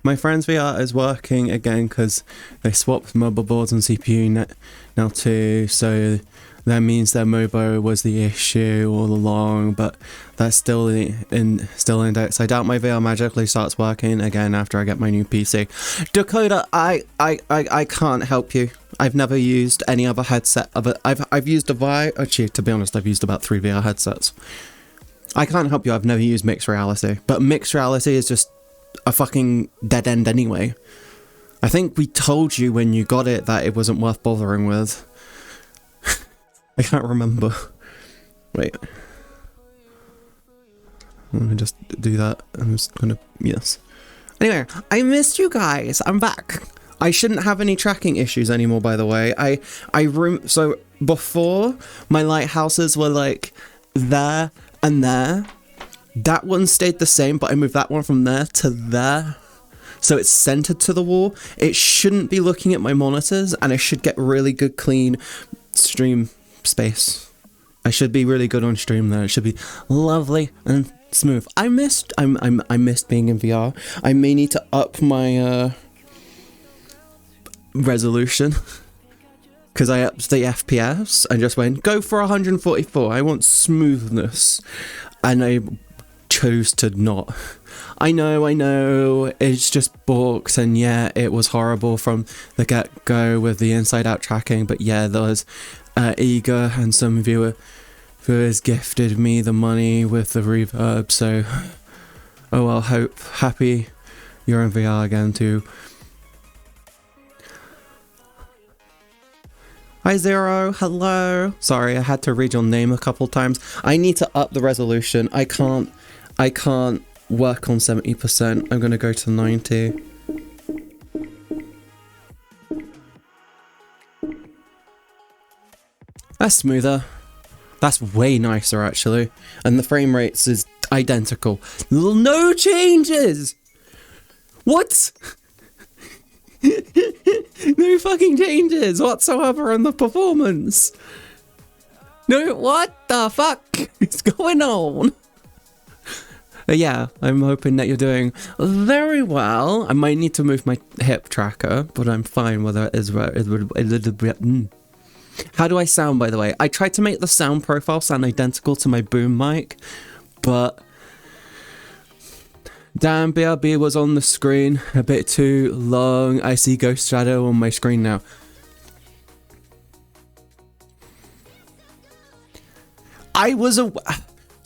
My friend's VR is working again because they swapped motherboards and CPU now too, so that means that MOBO was the issue all along, but that's still in index. I doubt my VR magically starts working again after I get my new PC. Dakota, I can't help you. I've never used any other headset. I've used a VR. Actually, to be honest, I've used about 3 VR headsets. I can't help you. I've never used mixed reality, but mixed reality is just a fucking dead end anyway. I think we told you when you got it that it wasn't worth bothering with. I can't remember. Wait. I'm gonna just do that. I'm just gonna... Yes. Anyway, I missed you guys. I'm back. I shouldn't have any tracking issues anymore, by the way. So before, my lighthouses were like there and there. That one stayed the same, but I moved that one from there to there. So it's centered to the wall. It shouldn't be looking at my monitors, and I should get really good, clean stream space. I should be really good on stream there. It should be lovely and smooth. I missed being in VR. I may need to up my resolution because I upped the FPS. I just went go for 144. I want smoothness, and I chose to not. I know, it's just books, and yeah, it was horrible from the get-go with the inside-out tracking, but yeah, there was eager and some viewers gifted me the money with the reverb, so oh well, happy you're in VR again too. Hi Zero, hello. Sorry, I had to read your name a couple times. I need to up the resolution. I can't work on 70%. I'm gonna go to 90. That's smoother. That's way nicer actually. And the frame rates is identical. No changes! What? No fucking changes whatsoever on the performance. No, what the fuck is going on? Yeah, I'm hoping that you're doing very well. I might need to move my hip tracker, but I'm fine with it as well. A little bit. How do I sound, by the way? I tried to make the sound profile sound identical to my boom mic, but damn, BRB was on the screen a bit too long. I see Ghost Shadow on my screen now.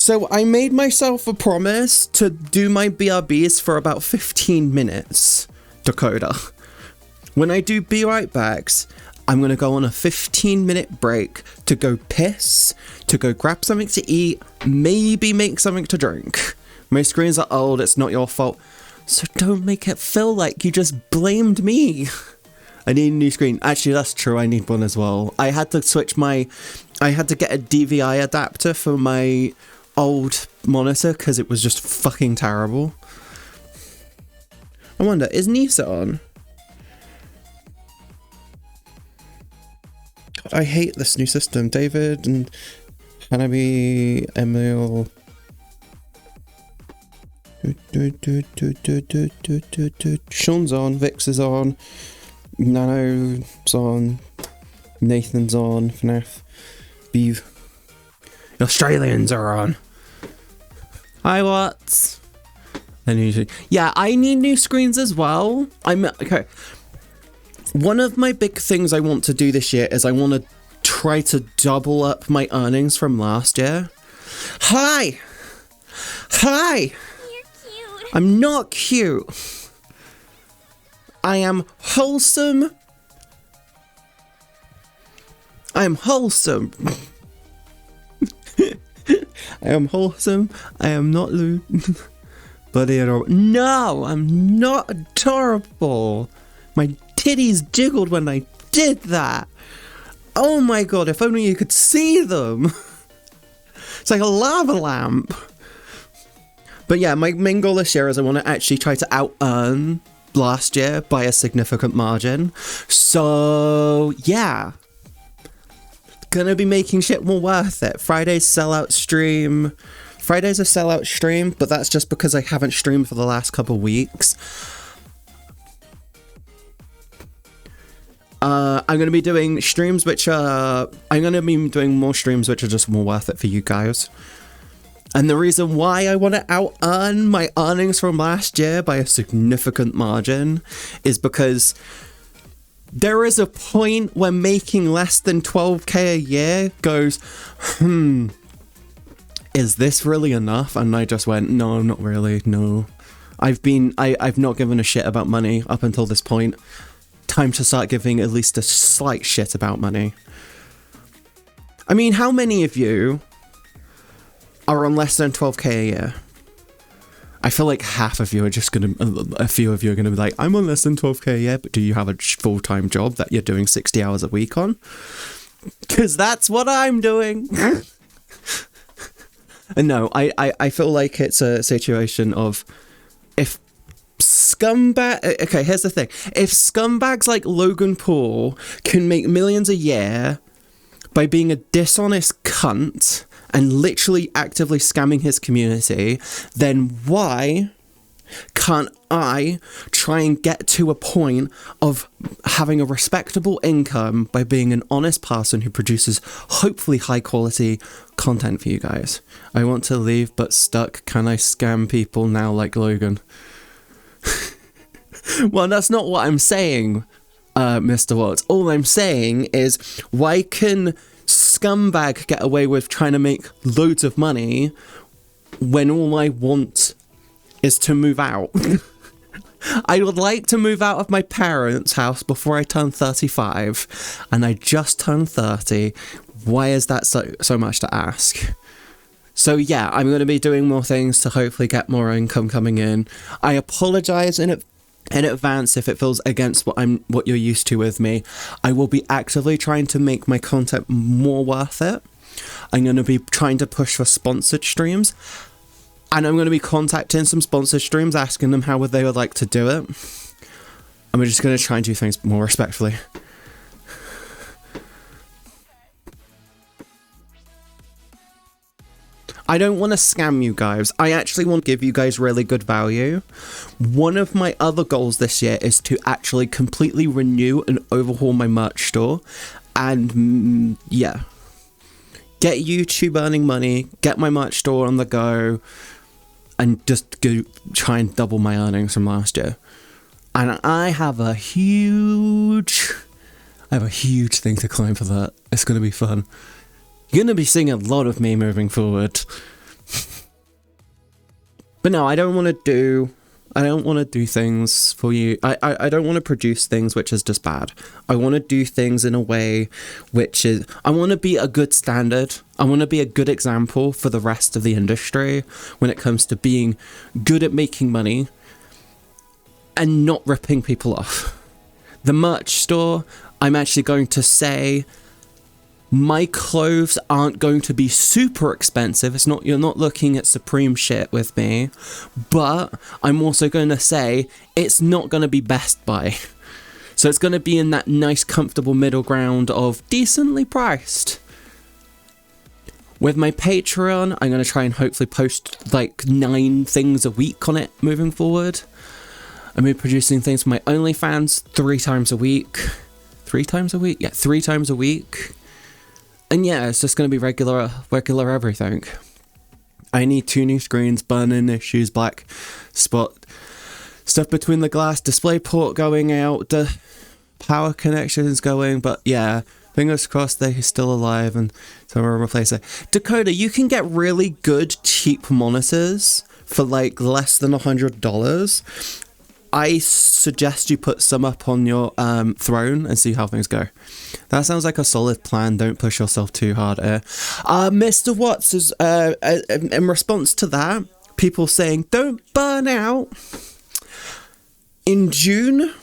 So I made myself a promise to do my BRBs for about 15 minutes, Dakota. When I do Be Right Backs, I'm going to go on a 15-minute break to go piss, to go grab something to eat, maybe make something to drink. My screens are old, it's not your fault. So don't make it feel like you just blamed me. I need a new screen. Actually, that's true, I need one as well. I had to get a DVI adapter for my old monitor because it was just fucking terrible. I wonder, is Nisa on? God, I hate this new system. David and Hanabi, Emil. Sean's on, Vix is on, Nano's on, Nathan's on, FNAF, Beeve. The Australians are on. Hi, what? Yeah, I need new screens as well. Okay. One of my big things I want to do this year is I want to try to double up my earnings from last year. Hi! Hi! You're cute. I'm not cute. I am wholesome. I am wholesome. I am wholesome. I am not lewd. But no, I'm not adorable. My titties jiggled when I did that. Oh my god, if only you could see them. It's like a lava lamp. But yeah, my main goal this year is I want to actually try to out-earn last year by a significant margin. So yeah. Gonna be making shit more worth it. Friday's sellout stream. Friday's a sellout stream, but that's just because I haven't streamed for the last couple weeks. I'm gonna be doing streams which are... I'm gonna be doing more streams which are just more worth it for you guys. And the reason why I want to out-earn my earnings from last year by a significant margin is because there is a point when making less than 12k a year goes, is this really enough? And I just went, no, not really, no. I've not given a shit about money up until this point. Time to start giving at least a slight shit about money. I mean, how many of you are on less than 12k a year? I feel like half of you are just gonna, a few of you are gonna be like, I'm on less than 12k a year, but do you have a full-time job that you're doing 60 hours a week on? Because that's what I'm doing. And no, I feel like it's a situation of, if scumbag, okay, here's the thing. If scumbags like Logan Paul can make millions a year by being a dishonest cunt and literally actively scamming his community, then why can't I try and get to a point of having a respectable income by being an honest person who produces hopefully high quality content for you guys? I want to leave but stuck. Can I scam people now like Logan? Well, that's not what I'm saying, Mr. Watts. All I'm saying is, why can scumbag get away with trying to make loads of money when all I want is to move out? I would like to move out of my parents' house before I turn 35, and I just turned 30. Why is that so much to ask? So yeah, I'm going to be doing more things to hopefully get more income coming in. I apologize in advance if it feels against what you're used to with me. I will be actively trying to make my content more worth it. I'm going to be trying to push for sponsored streams, and I'm going to be contacting some sponsored streams, asking them how they would like to do it. And we're just going to try and do things more respectfully. I don't want to scam you guys. I actually want to give you guys really good value. One of my other goals this year is to actually completely renew and overhaul my merch store. And yeah, get YouTube earning money, get my merch store on the go, and just go try and double my earnings from last year. And I have a huge thing to climb for that. It's going to be fun. You're going to be seeing a lot of me moving forward. But no, I don't want to do things for you. I don't want to produce things which is just bad. I want to do things in a way which is, I want to be a good standard. I want to be a good example for the rest of the industry when it comes to being good at making money and not ripping people off. The merch store, I'm actually going to say, my clothes aren't going to be super expensive. You're not looking at Supreme shit with me, but I'm also going to say it's not going to be Best Buy. So it's going to be in that nice, comfortable middle ground of decently priced. With my Patreon, I'm going to try and hopefully post like 9 things a week on it moving forward. I'm going to be producing things for my OnlyFans 3 times a week. 3 times a week? Yeah, 3 times a week. And yeah, it's just going to be regular everything. I need 2 new screens, burn-in issues, black spot, stuff between the glass, display port going out, the power connections going, but yeah, fingers crossed they're still alive and someone will replace it. Dakota, you can get really good, cheap monitors for like less than $100. I suggest you put some up on your throne and see how things go. That sounds like a solid plan. Don't push yourself too hard here. Mr. Watts is, in response to that, people saying, don't burn out. In June,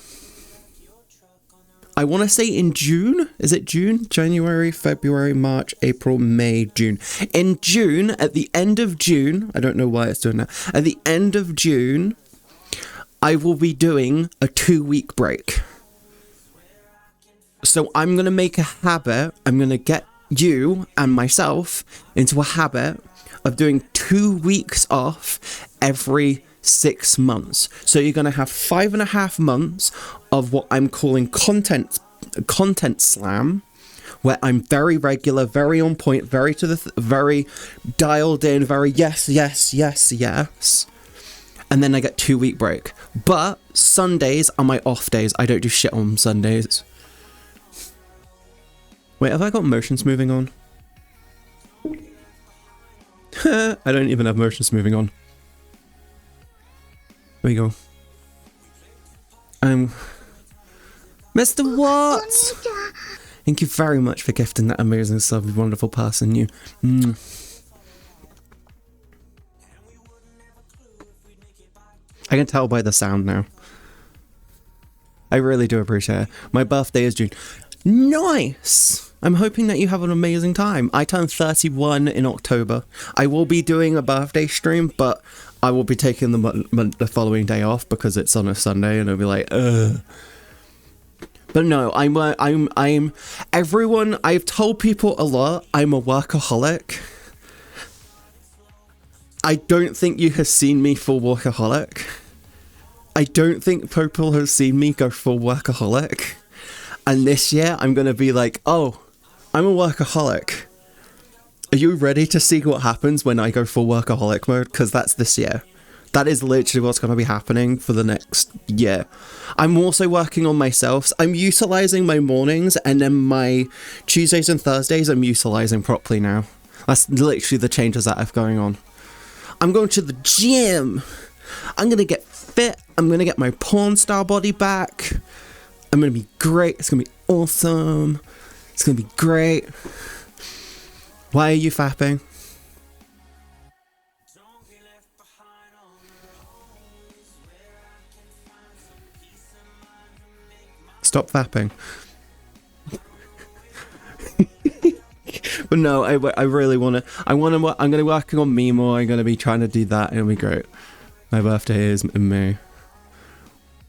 I want to say in June, is it June? January, February, March, April, May, June. In June, at the end of June, I don't know why it's doing that, at the end of June, I will be doing a 2-week break. So I'm going to make a habit, I'm going to get you and myself into a habit of doing 2 weeks off every 6 months. So you're going to have 5.5 months of what I'm calling content slam, where I'm very regular, very on point, very to the very dialed in, very yes. And then I get 2-week break. But Sundays are my off days. I don't do shit on Sundays. Wait, have I got motion smoothing on? I don't even have motion smoothing on. There we go. Mr. Watts! Thank you very much for gifting that amazing sub, you wonderful person, you. I can tell by the sound now. I really do appreciate it. My birthday is June. Nice! I'm hoping that you have an amazing time. I turn 31 in October. I will be doing a birthday stream, but I will be taking the following day off because it's on a Sunday, and I'll be like, ugh. But no, I'm everyone, I've told people a lot, I'm a workaholic. I don't think you have seen me full workaholic. I don't think people have seen me go full workaholic. And this year, I'm going to be like, oh, I'm a workaholic. Are you ready to see what happens when I go full workaholic mode? Because that's this year. That is literally what's going to be happening for the next year. I'm also working on myself. I'm utilizing my mornings, and then my Tuesdays and Thursdays I'm utilizing properly now. That's literally the changes that I've going on. I'm going to the gym. I'm going to get fit. I'm going to get my porn star body back. I'm going to be great. It's going to be awesome. It's going to be great. Why are you fapping? Stop fapping. But no, I really want to. I'm going to be working on me more. I'm going to be trying to do that. It'll be great. My birthday is in May.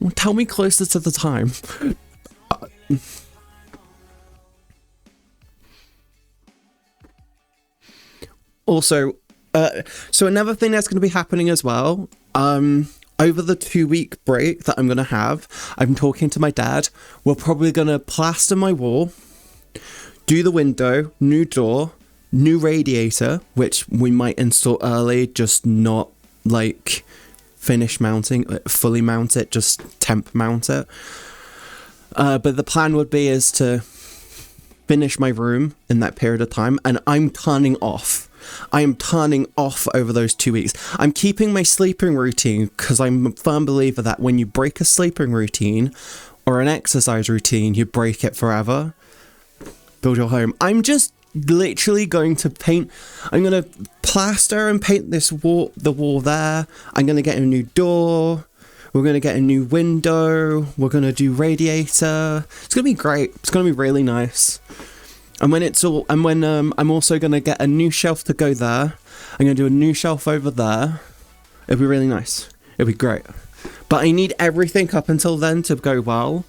Well, tell me closer to the time. Also, so another thing that's going to be happening as well, over the 2-week break that I'm going to have, I'm talking to my dad. We're probably going to plaster my wall, do the window, new door, new radiator, which we might install early, just not like finish mounting, fully mount it, just temp mount it. But the plan would be is to finish my room in that period of time, and I'm turning off. I am turning off over those 2 weeks. I'm keeping my sleeping routine because I'm a firm believer that when you break a sleeping routine or an exercise routine, you break it forever. Build your home. I'm just literally going to paint. I'm going to plaster and paint this wall, the wall there. I'm going to get a new door. We're going to get a new window. We're going to do radiator. It's going to be great. It's going to be really nice. And when it's all, and when I'm also going to get a new shelf to go there. I'm going to do a new shelf over there. It'll be really nice. It'll be great. But I need everything up until then to go well.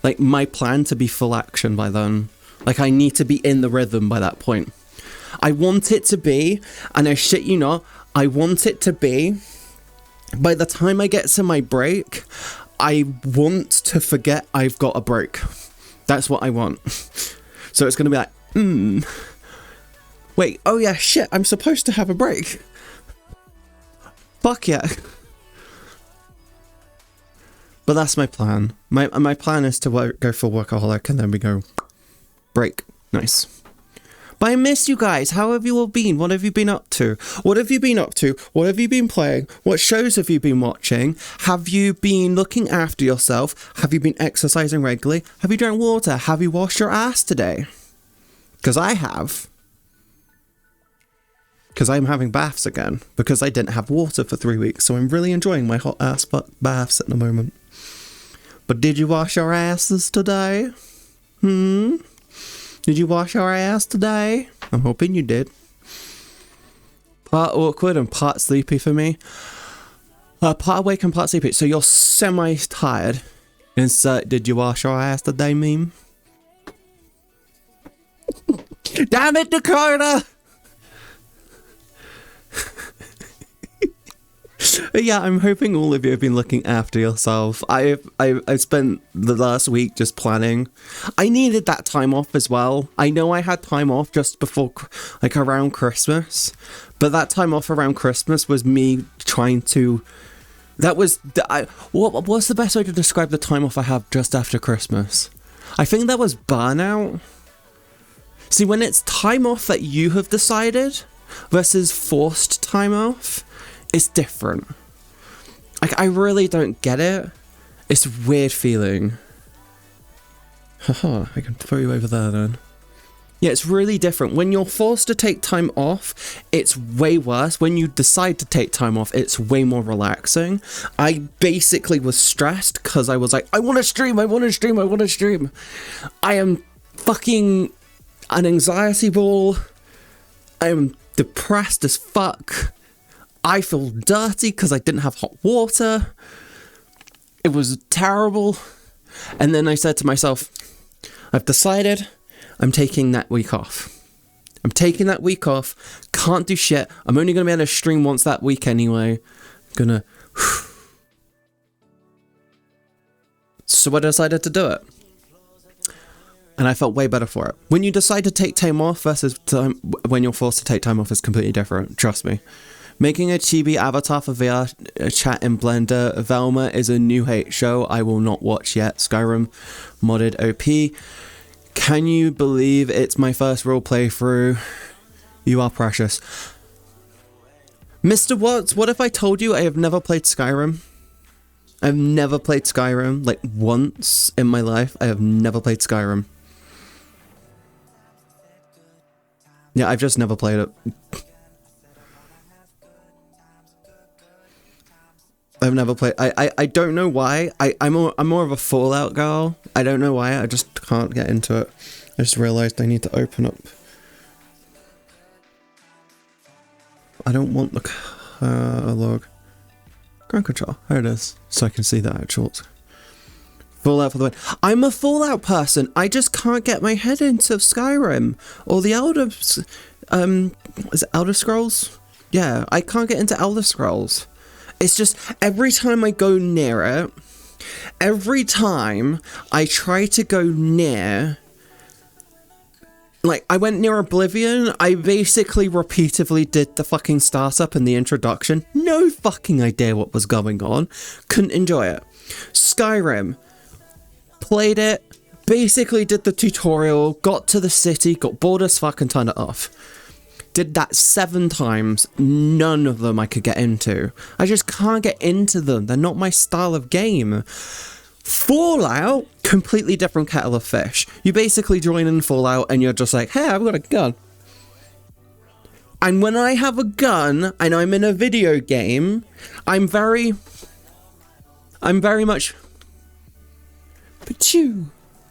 Like my plan to be full action by then. Like I need to be in the rhythm by that point. I want it to be, and I shit you not, I want it to be, by the time I get to my break, I want to forget I've got a break. That's what I want. So it's going to be like, wait, oh yeah, shit, I'm supposed to have a break. Fuck yeah. But that's my plan. My plan is to go for workaholic and then we go break. Nice. But I miss you guys. How have you all been? What have you been up to? What have you been up to? What have you been playing? What shows have you been watching? Have you been looking after yourself? Have you been exercising regularly? Have you drank water? Have you washed your ass today? Because I have. Because I'm having baths again. Because I didn't have water for 3 weeks. So I'm really enjoying my hot ass baths at the moment. But did you wash your asses today? Did you wash your ass today? I'm hoping you did. Part awkward and part sleepy for me. Part awake and part sleepy. So you're semi-tired. Insert did you wash your ass today meme. Damn it, Dakota! Yeah, I'm hoping all of you have been looking after yourself. I've spent the last week just planning. I needed that time off as well. I know I had time off just before, like around Christmas, but that time off around Christmas was me trying to. That was what's the best way to describe the time off I have just after Christmas? I think that was burnout. See, when it's time off that you have decided versus forced time off, it's different. Like, I really don't get it. It's a weird feeling. Haha, I can throw you over there then. Yeah, it's really different. When you're forced to take time off, it's way worse. When you decide to take time off, it's way more relaxing. I basically was stressed because I was like, I want to stream, I want to stream, I want to stream. I am fucking an anxiety ball. I am depressed as fuck. I feel dirty because I didn't have hot water. It was terrible. And then I said to myself, I've decided I'm taking that week off. I'm taking that week off. Can't do shit. I'm only going to be able to stream once that week anyway. Gonna... So I decided to do it. And I felt way better for it. When you decide to take time off versus when you're forced to take time off is completely different. Trust me. Making a chibi avatar for VRchat in Blender, Velma is a new hate show I will not watch yet. Skyrim modded OP. Can you believe it's my first real playthrough? You are precious. Mr. Watts, what if I told you I have never played Skyrim? I've never played Skyrim, like once in my life. I have never played Skyrim. Yeah, I've just never played it. I've never played. I don't know why. I'm more of a Fallout girl. I don't know why. I just can't get into it. I just realized I need to open up. I don't want the log. Ground control. There it is. So I can see the actuals. Fallout for the win. I'm a Fallout person. I just can't get my head into Skyrim or the Elder. Is it Elder Scrolls? Yeah, I can't get into Elder Scrolls. It's just, every time I go near it, every time I try to go near, like, I went near Oblivion, I basically repeatedly did the fucking startup and the introduction. No fucking idea what was going on. Couldn't enjoy it. Skyrim. Played it, basically did the tutorial, got to the city, got bored as fuck and turned it off. Did that 7 times, none of them I could get into. I just can't get into them, they're not my style of game. Fallout, completely different kettle of fish. You basically join in Fallout and you're just like, hey, I've got a gun. And when I have a gun and I'm in a video game, I'm very much... Pachoo,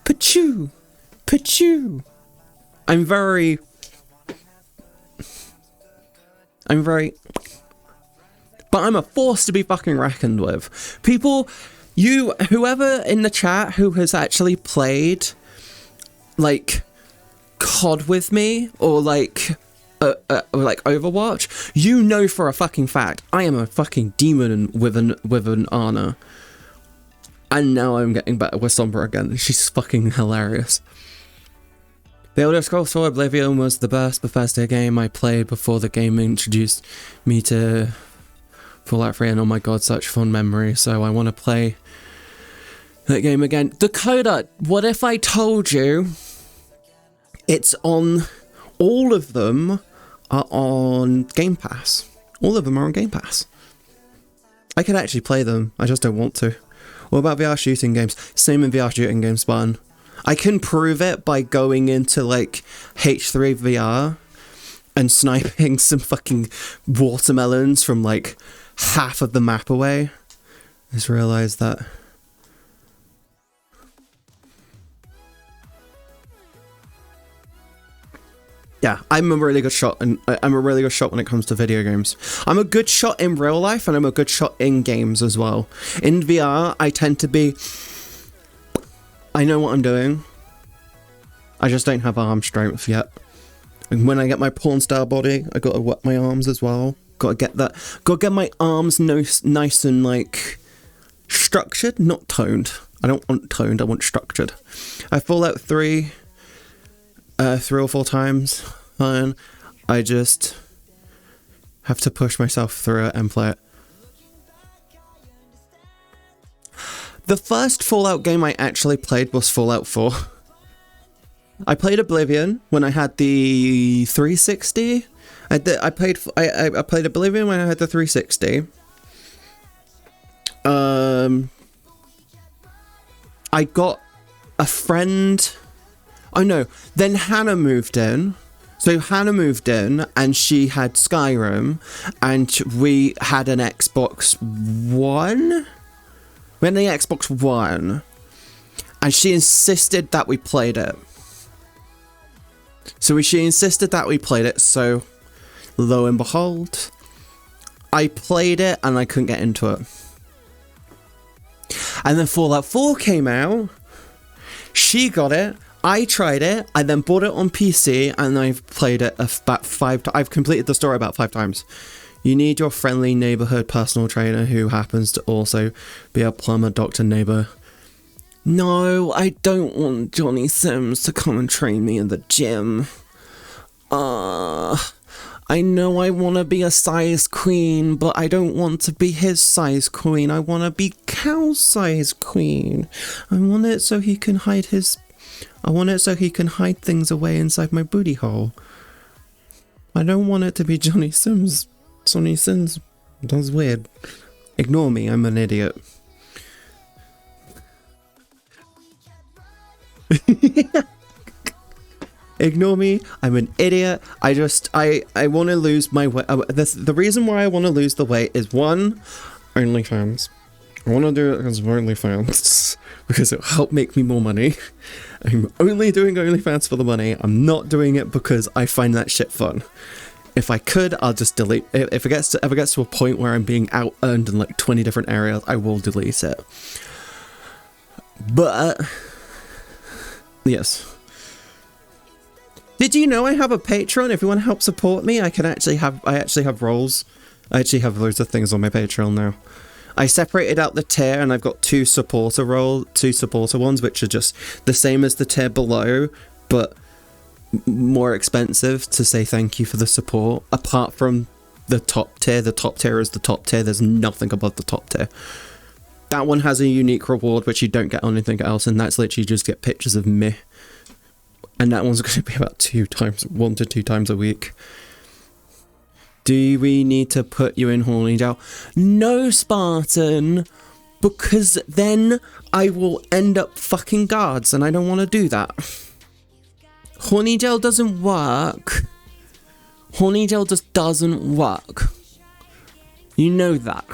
pachoo, pachoo. I'm very, but I'm a force to be fucking reckoned with. People, whoever in the chat who has actually played, like, COD with me, or like Overwatch, you know for a fucking fact, I am a fucking demon with an honor. And now I'm getting better with Sombra again. She's fucking hilarious. The Elder Scrolls 4 Oblivion was the best Bethesda game I played before the game introduced me to Fallout 3, and oh my god, such fun memory. So I want to play that game again. Dakota, what if I told you it's on... all of them are on Game Pass. All of them are on Game Pass. I could actually play them, I just don't want to. What about VR shooting games? Same in VR shooting games, Spartan. I can prove it by going into, like, H3 VR and sniping some fucking watermelons from, like, half of the map away. I just realised that. Yeah, I'm a really good shot, and I'm a really good shot when it comes to video games. I'm a good shot in real life, and I'm a good shot in games as well. In VR, I tend to be... I know what I'm doing. I just don't have arm strength yet. And when I get my porn star body, I gotta work my arms as well. Gotta get that... Gotta get my arms nice and, like, structured, not toned. I don't want toned, I want structured. I Fallout 3... 3 or 4 times, and I just have to push myself through it and play it. The first Fallout game I actually played was Fallout 4. I played Oblivion when I had the 360. I played Oblivion when I had the 360. I got a friend... Oh no, then Hannah moved in. So Hannah moved in and she had Skyrim and we had an Xbox One. We had an Xbox One and she insisted that we played it. So she insisted that we played it, so lo and behold, I played it and I couldn't get into it. And then Fallout 4 came out, she got it, I tried it, I then bought it on PC and I've played it about 5 times. I've completed the story about 5 times. You need your friendly neighborhood personal trainer who happens to also be a plumber, doctor, neighbor. No, I don't want Johnny Sims to come and train me in the gym. I know I want to be a size queen, but I don't want to be his size queen. I want to be Cal's size queen. I want it so he can hide things away inside my booty hole. I don't want it to be Johnny Sims. Johnny Sims, that's weird. Ignore me, I'm an idiot. Ignore me, I'm an idiot. I want to lose my weight. The reason why I want to lose the weight is 1, OnlyFans. I want to do it because of OnlyFans because it'll help make me more money. I'm only doing OnlyFans for the money. I'm not doing it because I find that shit fun. If I could, I'll just delete. If it ever gets to a point where I'm being out-earned in like 20 different areas, I will delete it. But yes. Did you know I have a Patreon? If you want to help support me, I actually have roles. I actually have loads of things on my Patreon now. I separated out the tier and I've got 2 supporter ones, which are just the same as the tier below, but more expensive to say thank you for the support. Apart from the top tier is the top tier. There's nothing above the top tier. That one has a unique reward, which you don't get on anything else, and that's literally just get pictures of me. And that one's going to be about 1 to 2 times a week. Do we need to put you in horny jail? No, Spartan, because then I will end up fucking guards, and I don't want to do that. Horny jail doesn't work. Horny jail just doesn't work. You know that.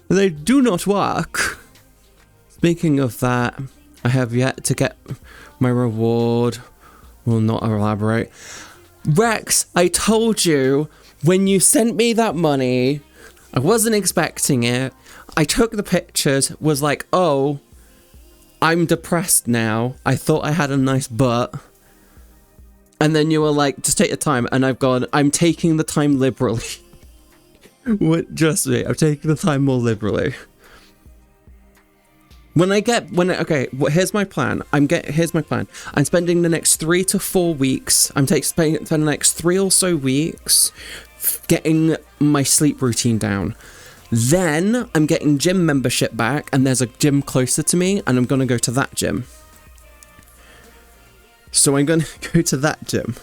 They do not work. Speaking of that, I have yet to get my reward. Will not elaborate. Rex, I told you, when you sent me that money, I wasn't expecting it. I took the pictures, was like, oh, I'm depressed now. I thought I had a nice butt. And then you were like, just take your time. And I've gone, I'm taking the time liberally. What? Just me. I'm taking the time more liberally. Okay, here's my plan. Here's my plan. I'm spending the next 3 to 4 weeks. Spending the next 3 or so weeks getting my sleep routine down. Then I'm getting gym membership back, and there's a gym closer to me, and I'm gonna go to that gym. So I'm gonna go to that gym.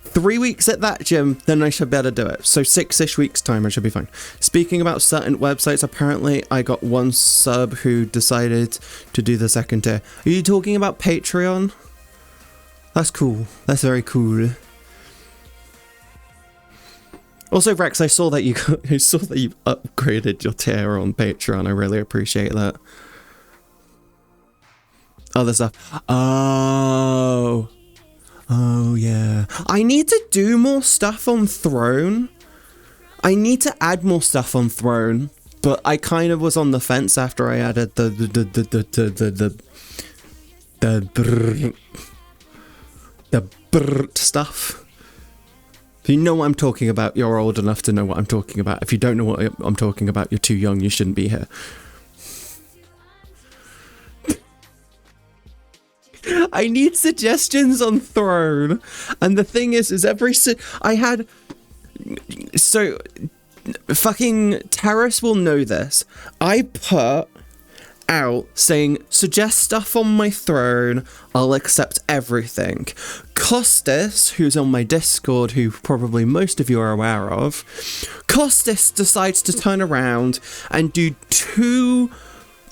3 weeks at that gym, then I should be able to do it. So 6-ish weeks time, I should be fine. Speaking about certain websites, apparently I got 1 sub who decided to do the second tier. Are you talking about Patreon? That's cool. That's very cool. Also, Rex, I saw that you upgraded your tier on Patreon. I really appreciate that. Other stuff. Oh, yeah. I need to do more stuff on Throne. I need to add more stuff on Throne, but I kind of was on the fence after I added the stuff. If you know what I'm talking about, you're old enough to know what I'm talking about. If you don't know what I'm talking about, you're too young, you shouldn't be here. I need suggestions on Throne, and the thing is fucking Terrace will know this. I put out saying, suggest stuff on my Throne, I'll accept everything. Costas, who's on my Discord, who probably most of you are aware of, Costas decides to turn around and do 2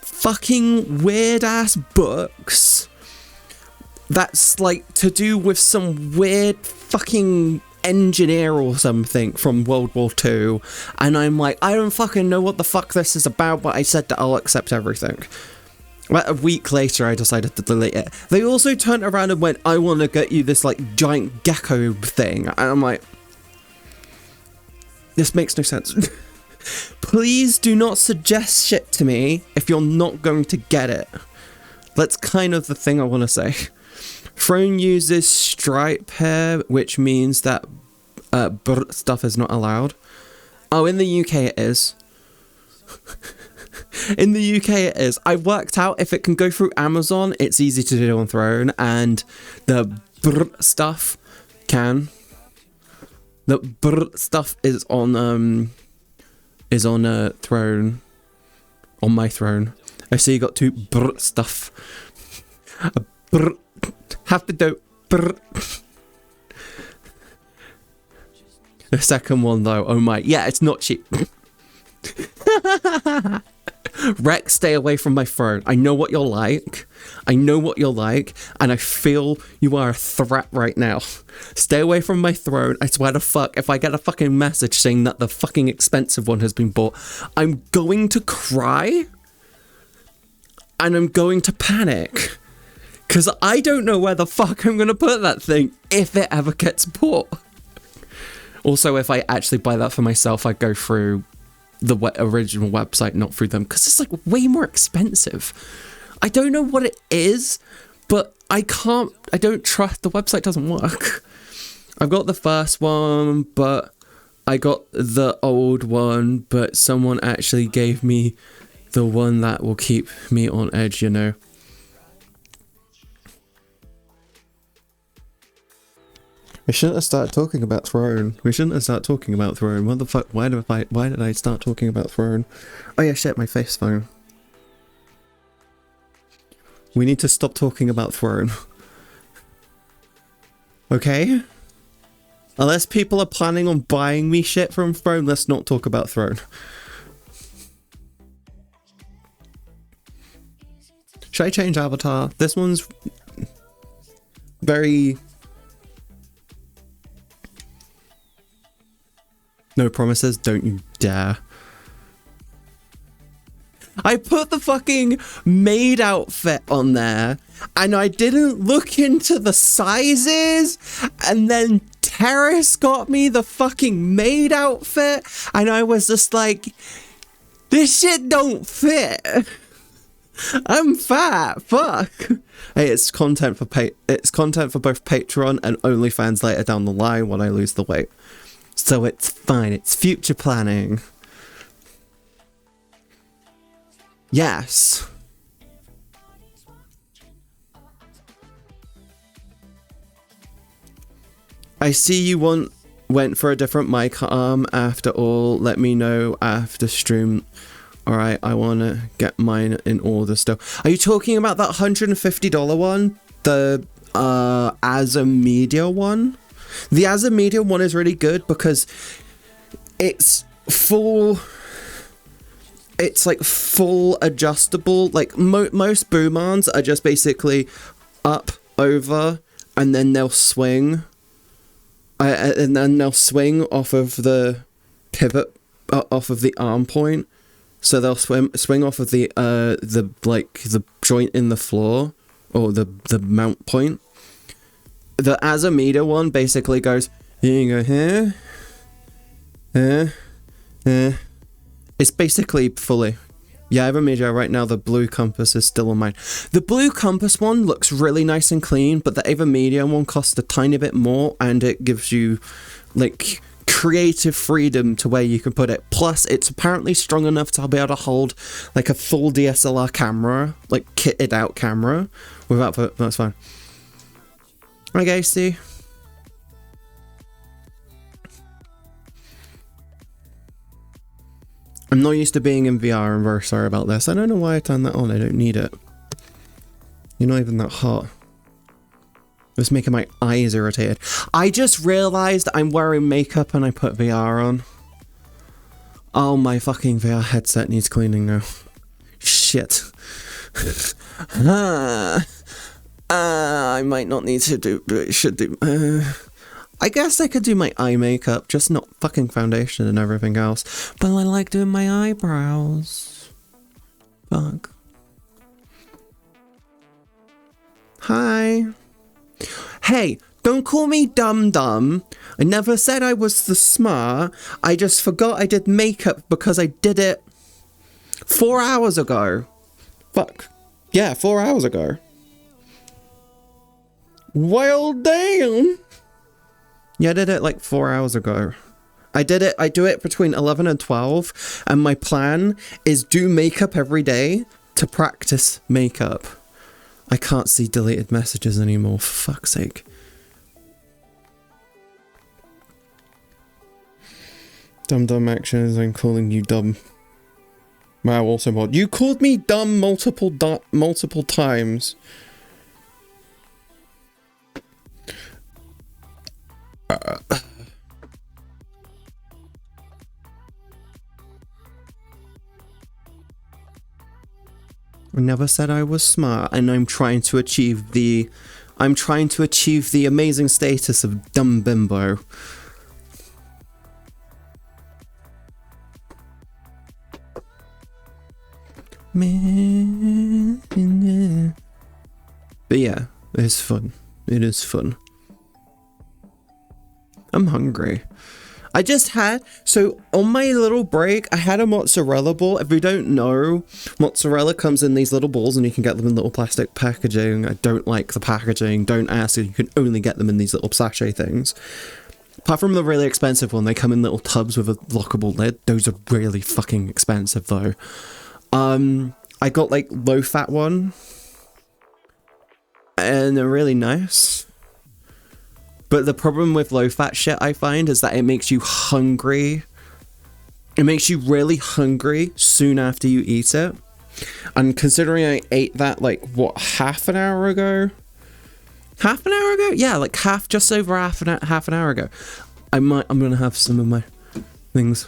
fucking weird ass books that's like to do with some weird fucking engineer or something from World War II, and I'm like, I don't fucking know what the fuck this is about, but I said that I'll accept everything. But a week later, I decided to delete it. They also turned around and went, I want to get you this, like, giant gecko thing. And I'm like, this makes no sense. Please do not suggest shit to me if you're not going to get it. That's kind of the thing I want to say. Throne uses stripe hair, which means that stuff is not allowed. Oh, in the UK it is. In the UK it is. I worked out if it can go through Amazon, it's easy to do on Throne, and the stuff can. The stuff is on Throne. On my throne. I see you got two stuff. Have to do The second one though, oh my, yeah, it's not cheap. Rex, stay away from my throne. I know what you're like. I know what you're like, and I feel you are a threat right now. Stay away from my throne. I swear to fuck, if I get a fucking message saying that the fucking expensive one has been bought, I'm going to cry, and I'm going to panic. Because I don't know where the fuck I'm going to put that thing if it ever gets bought. Also, if I actually buy that for myself, I go through the original website, not through them, because it's like way more expensive. I don't know what it is, but I don't trust, the website doesn't work. I've got the first one, but I got the old one, but someone actually gave me the one that will keep me on edge, you know. I shouldn't have started talking about Throne. We shouldn't have started talking about Throne. What the fuck? Why did I start talking about Throne? Oh yeah, shit, my face phone. We need to stop talking about Throne. Okay? Unless people are planning on buying me shit from Throne, let's not talk about Throne. Should I change avatar? This one's very... No promises, don't you dare. I put the fucking maid outfit on there, and I didn't look into the sizes, and then Terrace got me the fucking maid outfit, and I was just like, this shit don't fit. I'm fat, fuck. Hey, it's content for both Patreon and OnlyFans later down the line when I lose the weight. So it's fine, it's future planning. Yes. I see you went for a different mic arm after all. Let me know after stream. Alright, I wanna get mine in order still. Are you talking about that $150 one? The as a media one? The as a media one is really good because it's like full adjustable. Like most boom-ons are just basically up, over, and then they'll swing. And then they'll swing off of the pivot, off of the arm point. So they'll swing off of the joint in the floor, or the mount point. The as a meter one basically goes, here you go, here. It's basically fully. Yeah, I have a media right now. The blue compass is still on mine. The blue compass one looks really nice and clean, but the Ava Media one costs a tiny bit more, and it gives you like creative freedom to where you can put it. Plus, it's apparently strong enough to be able to hold like a full DSLR camera, like kitted out camera, without. That's fine. Okay, see. I'm not used to being in VR. I'm very sorry about this. I don't know why I turned that on. I don't need it. You're not even that hot. It's making my eyes irritated. I just realized I'm wearing makeup and I put VR on. Oh, my fucking VR headset needs cleaning now. Shit. I might not need to do, but should do. I guess I could do my eye makeup, just not fucking foundation and everything else. But I like doing my eyebrows. Fuck. Hi. Hey, don't call me dumb. I never said I was the smart. I just forgot I did makeup because I did it 4 hours ago. Fuck. Yeah, 4 hours ago. Well, damn. Yeah, I did it like 4 hours ago. I do it between 11 and 12, and my plan is do makeup every day to practice makeup. I can't see deleted messages anymore, for fuck's sake. Dumb actions, I'm calling you dumb. Wow, also mod. You called me dumb multiple times. I never said I was smart, and I'm trying to achieve the amazing status of dumb bimbo. But yeah, it's fun. It is fun. I'm hungry. I just had, so on my little break, I had a mozzarella ball. If you don't know, mozzarella comes in these little balls and you can get them in little plastic packaging. I don't like the packaging. Don't ask, you can only get them in these little sachet things. Apart from the really expensive one, they come in little tubs with a lockable lid. Those are really fucking expensive though. I got like low fat one. And they're really nice. But the problem with low-fat shit, I find, is that it makes you hungry. It makes you really hungry soon after you eat it. And considering I ate that, like, what, half an hour ago? Half an hour ago? Yeah, like just over half an hour ago. I'm gonna have some of my things.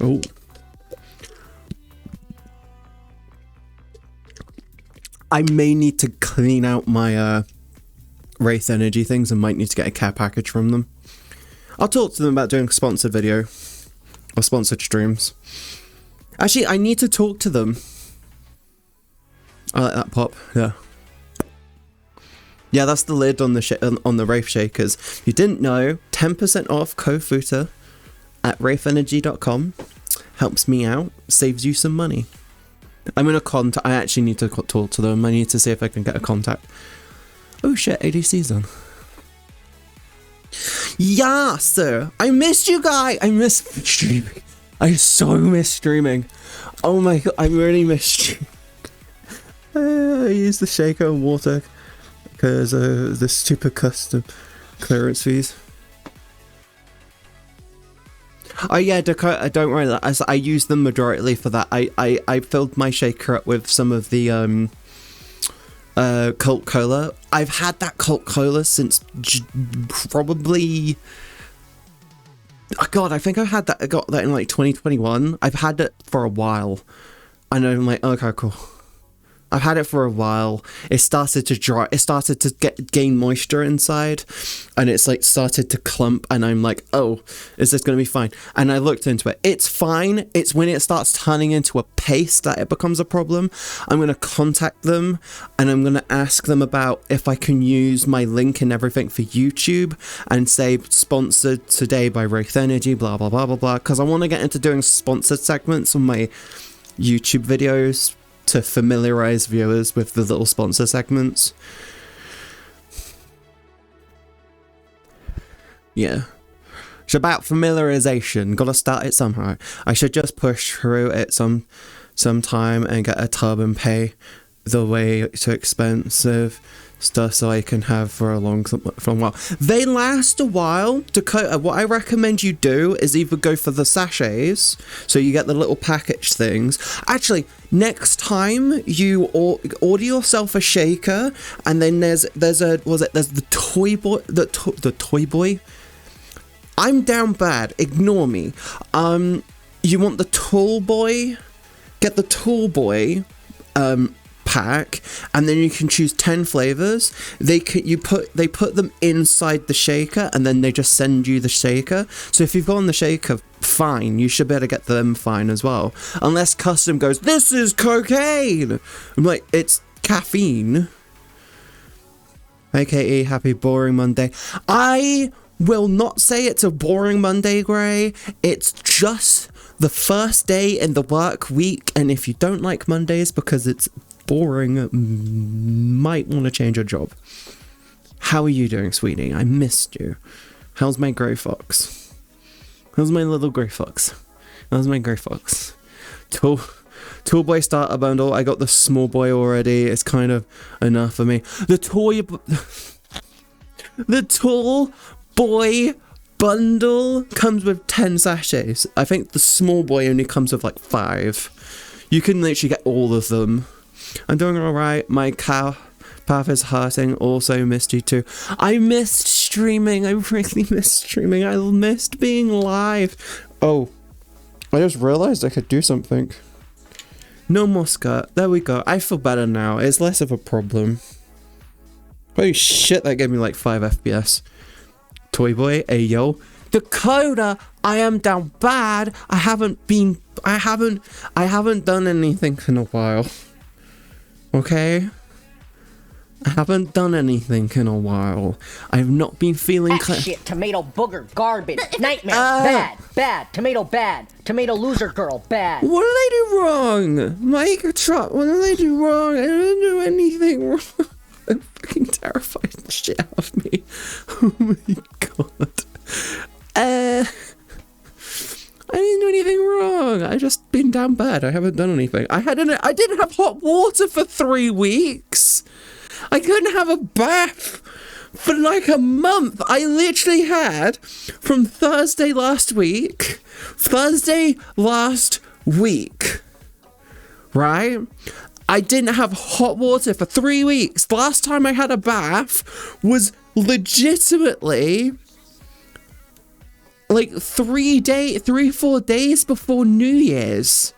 Oh. I may need to clean out my Wraith Energy things and might need to get a care package from them. I'll talk to them about doing a sponsored video or sponsored streams. Actually, I need to talk to them. I like that pop. Yeah. Yeah, that's the lid on the Wraith Shakers. If you didn't know, 10% off Kofuta at wraithenergy.com. Helps me out, saves you some money. I'm gonna I actually need to talk to them. I need to see if I can get a contact. Oh shit, ADC's on. Yeah, sir. I missed you guys. I miss streaming. I so miss streaming. Oh my god, I really miss streaming. I use the shaker and water because the stupid custom clearance fees. Oh yeah, Dakota, don't worry, I use them majority for that. I filled my shaker up with some of the Cult Cola. I've had that Cult Cola since probably... Oh god, I think I got that in like 2021. I've had it for a while. And I'm like, okay, cool. I've had it for a while. It started to dry. It started to gain moisture inside, and it's like started to clump. And I'm like, oh, is this gonna be fine? And I looked into it. It's fine. It's when it starts turning into a paste that it becomes a problem. I'm gonna contact them, and I'm gonna ask them about if I can use my link and everything for YouTube, and say sponsored today by Wraith Energy, blah blah blah blah blah. Because I want to get into doing sponsored segments on my YouTube videos, to familiarize viewers with the little sponsor segments. Yeah. It's about familiarization. Gotta start it somehow. I should just push through it sometime and get a tub and pay the way too expensive stuff so I can have for a long while. They last a while. Dakota, what I recommend you do is either go for the sachets, so you get the little package things. Actually, next time you order yourself a shaker, and then there's the toy boy, the toy boy. I'm down bad. Ignore me. You want the tall boy get the Tall Boy pack, and then you can choose 10 flavors. They put them inside the shaker, and then they just send you the shaker. So if you've gone the shaker, fine, you should be able to get them fine as well, unless custom goes, this is cocaine. I'm like, it's caffeine. AKA happy boring Monday. I will not say it's a boring Monday, Gray. It's just the first day in the work week, and if you don't like Mondays because it's boring, might want to change your job. How are you doing, sweetie? I missed you. How's my grey fox? How's my little grey fox? How's my grey fox? Tall Boy starter bundle. I got the small boy already. It's kind of enough for me. The Tall Boy bundle comes with 10 sachets. I think the small boy only comes with like 5. You can literally get all of them. I'm doing alright. My cow path is hurting. Also missed you too. I missed streaming. I really missed streaming. I missed being live. Oh, I just realized I could do something. No more skirt. There we go. I feel better now. It's less of a problem. Holy shit, that gave me like 5 FPS. Toy Boy, ayo. Dakota, I am down bad. I haven't done anything in a while. Okay? I haven't done anything in a while. I have not been feeling shit, tomato booger, garbage, nightmare, bad, tomato loser girl, bad. What did I do wrong? Mike, what did I do wrong? I didn't do anything wrong. I'm fucking terrified the shit out of me. Oh my god. I didn't do anything wrong. I just been down bad. I haven't done anything. I didn't have hot water for 3 weeks. I couldn't have a bath for like a month. I literally had from Thursday last week, right? I didn't have hot water for 3 weeks. Last time I had a bath was legitimately like 3-4 days before New Year's.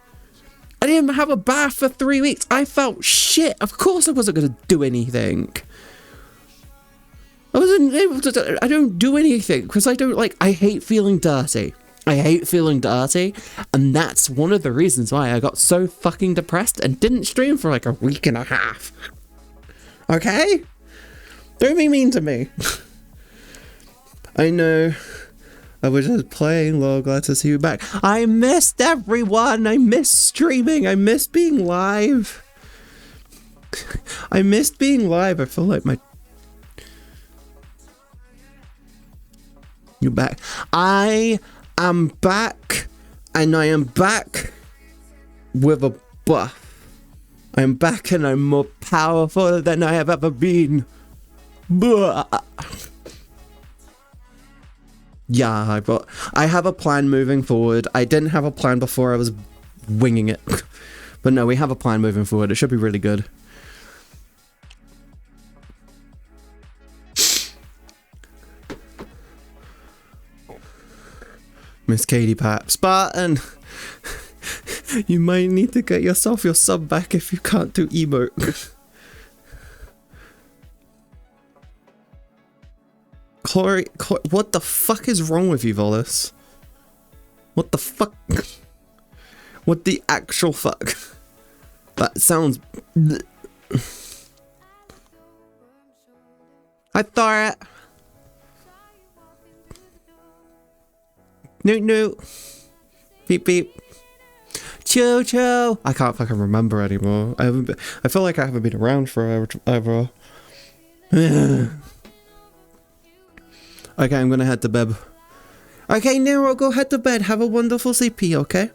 I didn't have a bath for 3 weeks. I felt shit. Of course I wasn't going to do anything. I wasn't able to. I don't do anything because I hate feeling dirty. And that's one of the reasons why I got so fucking depressed and didn't stream for like a week and a half. Okay? Don't be mean to me. I know. I was just playing, lol, glad to see you back. I missed everyone. I missed streaming. I missed being live. I feel like You're back. I am back, and I am back with a buff. I am back and I'm more powerful than I have ever been. Blah. Yeah, I have a plan moving forward. I didn't have a plan before, I was winging it. But no, we have a plan moving forward. It should be really good. MzCatieB, Spartan! You might need to get yourself your sub back if you can't do emote. Chloe, what the fuck is wrong with you, Volis? What the fuck? What the actual fuck? That sounds... I thought... No. Beep beep. Choo. I can't fucking remember anymore. I feel like I haven't been around forever. Okay, I'm gonna head to bed. Okay, Nero, go head to bed. Have a wonderful CP, okay?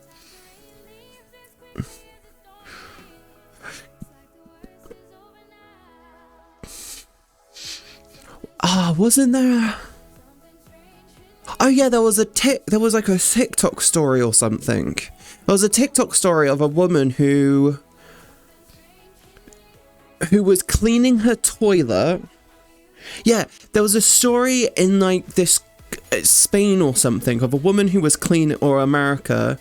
Wasn't there... Oh yeah, there was like a TikTok story or something. There was a TikTok story of a woman who was cleaning her toilet. Yeah, there was a story in like this Spain or something of a woman who was cleaning, or America,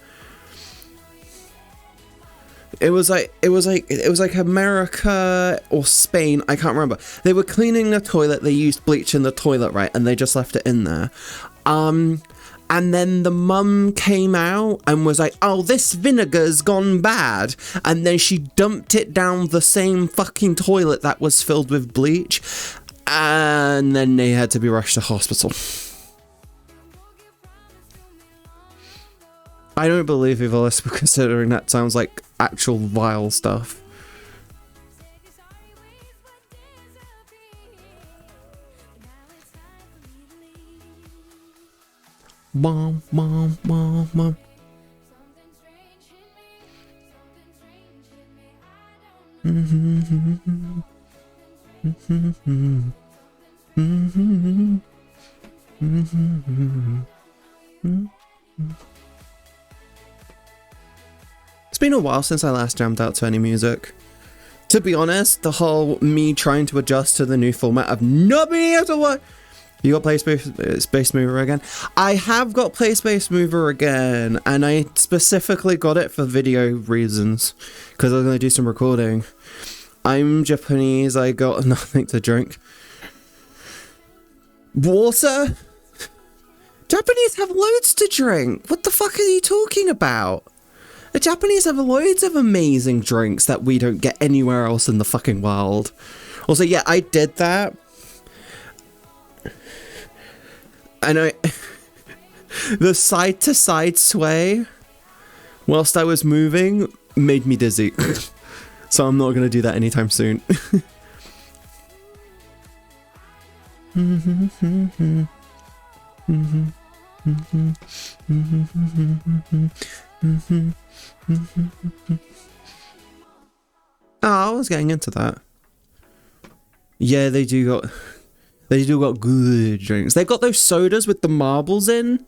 It was like America or Spain, I can't remember. They were cleaning the toilet, they used bleach in the toilet, right? And they just left it in there. And then the mum came out and was like, oh, this vinegar's gone bad. And then she dumped it down the same fucking toilet that was filled with bleach. And then they had to be rushed to hospital. I don't believe you, Velasco, considering that sounds like actual vile stuff. Mom, mom, mom, mom. It's been a while since I last jammed out to any music. To be honest, the whole me trying to adjust to the new format of not being able to what. You got Play Space Mover again? I have got Play Space Mover again, and I specifically got it for video reasons, because I was going to do some recording. I'm Japanese, I got nothing to drink. Water? Japanese have loads to drink! What the fuck are you talking about? The Japanese have loads of amazing drinks that we don't get anywhere else in the fucking world. Also, yeah, I did that. And the side to side sway whilst I was moving made me dizzy. So I'm not going to do that anytime soon. Oh, I was getting into that. Yeah, they do got good drinks. They've got those sodas with the marbles in.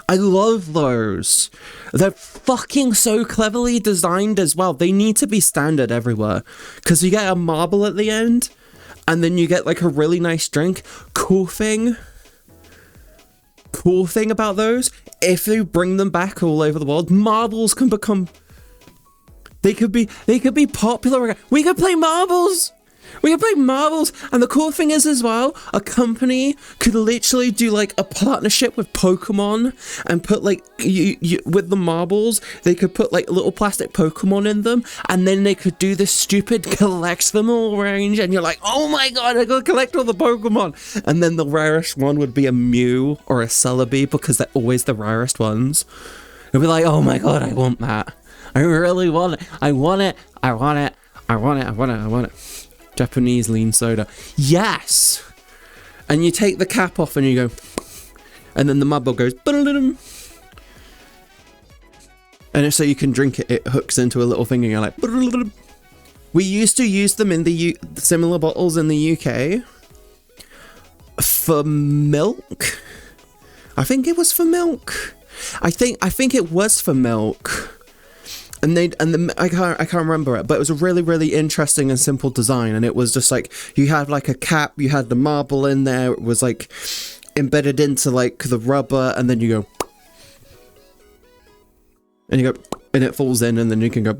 I love those. They're fucking so cleverly designed as well. They need to be standard everywhere. Because you get a marble at the end, and then you get like a really nice drink. Cool thing about those, if you bring them back all over the world, marbles can become... They could be popular again. We could play marbles! We can play marbles, and the cool thing is as well, a company could literally do like a partnership with Pokemon and put like, with the marbles, they could put like little plastic Pokemon in them, and then they could do this stupid collect them all range, and you're like, oh my god, I gotta collect all the Pokemon! And then the rarest one would be a Mew or a Celebi, because they're always the rarest ones. It'd be like, oh my god, I want that. I really want it. I want it. I want it. I want it. I want it. I want it. Japanese lean soda. Yes! And you take the cap off and you go... And then the marble goes... And it's so you can drink it. It hooks into a little thing and you're like... We used to use them in the similar bottles in the UK. For milk? I think it was for milk. I think it was for milk. I can't remember it, but it was a really, really interesting and simple design, and it was just like, you had like a cap, you had the marble in there, it was like embedded into like the rubber, and then you go, and and it falls in, and then you can go,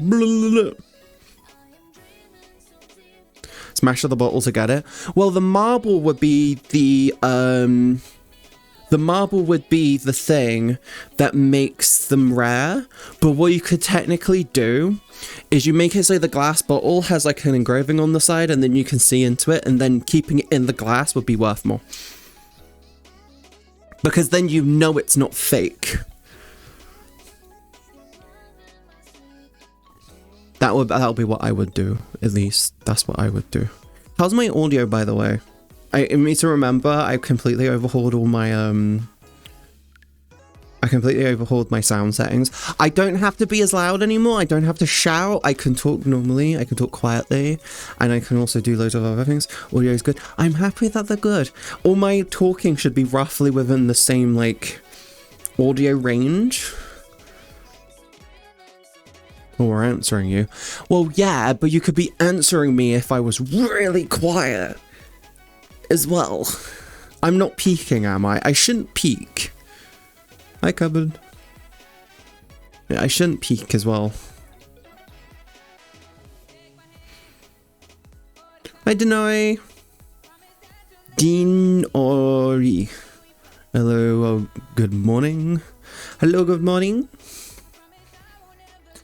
smash the bottle to get it. Well, the marble would be the marble would be the thing that makes them rare, but what you could technically do is you make it so the glass bottle has like an engraving on the side, and then you can see into it, and then keeping it in the glass would be worth more. Because then you know it's not fake. That would be what I would do, at least. That's what I would do. How's my audio, by the way? I need to remember, I completely overhauled all my, I completely overhauled my sound settings. I don't have to be as loud anymore, I don't have to shout, I can talk normally, I can talk quietly, and I can also do loads of other things. Audio is good. I'm happy that they're good. All my talking should be roughly within the same, like, audio range. Or answering you. Well, yeah, but you could be answering me if I was really quiet. As well. I'm not peeking, am I? I shouldn't peek. Hi, cupboard. Yeah, I shouldn't peek as well. Hi, Denoi. Dean Ori. Hello, good morning. Hello, good morning.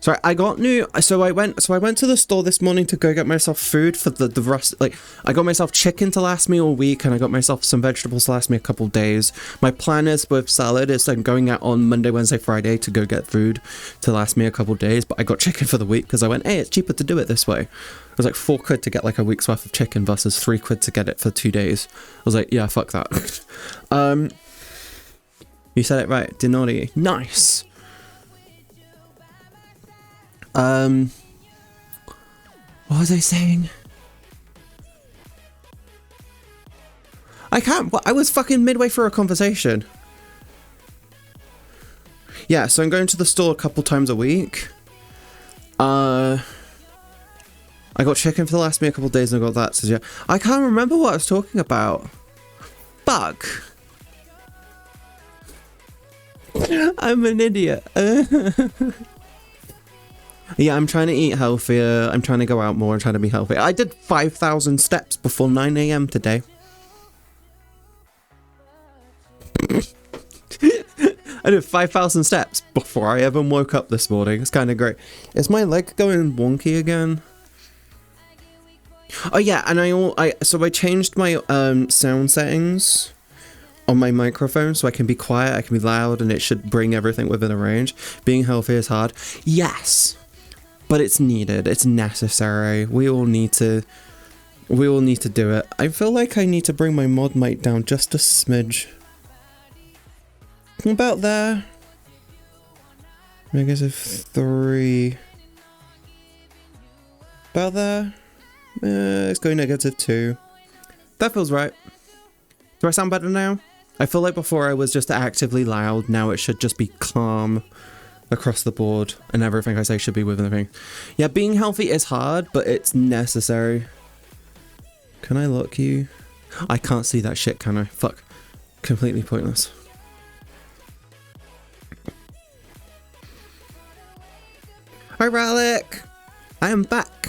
Sorry, I got new. So I went to the store this morning to go get myself food for the rest. Like, I got myself chicken to last me all week, and I got myself some vegetables to last me a couple days. My plan is with salad is I'm going out on Monday, Wednesday, Friday to go get food to last me a couple days. But I got chicken for the week because I went, hey, it's cheaper to do it this way. It was like £4 to get like a week's worth of chicken versus £3 to get it for 2 days. I was like, yeah, fuck that. You said it right, Denori. Nice. What was I saying? I can't. I was fucking midway through a conversation. Yeah, so I'm going to the store a couple times a week. I got chicken for the last me a couple days and I got that. So yeah, I can't remember what I was talking about. Fuck. I'm an idiot. Yeah, I'm trying to eat healthier. I'm trying to go out more. I'm trying to be healthy. I did 5,000 steps before 9 a.m. today. I did 5,000 steps before I even woke up this morning. It's kind of great. Is my leg going wonky again? Oh yeah, and I changed my sound settings on my microphone so I can be quiet, I can be loud, and it should bring everything within a range. Being healthy is hard. Yes. But it's needed. It's necessary. We all need to do it. I feel like I need to bring my mod mic down just a smidge. About there. -3. About there. It's going -2. That feels right. Do I sound better now? I feel like before I was just actively loud. Now it should just be calm across the board, and everything I say should be within the thing. Yeah, being healthy is hard, but it's necessary. Can I lock you? I can't see that shit, can I? Fuck. Completely pointless. Hi, Rallick! I am back.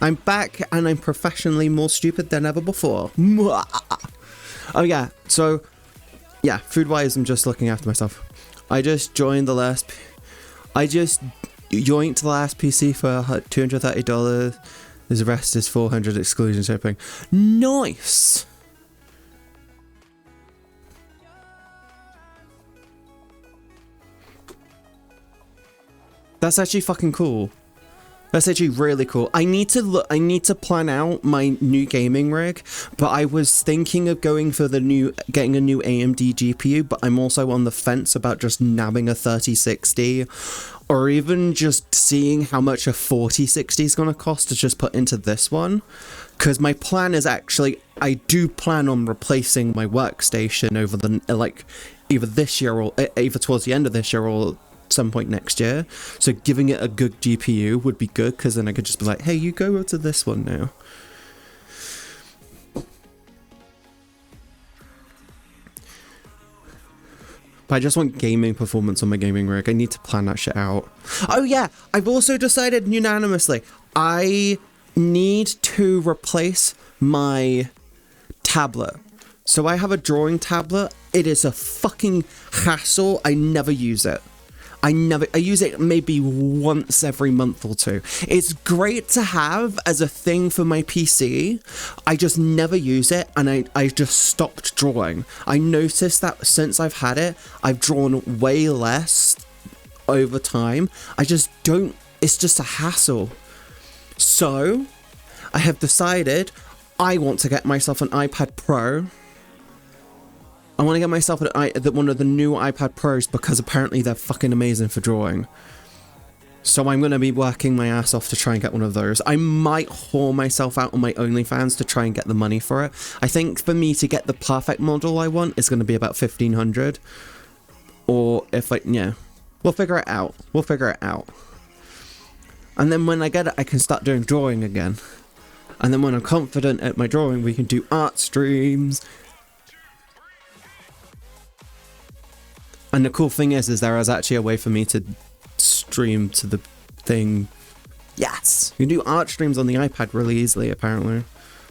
I'm back, and I'm professionally more stupid than ever before. Oh yeah, so yeah, food-wise, I'm just looking after myself. I just joined the last PC for $230. The rest is $400 exclusion shipping. Nice. That's actually fucking cool. That's actually really cool. I need to plan out my new gaming rig, but I was thinking of getting a new AMD GPU, but I'm also on the fence about just nabbing a 3060, or even just seeing how much a 4060 is going to cost to just put into this one. Because my plan is actually, I do plan on replacing my workstation over the, like, either this year or either towards the end of this year or some point next year. So giving it a good GPU would be good, because then I could just be like, hey, you go over to this one now. But I just want gaming performance on my gaming rig. I need to plan that shit out. Oh yeah, I've also decided unanimously I need to replace my tablet. So I have a drawing tablet. It is a fucking hassle. I never use it. I use it maybe once every month or two. It's great to have as a thing for my PC. I just never use it, and I just stopped drawing. I noticed that since I've had it, I've drawn way less over time. I just don't, it's just a hassle. So I have decided I want to get myself an iPad Pro. I want to get myself one of the new iPad Pros, because apparently they're fucking amazing for drawing. So I'm going to be working my ass off to try and get one of those. I might whore myself out on my OnlyFans to try and get the money for it. I think for me to get the perfect model I want is going to be about $1,500. Or if yeah, we'll figure it out. We'll figure it out. And then when I get it, I can start doing drawing again. And then when I'm confident at my drawing, we can do art streams. And the cool thing is there is actually a way for me to stream to the thing. Yes! You can do art streams on the iPad really easily, apparently.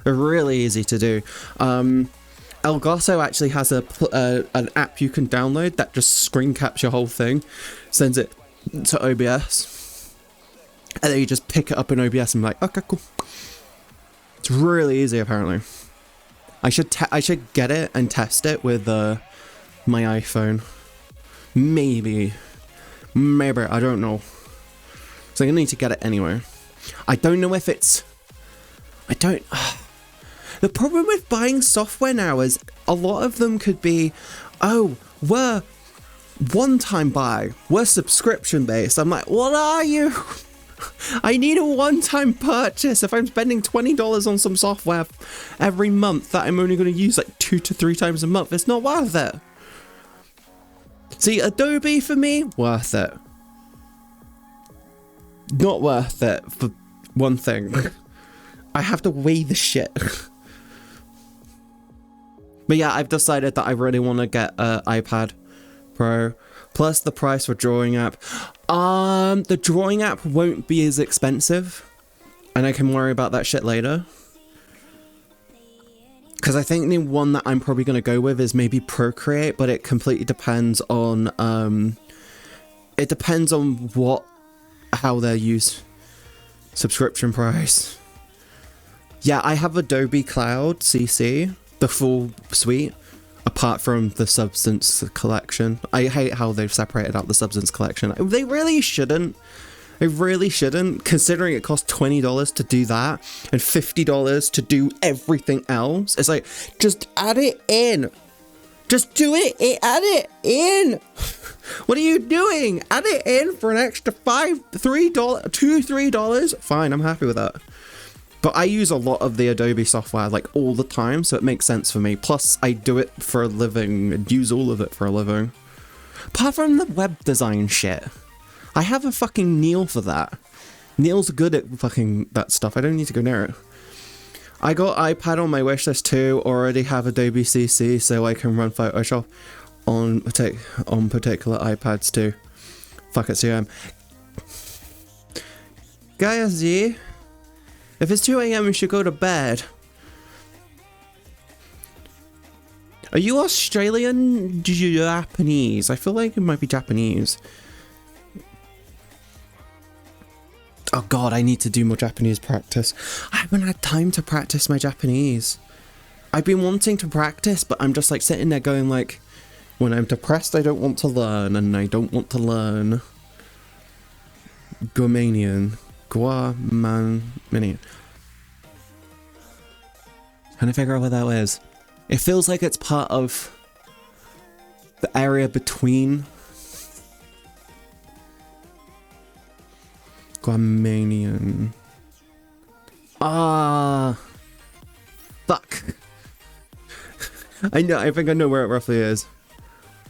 They're really easy to do. Elgato actually has an app you can download that just screen caps your whole thing, sends it to OBS, and then you just pick it up in OBS and be like, okay, cool. It's really easy, apparently. I should get it and test it with my iPhone. Maybe, I don't know. So I'm gonna need to get it anyway. I don't know if it's... The problem with buying software now is a lot of them could be, oh, we're one-time buy, we're subscription-based. I'm like, what are you? I need a one-time purchase. If I'm spending $20 on some software every month that I'm only going to use like 2 to 3 times a month, it's not worth it. See, Adobe for me, worth it. Not worth it for one thing. I have to weigh the shit. But yeah, I've decided that I really want to get an iPad Pro. Plus the price for drawing app. The drawing app won't be as expensive. And I can worry about that shit later. Because I think the one that I'm probably going to go with is maybe Procreate. But it completely depends on... it depends on how they're used. Subscription price. Yeah, I have Adobe Cloud CC. The full suite, apart from the Substance collection. I hate how they've separated out the Substance collection. They really shouldn't. They really shouldn't, considering it costs $20 to do that and $50 to do everything else. It's like, just add it in. Just do it. Add it in. What are you doing? Add it in for an extra $3. Fine, I'm happy with that. But I use a lot of the Adobe software, like, all the time, so it makes sense for me. Plus, I do it for a living, and use all of it for a living. Apart from the web design shit. I have a fucking Neil for that. Neil's good at fucking that stuff. I don't need to go near it. I got iPad on my wishlist too. Already have Adobe CC, so I can run Photoshop on particular iPads too. Fuck it, CM. Guys, yeah. If it's 2 AM, we should go to bed. Are you Australian? Japanese? I feel like it might be Japanese. Oh god, I need to do more Japanese practice. I haven't had time to practice my Japanese. I've been wanting to practice, but I'm just like sitting there going like, when I'm depressed, I don't want to learn, and I don't want to learn. Guamanian. Guamanian. Trying to figure out what that is. It feels like it's part of the area between Guamanian. Ah, fuck. I think I know where it roughly is.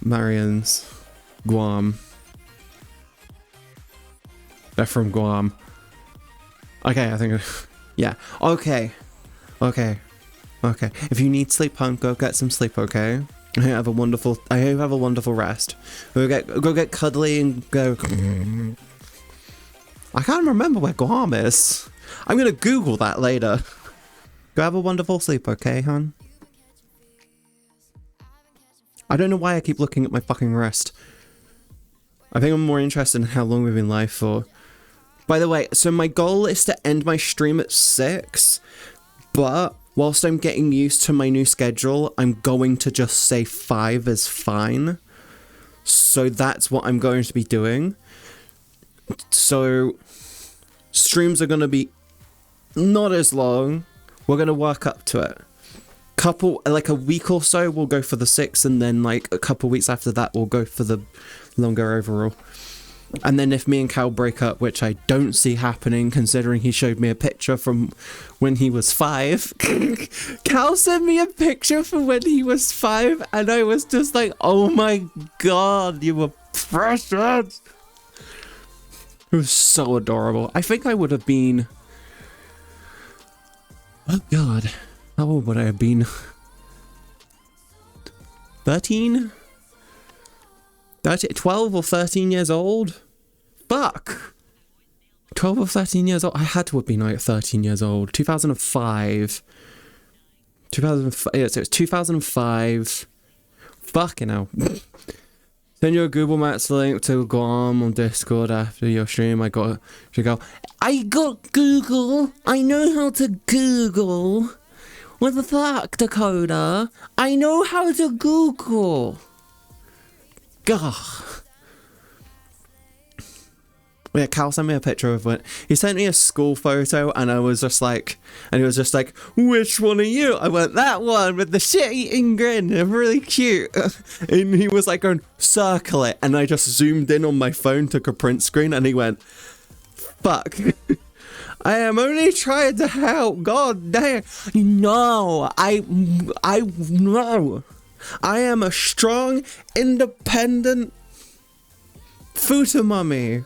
Marians, Guam. They're from Guam. Okay, I think. Yeah. Okay. If you need sleep, hon, go get some sleep. Okay. I hope you have a wonderful rest. Go get cuddly and go. I can't remember where Guam is. I'm gonna Google that later. Go have a wonderful sleep, okay, hon? I don't know why I keep looking at my fucking wrist. I think I'm more interested in how long we've been live for. By the way, so my goal is to end my stream at 6, but whilst I'm getting used to my new schedule, I'm going to just say 5 is fine. So that's what I'm going to be doing. So streams are going to be not as long. We're going to work up to it. Like a week or so, we'll go for the 6, and then like a couple weeks after that, we'll go for the longer overall. And then if me and Cal break up, which I don't see happening, considering he showed me a picture from when he was 5. Cal sent me a picture from when he was 5, and I was just like, oh my god, you were precious. It was so adorable. I think I would have been... Oh god. How old would I have been? 13? 12 or 13 years old? Fuck! 12 or 13 years old? I had to have been like 13 years old. 2005. 2005. Yeah, so it was 2005. Fucking hell. Send your Google Maps link to Guam on Discord after your stream. I got Google. I know how to Google. What the fuck, Dakota? I know how to Google. Gah. Yeah, Cal sent me a picture of it. He sent me a school photo, and I was just like, and he was just like, which one are you? I went, that one with the shit-eating grin. They're really cute. And he was like going, circle it. And I just zoomed in on my phone, took a print screen, and he went, fuck. I am only trying to help. God damn. No, no. I am a strong, independent futa mummy.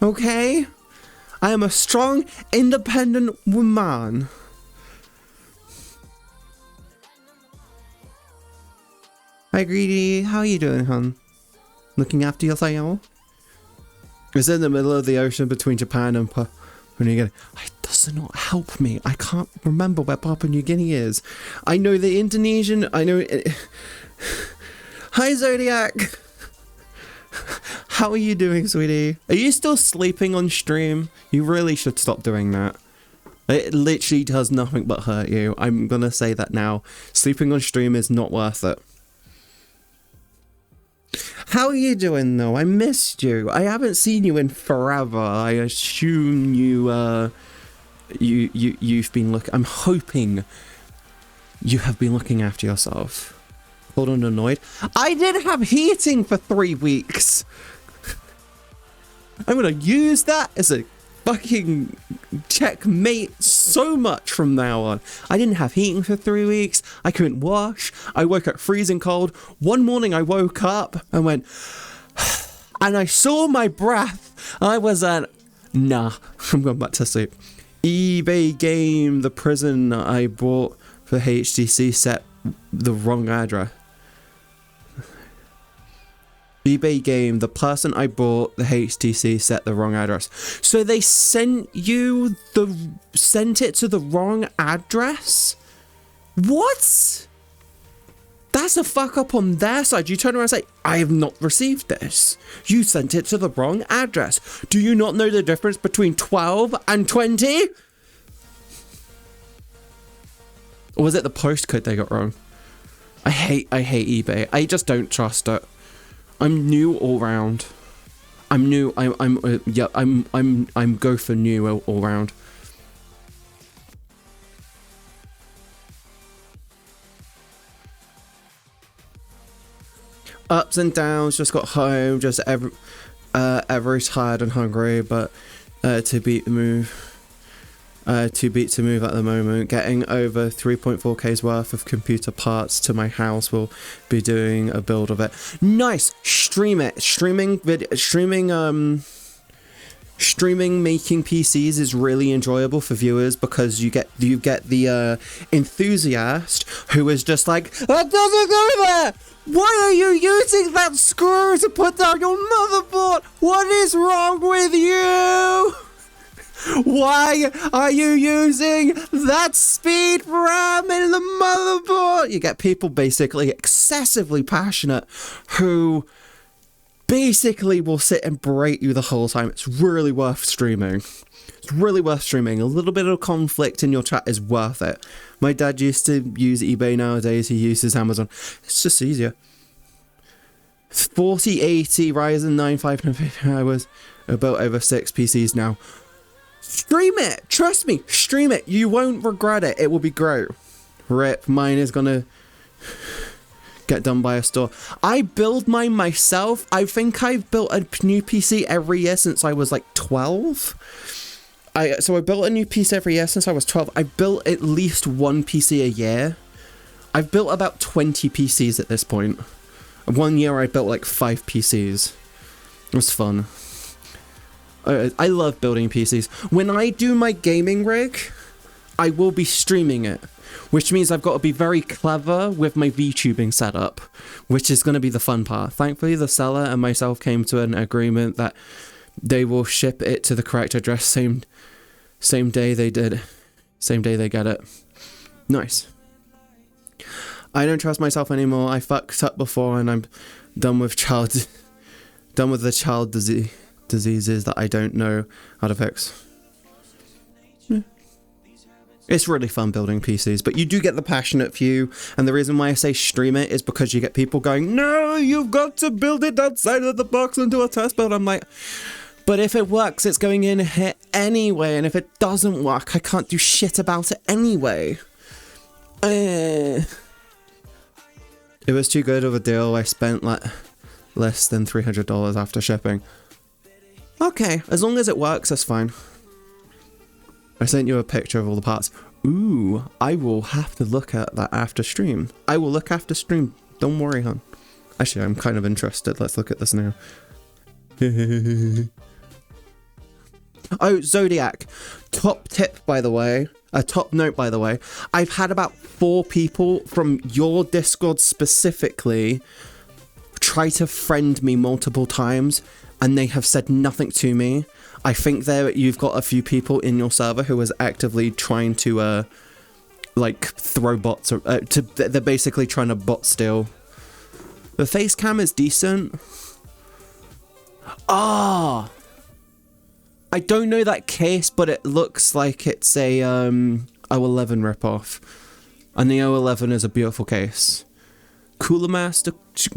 Okay? I am a strong, independent woman. Hi, Greedy. How are you doing, hon? Looking after yourself? It's in the middle of the ocean between Japan and Papua New Guinea. It does not help me. I can't remember where Papua New Guinea is. I know the Indonesian. I know it. Hi, Zodiac. How are you doing, sweetie? Are you still sleeping on stream? You really should stop doing that. It literally does nothing but hurt you. I'm gonna say that now. Sleeping on stream is not worth it. How are you doing though? I missed you. I haven't seen you in forever. I assume you've been I'm hoping you have been looking after yourself. Hold on, annoyed. I did have heating for 3 weeks. I'm gonna use that as a fucking checkmate so much from now on. I didn't have heating for 3 weeks. I couldn't wash. I woke up freezing cold. One morning I woke up and went, and I saw my breath. I was nah, I'm going back to sleep. eBay game, the prison I bought for HTC set the wrong address. eBay game, the person I bought the HTC set the wrong address. So they sent it to the wrong address? What? That's a fuck up on their side. You turn around and say, I have not received this. You sent it to the wrong address. Do you not know the difference between 12 and 20? Or was it the postcode they got wrong? I hate eBay. I just don't trust it. I'm new all round. I'm new. I'm go for new all round. Ups and downs. Just got home. Just ever tired and hungry, but too beat to move at the moment. Getting over 3.4k's worth of computer parts to my house. Will be doing a build of it. Nice. Stream it. Streaming making PCs is really enjoyable for viewers because you get the enthusiast who is just like, that doesn't go there. Why are you using that screw to put down your motherboard? What is wrong with you? Why are you using that speed RAM in the motherboard? You get people basically excessively passionate who basically will sit and berate you the whole time. It's really worth streaming. It's really worth streaming. A little bit of conflict in your chat is worth it. My dad used to use eBay nowadays. He uses Amazon. It's just easier. 4080 Ryzen 9 550 hours. I built over 6 PCs now. Stream it! Trust me, stream it. You won't regret it. It will be great. RIP, mine is gonna get done by a store. I build mine myself. I think I've built a new PC every year since I was like 12. So I built a new PC every year since I was 12. I built at least one PC a year. I've built about 20 PCs at this point. One year I built like 5 PCs. It was fun. I love building PCs. When I do my gaming rig, I will be streaming it, which means I've got to be very clever with my VTubing setup, which is going to be the fun part. Thankfully, the seller and myself came to an agreement that they will ship it to the correct address same day they get it. Nice. I don't trust myself anymore. I fucked up before, and I'm done with the child diseases that I don't know how to fix. It's really fun building PCs, but you do get the passionate few, and the reason why I say stream it is because you get people going, no, you've got to build it outside of the box and do a test build. I'm like, but if it works, it's going in here anyway, and if it doesn't work, I can't do shit about it anyway. It was too good of a deal. I spent like less than $300 after shipping. Okay, as long as it works, that's fine. I sent you a picture of all the parts. Ooh, I will have to look at that after stream. I will look after stream. Don't worry, hon. Actually, I'm kind of interested. Let's look at this now. Oh, Zodiac. Top tip, by the way. A top note, by the way. I've had about 4 people from your Discord specifically try to friend me multiple times, and they have said nothing to me. I think you've got a few people in your server who is actively trying to, like, throw bots. They're basically trying to bot steal. The face cam is decent. Ah! I don't know that case, but it looks like it's a O11 ripoff. And the O11 is a beautiful case. Cooler master,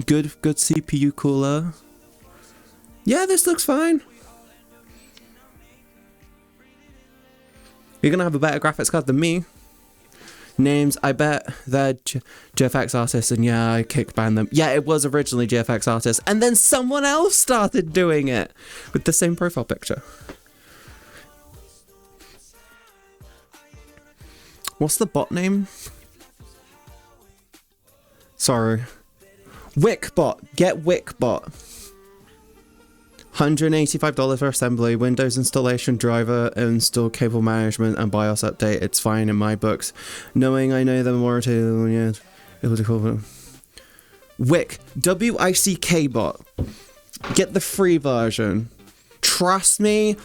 good CPU cooler. Yeah, this looks fine. You're gonna have a better graphics card than me. Names, I bet they're GFX artists, and yeah, I kick-banned them. Yeah, it was originally GFX artists, and then someone else started doing it with the same profile picture. What's the bot name? Sorry. Wickbot. Get Wickbot. $185 for assembly, Windows installation, driver, install, cable management, and BIOS update. It's fine in my books. Knowing I know them more too, yeah, it was equivalent. Wick. W-I-C-K bot. Get the free version. Trust me,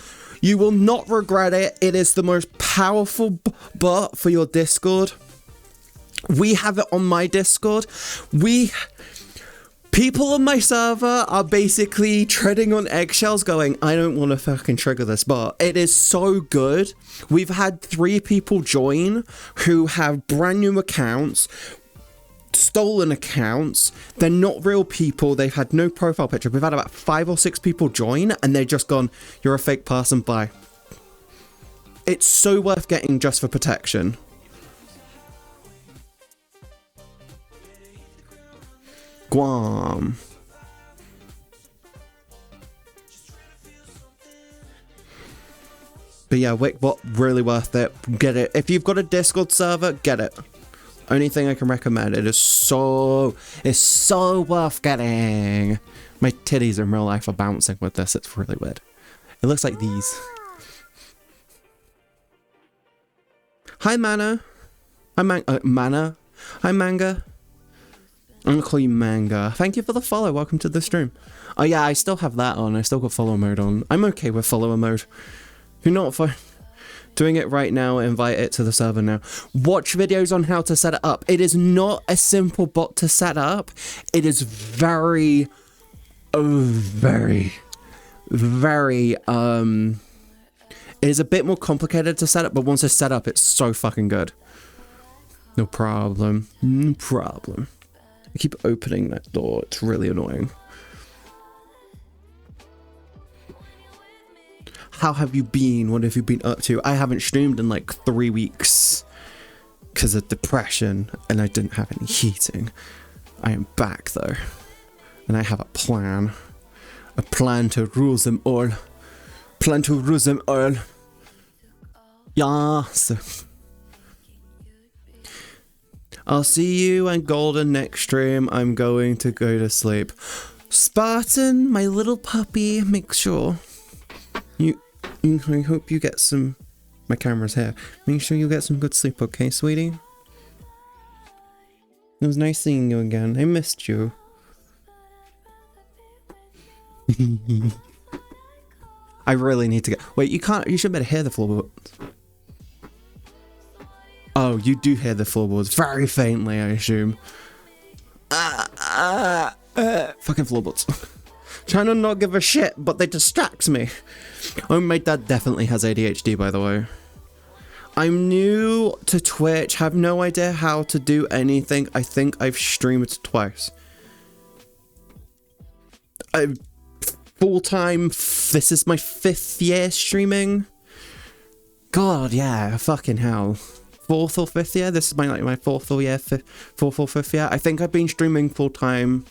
you will not regret it. It is the most powerful bot for your Discord. We have it on my Discord. People on my server are basically treading on eggshells going, I don't want to fucking trigger this bot. It is so good. We've had 3 people join who have brand new accounts, stolen accounts. They're not real people. They've had no profile picture. We've had about 5 or 6 people join, and they've just gone, you're a fake person, bye. It's so worth getting just for protection. Guam. But yeah, Wickbot, really worth it. Get it. If you've got a Discord server, get it. Only thing I can recommend. It's so worth getting. My titties in real life are bouncing with this. It's really weird. It looks like these. Hi, Mana. Hi, Mana. Hi, Manga. I'm gonna call you Manga. Thank you for the follow. Welcome to the stream. Oh yeah, I still have that on. I still got follow mode on. I'm okay with follower mode. You're not doing it right now. Invite it to the server now. Watch videos on how to set it up. It is not a simple bot to set up. It is very, very, it is a bit more complicated to set up, but once it's set up, it's so fucking good. No problem. No problem. I keep opening that door. It's really annoying. How have you been? What have you been up to? I haven't streamed in like 3 weeks because of depression, and I didn't have any heating. I am back though, and I have a plan. A plan to rule them all. Plan to rule them all. Yes. I'll see you and Golden next stream. I'm going to go to sleep. Spartan, my little puppy, make sure I hope you get some. My camera's here. Make sure you get some good sleep, okay, sweetie? It was nice seeing you again. I missed you. I really need to get. Wait, you can't. You should better hear the floorboards. Oh, you do hear the floorboards very faintly, I assume. Fucking floorboards. Trying to not give a shit, but they distract me. Oh, my dad definitely has ADHD, by the way. I'm new to Twitch, have no idea how to do anything. I think I've streamed twice. Full-time, this is my 5th year streaming. God, yeah, fucking hell. 4th or 5th year? This is my 4th or 5th year. I think I've been streaming full-time.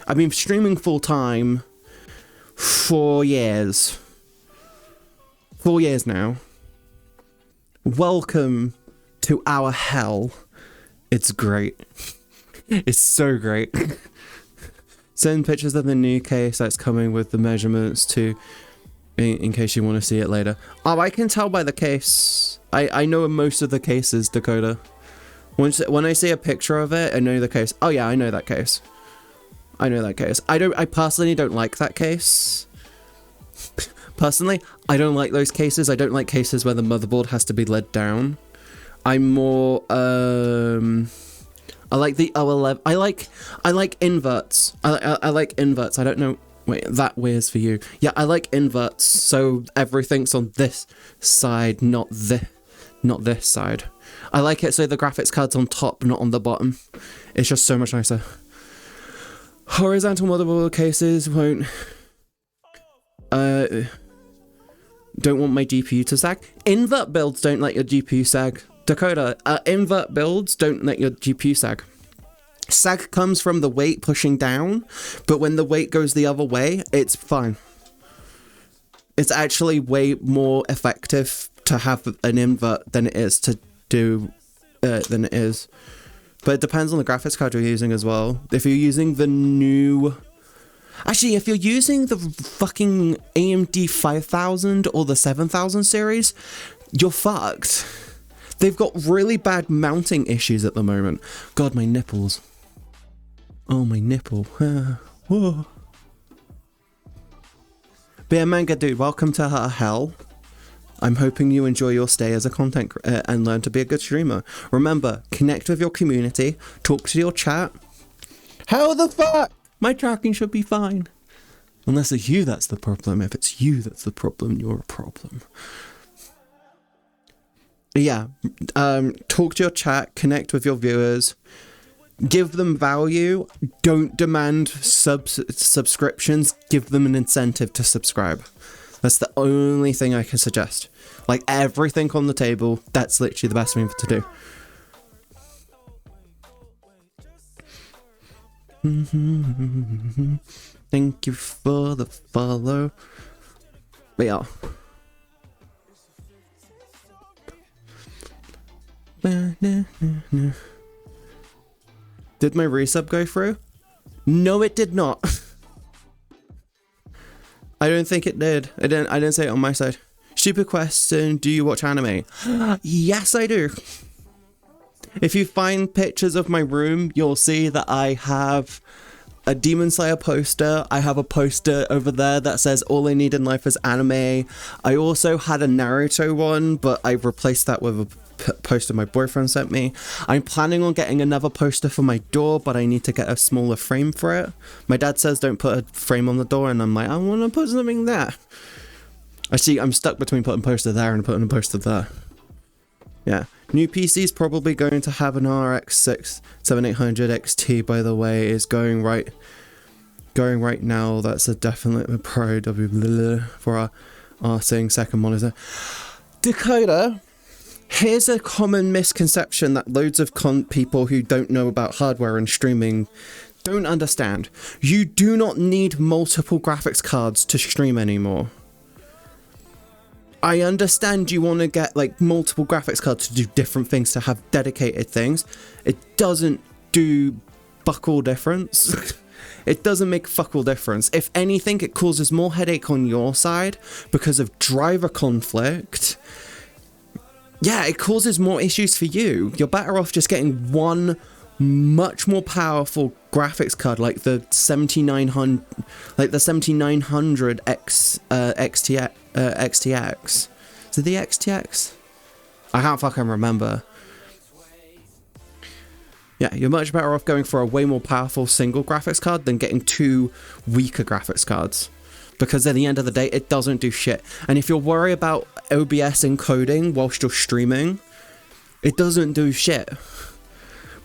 I've been streaming full-time 4 years. 4 years now. Welcome to our hell. It's great. It's so great. Send pictures of the new case that's coming with the measurements to, in case you want to see it later. Oh, I can tell by the case. I know most of the cases, Dakota. When I see a picture of it, I know the case. Oh yeah, I know that case. I know that case. I personally don't like that case. Personally, I don't like those cases. I don't like cases where the motherboard has to be led down. I'm more, I like the O11. I like inverts. I like inverts. I don't know. Wait, that weir's for you. Yeah, I like inverts. So everything's on this side, not this side. I like it so the graphics card's on top, not on the bottom. It's just so much nicer. Horizontal motherboard cases won't. Don't want my GPU to sag. Invert builds don't let your GPU sag. Dakota, invert builds don't let your GPU sag. Sag comes from the weight pushing down, but when the weight goes the other way, it's fine. It's actually way more effective to have an invert than it is to do, than it is. But it depends on the graphics card you're using as well. If you're using the new... Actually, if you're using the fucking AMD 5000 or the 7000 series, you're fucked. They've got really bad mounting issues at the moment. God, my nipples. Oh, my nipple. Whoa. But yeah, Manga Dude, welcome to her hell. I'm hoping you enjoy your stay as a content and learn to be a good streamer. Remember, connect with your community, talk to your chat. How the fuck? My tracking should be fine. Unless it's you that's the problem. If it's you that's the problem, you're a problem. Yeah, talk to your chat, connect with your viewers, give them value, don't demand subscriptions, give them an incentive to subscribe. That's the only thing I can suggest. Like everything on the table, that's literally the best thing to do. Thank you for the follow. But yeah. Did my resub go through? No, it did not. I don't think it did. I didn't say it on my side. Stupid question, do you watch anime? Yes, I do. If you find pictures of my room, you'll see that I have a Demon Slayer poster. I have a poster over there that says all I need in life is anime. I also had a Naruto one, but I replaced that with a poster my boyfriend sent me. I'm planning on getting another poster for my door, but I need to get a smaller frame for it. My dad says don't put a frame on the door, and I'm like, I want to put something there. Actually, I'm stuck between putting a poster there and putting a poster there. Yeah. New PC is probably going to have an RX 7800 XT, by the way, is going right now. That's a definite pro for our saying second monitor. Dakota, here's a common misconception that loads of people who don't know about hardware and streaming don't understand. You do not need multiple graphics cards to stream anymore. I understand you want to get like multiple graphics cards to do different things, to have dedicated things. It doesn't do fuck all difference. It doesn't make fuck all difference. If anything, it causes more headache on your side because of driver conflict. Yeah, it causes more issues for you. You're better off just getting one much more powerful graphics card like the 7900 XTX. Is it the XTX? I can't fucking remember. Yeah, you're much better off going for a way more powerful single graphics card than getting 2 weaker graphics cards. Because at the end of the day, it doesn't do shit. And if you're worried about OBS encoding whilst you're streaming, it doesn't do shit.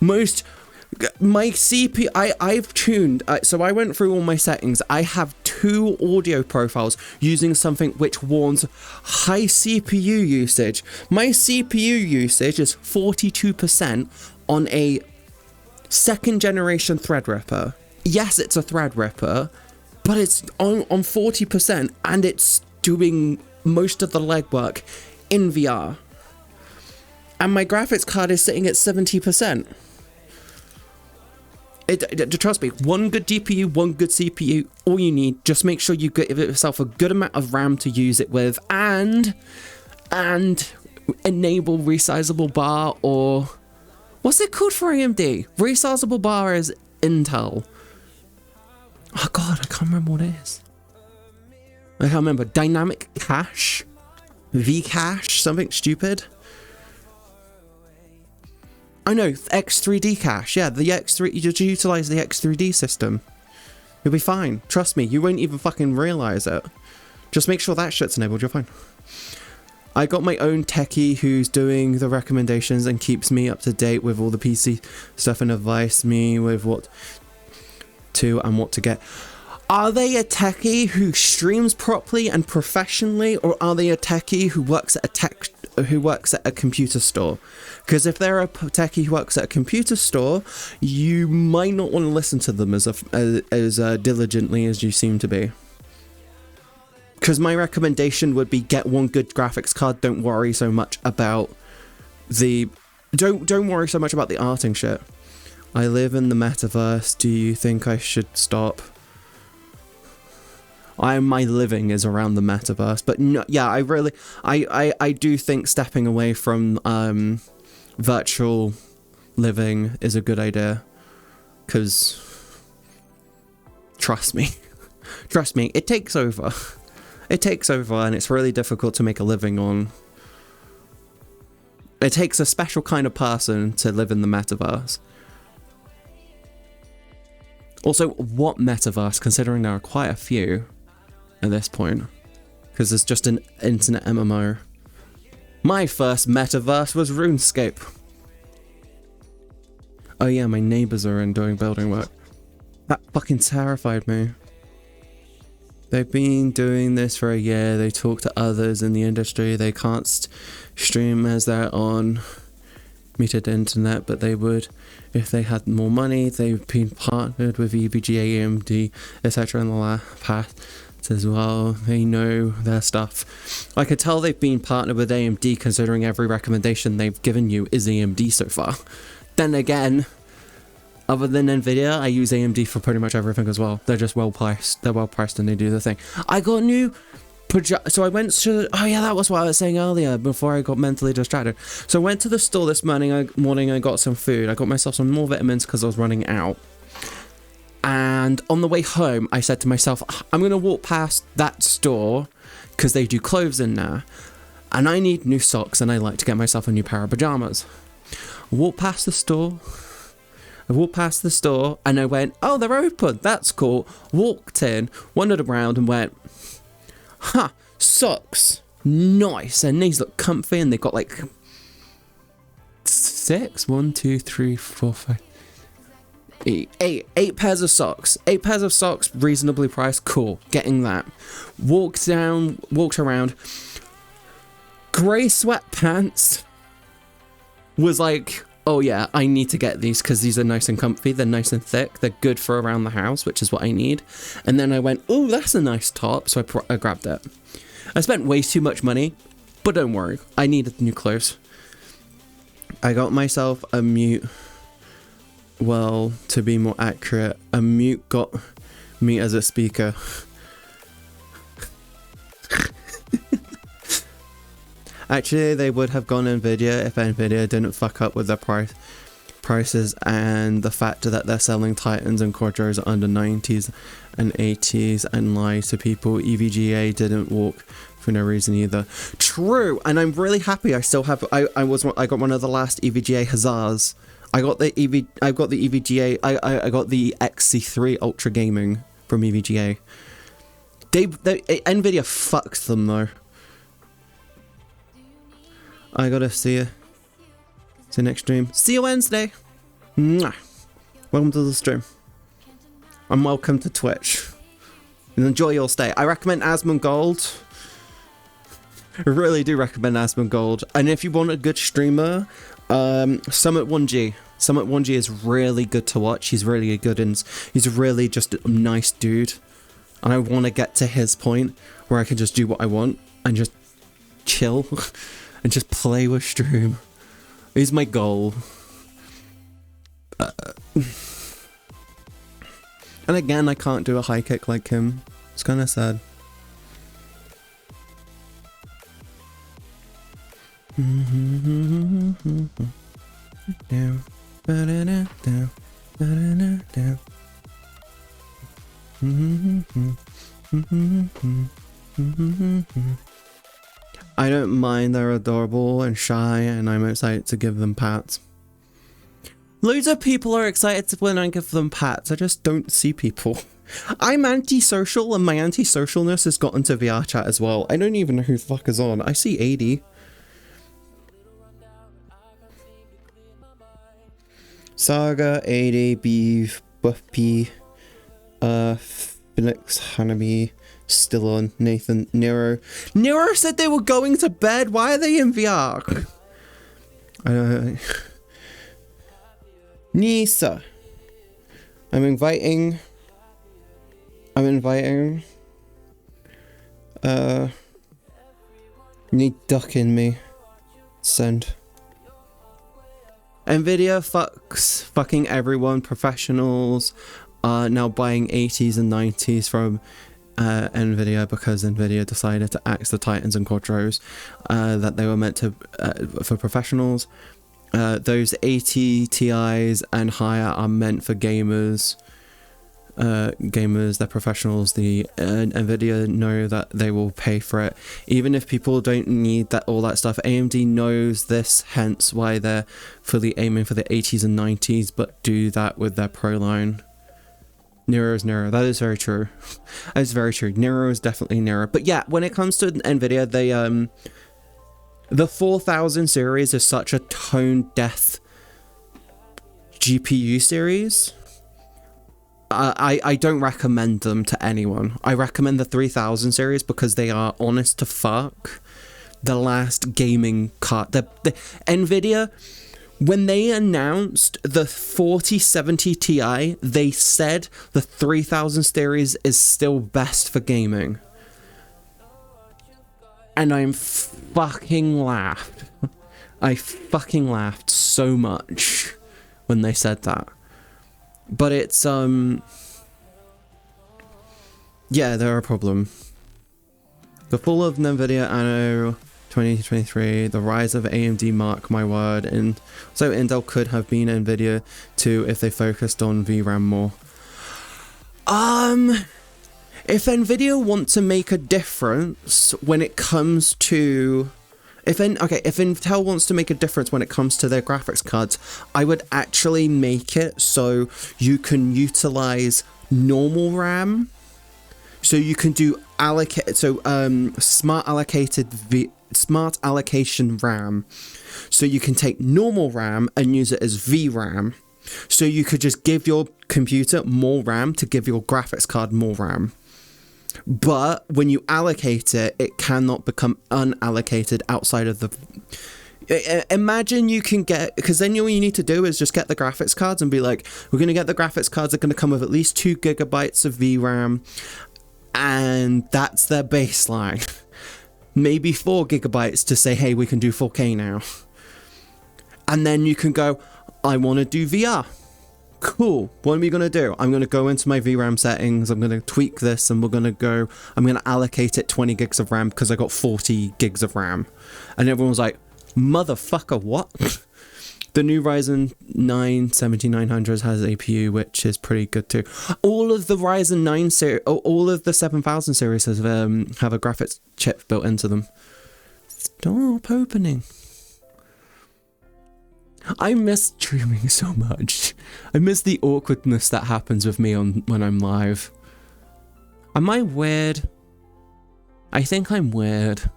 My CPU, I've tuned, so I went through all my settings. I have 2 audio profiles using something which warns high CPU usage. My CPU usage is 42% on a 2nd generation Threadripper. Yes, it's a Threadripper, but it's on 40% and it's doing most of the legwork in VR. And my graphics card is sitting at 70%. Trust me, one good GPU, one good CPU, all you need. Just make sure you give yourself a good amount of RAM to use it with, and enable resizable bar, or what's it called for AMD? Resizable bar is Intel. Oh god, I can't remember what it is. I can't remember. Dynamic cache, Vcache, something stupid. I know, X3D cache. Yeah, the X3, you just utilize the X3D system. You'll be fine. Trust me, you won't even fucking realize it. Just make sure that shit's enabled, you're fine. I got my own techie who's doing the recommendations and keeps me up to date with all the PC stuff and advice me with what to and what to get. Are they a techie who streams properly and professionally, or are they a techie who works at a computer store? Because if they're a techie who works at a computer store, you might not want to listen to them as diligently as you seem to be. Because my recommendation would be get one good graphics card. Don't worry so much about the don't worry so much about the arting shit. I live in the metaverse. Do you think I should stop? My living is around the metaverse, but no, yeah, I do think stepping away from virtual living is a good idea, because trust me, it takes over. It takes over, and it's really difficult to make a living on. It takes a special kind of person to live in the metaverse. Also, what metaverse, considering there are quite a few at this point, because it's just an internet MMO. My first metaverse was RuneScape. Oh yeah, my neighbors are in doing building work. That fucking terrified me. They've been doing this for a year. They talk to others in the industry. They can't stream as they're on metered internet, but they would if they had more money. They've been partnered with EVGA, AMD, etc. in the past as well. They know their stuff. I could tell they've been partnered with AMD, considering every recommendation they've given you is AMD so far. Then again, other than Nvidia, I use AMD for pretty much everything as well. They're just well priced. They're well priced and they do the thing. I got a new so I went to, oh yeah, that was what I was saying earlier before I got mentally distracted. So I went to the store this morning. I got some food. I got myself some more vitamins because I was running out. And on the way home, I said to myself, I'm going to walk past that store because they do clothes in there. And I need new socks and I like to get myself a new pair of pajamas. I walked past the store. And I went, oh, they're open. That's cool. Walked in, wandered around and went, huh, socks. Nice. And these look comfy and they've got like 8 pairs of socks. 8 pairs of socks, reasonably priced. Cool. Getting that. Walked around. Grey sweatpants. Was like, oh yeah, I need to get these because these are nice and comfy. They're nice and thick. They're good for around the house, which is what I need. And then I went, oh, that's a nice top. So I grabbed it. I spent way too much money, but don't worry. I needed new clothes. I got myself a mute. Well, to be more accurate, a mute got me as a speaker. Actually, they would have gone Nvidia if Nvidia didn't fuck up with their prices and the fact that they're selling Titans and Quadros under 90s and 80s and lie to people. EVGA didn't walk for no reason either. True, and I'm really happy I still have. I got one of the last EVGA Huzzahs I got the EVGA. I got the XC3 Ultra Gaming from EVGA. Nvidia fucks them though. I gotta see you. See you next stream. See you Wednesday. Mwah. Welcome to the stream. And welcome to Twitch. And enjoy your stay. I recommend Asmongold. I really do recommend Asmongold. And if you want a good streamer, Summit1G. Summit1G is really good to watch. He's really good and he's really just a nice dude. And I want to get to his point where I can just do what I want and just chill and just play with stream. Is my goal. And again, I can't do a high kick like him. It's kind of sad. I don't mind, they're adorable and shy, and I'm excited to give them pats. Loads of people are excited when I give them pats, I just don't see people. I'm antisocial, and my antisocialness has gotten to VRchat as well. I don't even know who the fuck is on. I see 80. Saga, 80, Beef, Buffy, Phoenix, Hanami, still on, Nathan, Nero. Nero said they were going to bed, why are they in VR? Nisa. I'm inviting. Need ducking me. Send. Nvidia fucking everyone. Professionals are now buying 80s and 90s from Nvidia because Nvidia decided to axe the Titans and Quadros that they were meant to for professionals. Those 80 Ti's and higher are meant for gamers. They're professionals. The Nvidia know that they will pay for it, even if people don't need all that stuff. AMD knows this, hence why they're fully aiming for the 80s and 90s, but do that with their Pro line. Nero is Nero. That is very true. That is very true. Nero is definitely Nero. But yeah, when it comes to Nvidia, they the 4000 series is such a tone deaf GPU series. I don't recommend them to anyone. I recommend the 3000 series because they are honest to fuck the last gaming card. The Nvidia, when they announced the 4070 Ti, they said the 3000 series is still best for gaming. And I'm fucking laughed. I fucking laughed so much when they said that. But it's, yeah, they're a problem. The fall of NVIDIA Anno 2023, the rise of AMD, mark my word, and so Intel could have been NVIDIA too if they focused on VRAM more. If NVIDIA want to make a difference when it comes to... If Intel wants to make a difference when it comes to their graphics cards, I would actually make it so you can utilize normal RAM. So you can do smart allocation RAM. So you can take normal RAM and use it as VRAM. So you could just give your computer more RAM to give your graphics card more RAM. But when you allocate it, it cannot become unallocated outside of the... Imagine you can get... Because then all you need to do is just get the graphics cards and be like, we're going to get the graphics cards that are going to come with at least 2 gigabytes of VRAM. And that's their baseline. Maybe 4 gigabytes to say, hey, we can do 4K now. And then you can go, I want to do VR. Cool, what are we going to do? I'm going to go into my VRAM settings, I'm going to tweak this, and I'm going to allocate it 20 gigs of RAM because I got 40 gigs of RAM. And everyone's like, motherfucker, what? The new Ryzen 9 7900s has APU, which is pretty good too. All of the Ryzen 9 series, all of the 7000 series have a graphics chip built into them. Stop opening. I miss streaming so much. I miss the awkwardness that happens with me when I'm live. Am I weird? I think I'm weird.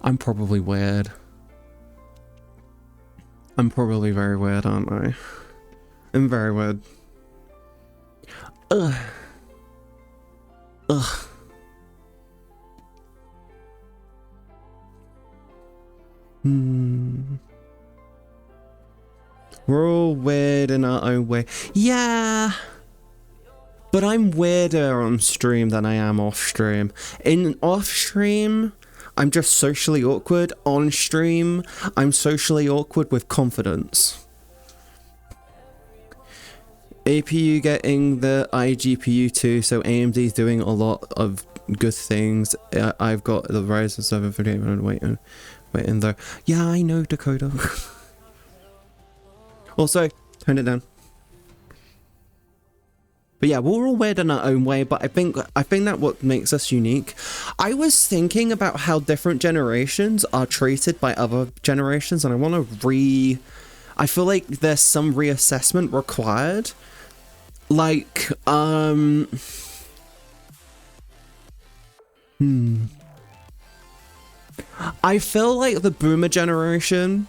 I'm probably weird. I'm probably very weird, aren't I? I'm very weird. Ugh. Ugh. We're all weird in our own way. Yeah. But I'm weirder on stream than I am off stream. In off stream, I'm just socially awkward. On stream, I'm socially awkward with confidence. APU getting the iGPU too, so AMD's doing a lot of good things. I've got the Ryzen 7 5800 waiting though. Yeah, I know, Dakota. Also, turn it down. But yeah, we're all weird in our own way, but I think that what makes us unique. I was thinking about how different generations are treated by other generations, and I want to I feel like there's some reassessment required. Like, I feel like the boomer generation,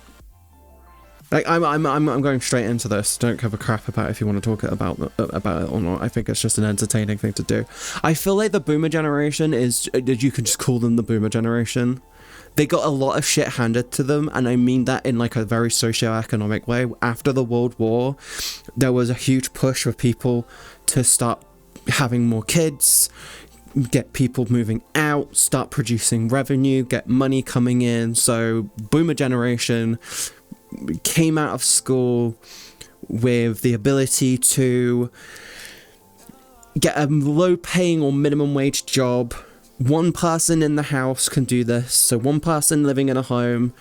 like I'm going straight into this. Don't give a crap about it if you want to talk about it or not. I think it's just an entertaining thing to do. I feel like the boomer generation is, you can just call them the boomer generation. They got a lot of shit handed to them, and I mean that in like a very socio-economic way. After the World War, there was a huge push for people to start having more kids, get people moving out, start producing revenue, get money coming in. So boomer generation came out of school with the ability to get a low paying or minimum wage job. One person in the house can do this. So one person living in a home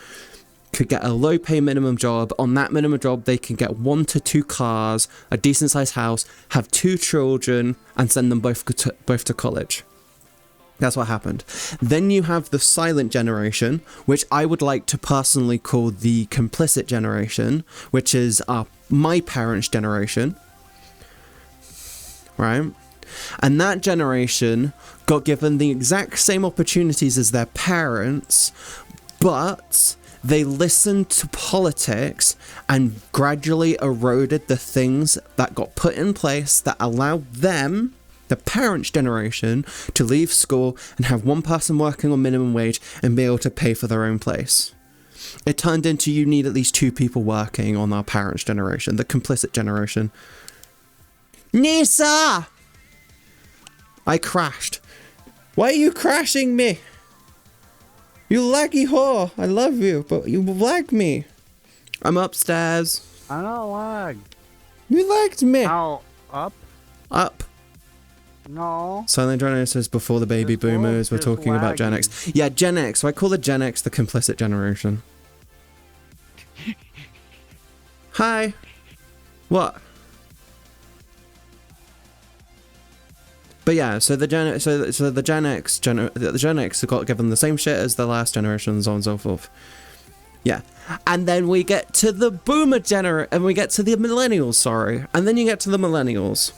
could get a low pay minimum job. On that minimum job, they can get 1 to 2 cars, a decent sized house, have 2 children, and send them both to college. That's what happened. Then you have the silent generation, which I would like to personally call the complicit generation, which is my parents' generation. Right? And that generation got given the exact same opportunities as their parents, but they listened to politics and gradually eroded the things that got put in place that allowed them, the parents' generation, to leave school and have one person working on minimum wage and be able to pay for their own place. It turned into you need at least 2 people working on our parents' generation, the complicit generation. Nisa! I crashed. Why are you crashing me? You laggy whore. I love you, but you lagged me. I'm upstairs. I don't lag. You lagged me. How? Up? Up. No. Silent Gen X is before the baby boomers. We're talking about Gen X. Yeah, Gen X. So I call the Gen X the complicit generation. Hi. What? But yeah, so the Gen X got given the same shit as the last generation, and so on and so forth. Yeah, and then we get to the boomer and we get to the millennials. Sorry, and then you get to the millennials,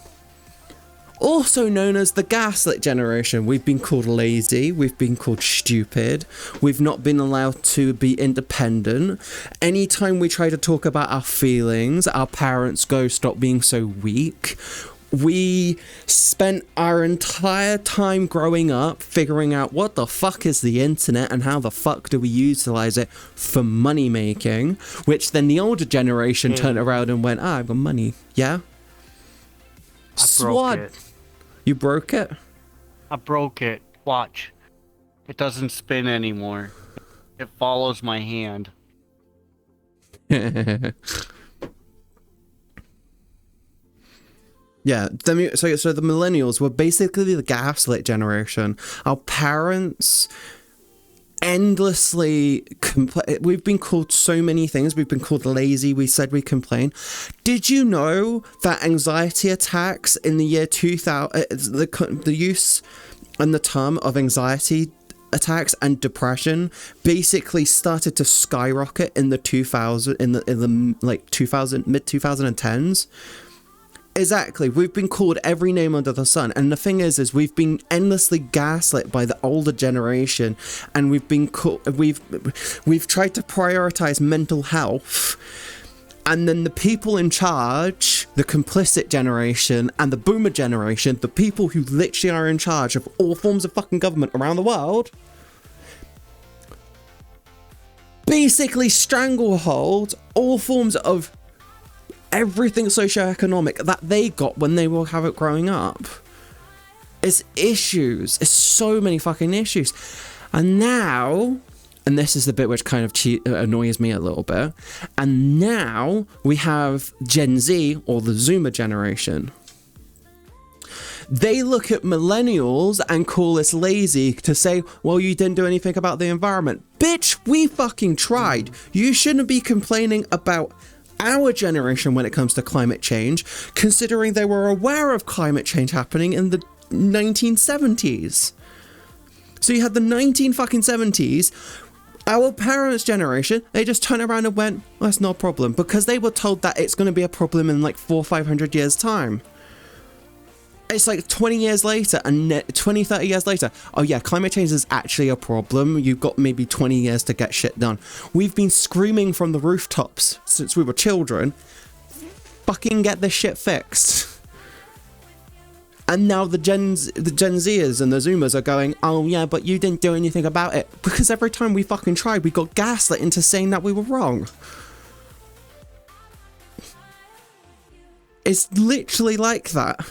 also known as the gaslit generation. We've been called lazy. We've been called stupid. We've not been allowed to be independent. Anytime we try to talk about our feelings, our parents go, "Stop being so weak." We spent our entire time growing up figuring out what the fuck is the internet and how the fuck do we utilize it for money making, which then the older generation turned around and went, I've got money. Yeah? I broke it. You broke it? I broke it. Watch. It doesn't spin anymore. It follows my hand. Yeah, so the millennials were basically the gaslit generation. Our parents endlessly we've been called so many things. We've been called lazy. We said we complain. Did you know that anxiety attacks in the year 2000, the use and the term of anxiety attacks and depression basically started to skyrocket in the 2000 in the like 2000 mid 2010s. Exactly. We've been called every name under the sun. And the thing is we've been endlessly gaslit by the older generation, and we've tried to prioritize mental health. And then the people in charge, the complicit generation and the boomer generation, the people who literally are in charge of all forms of fucking government around the world, basically stranglehold all forms of everything socioeconomic that they got when they were growing up. It's issues. It's so many fucking issues. And now, and this is the bit which kind of annoys me a little bit, and now we have Gen Z, or the Zoomer generation. They look at millennials and call us lazy to say, well, you didn't do anything about the environment. Bitch, we fucking tried. You shouldn't be complaining about our generation when it comes to climate change, considering they were aware of climate change happening in the 1970s. So you had the 1970s, our parents' generation, they just turned around and went, well, that's not a problem, because they were told that it's going to be a problem in like 400 or 500 years' time. It's like 20 years later and 20, 30 years later. Oh yeah, climate change is actually a problem. You've got maybe 20 years to get shit done. We've been screaming from the rooftops since we were children. Fucking get this shit fixed. And now the Gen Zers and the Zoomers are going, oh yeah, but you didn't do anything about it. Because every time we fucking tried, we got gaslit into saying that we were wrong. It's literally like that.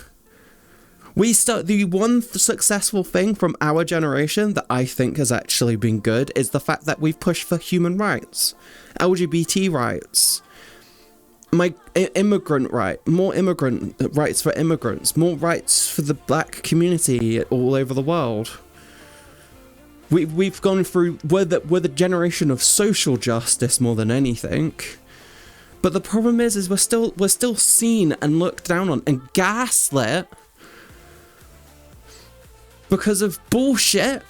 The one successful thing from our generation that I think has actually been good is the fact that we've pushed for human rights, LGBT rights, immigrant right, more immigrant rights for immigrants, more rights for the black community all over the world. We've gone through, we're the generation of social justice more than anything. But the problem is we're still seen and looked down on and gaslit because of bullshit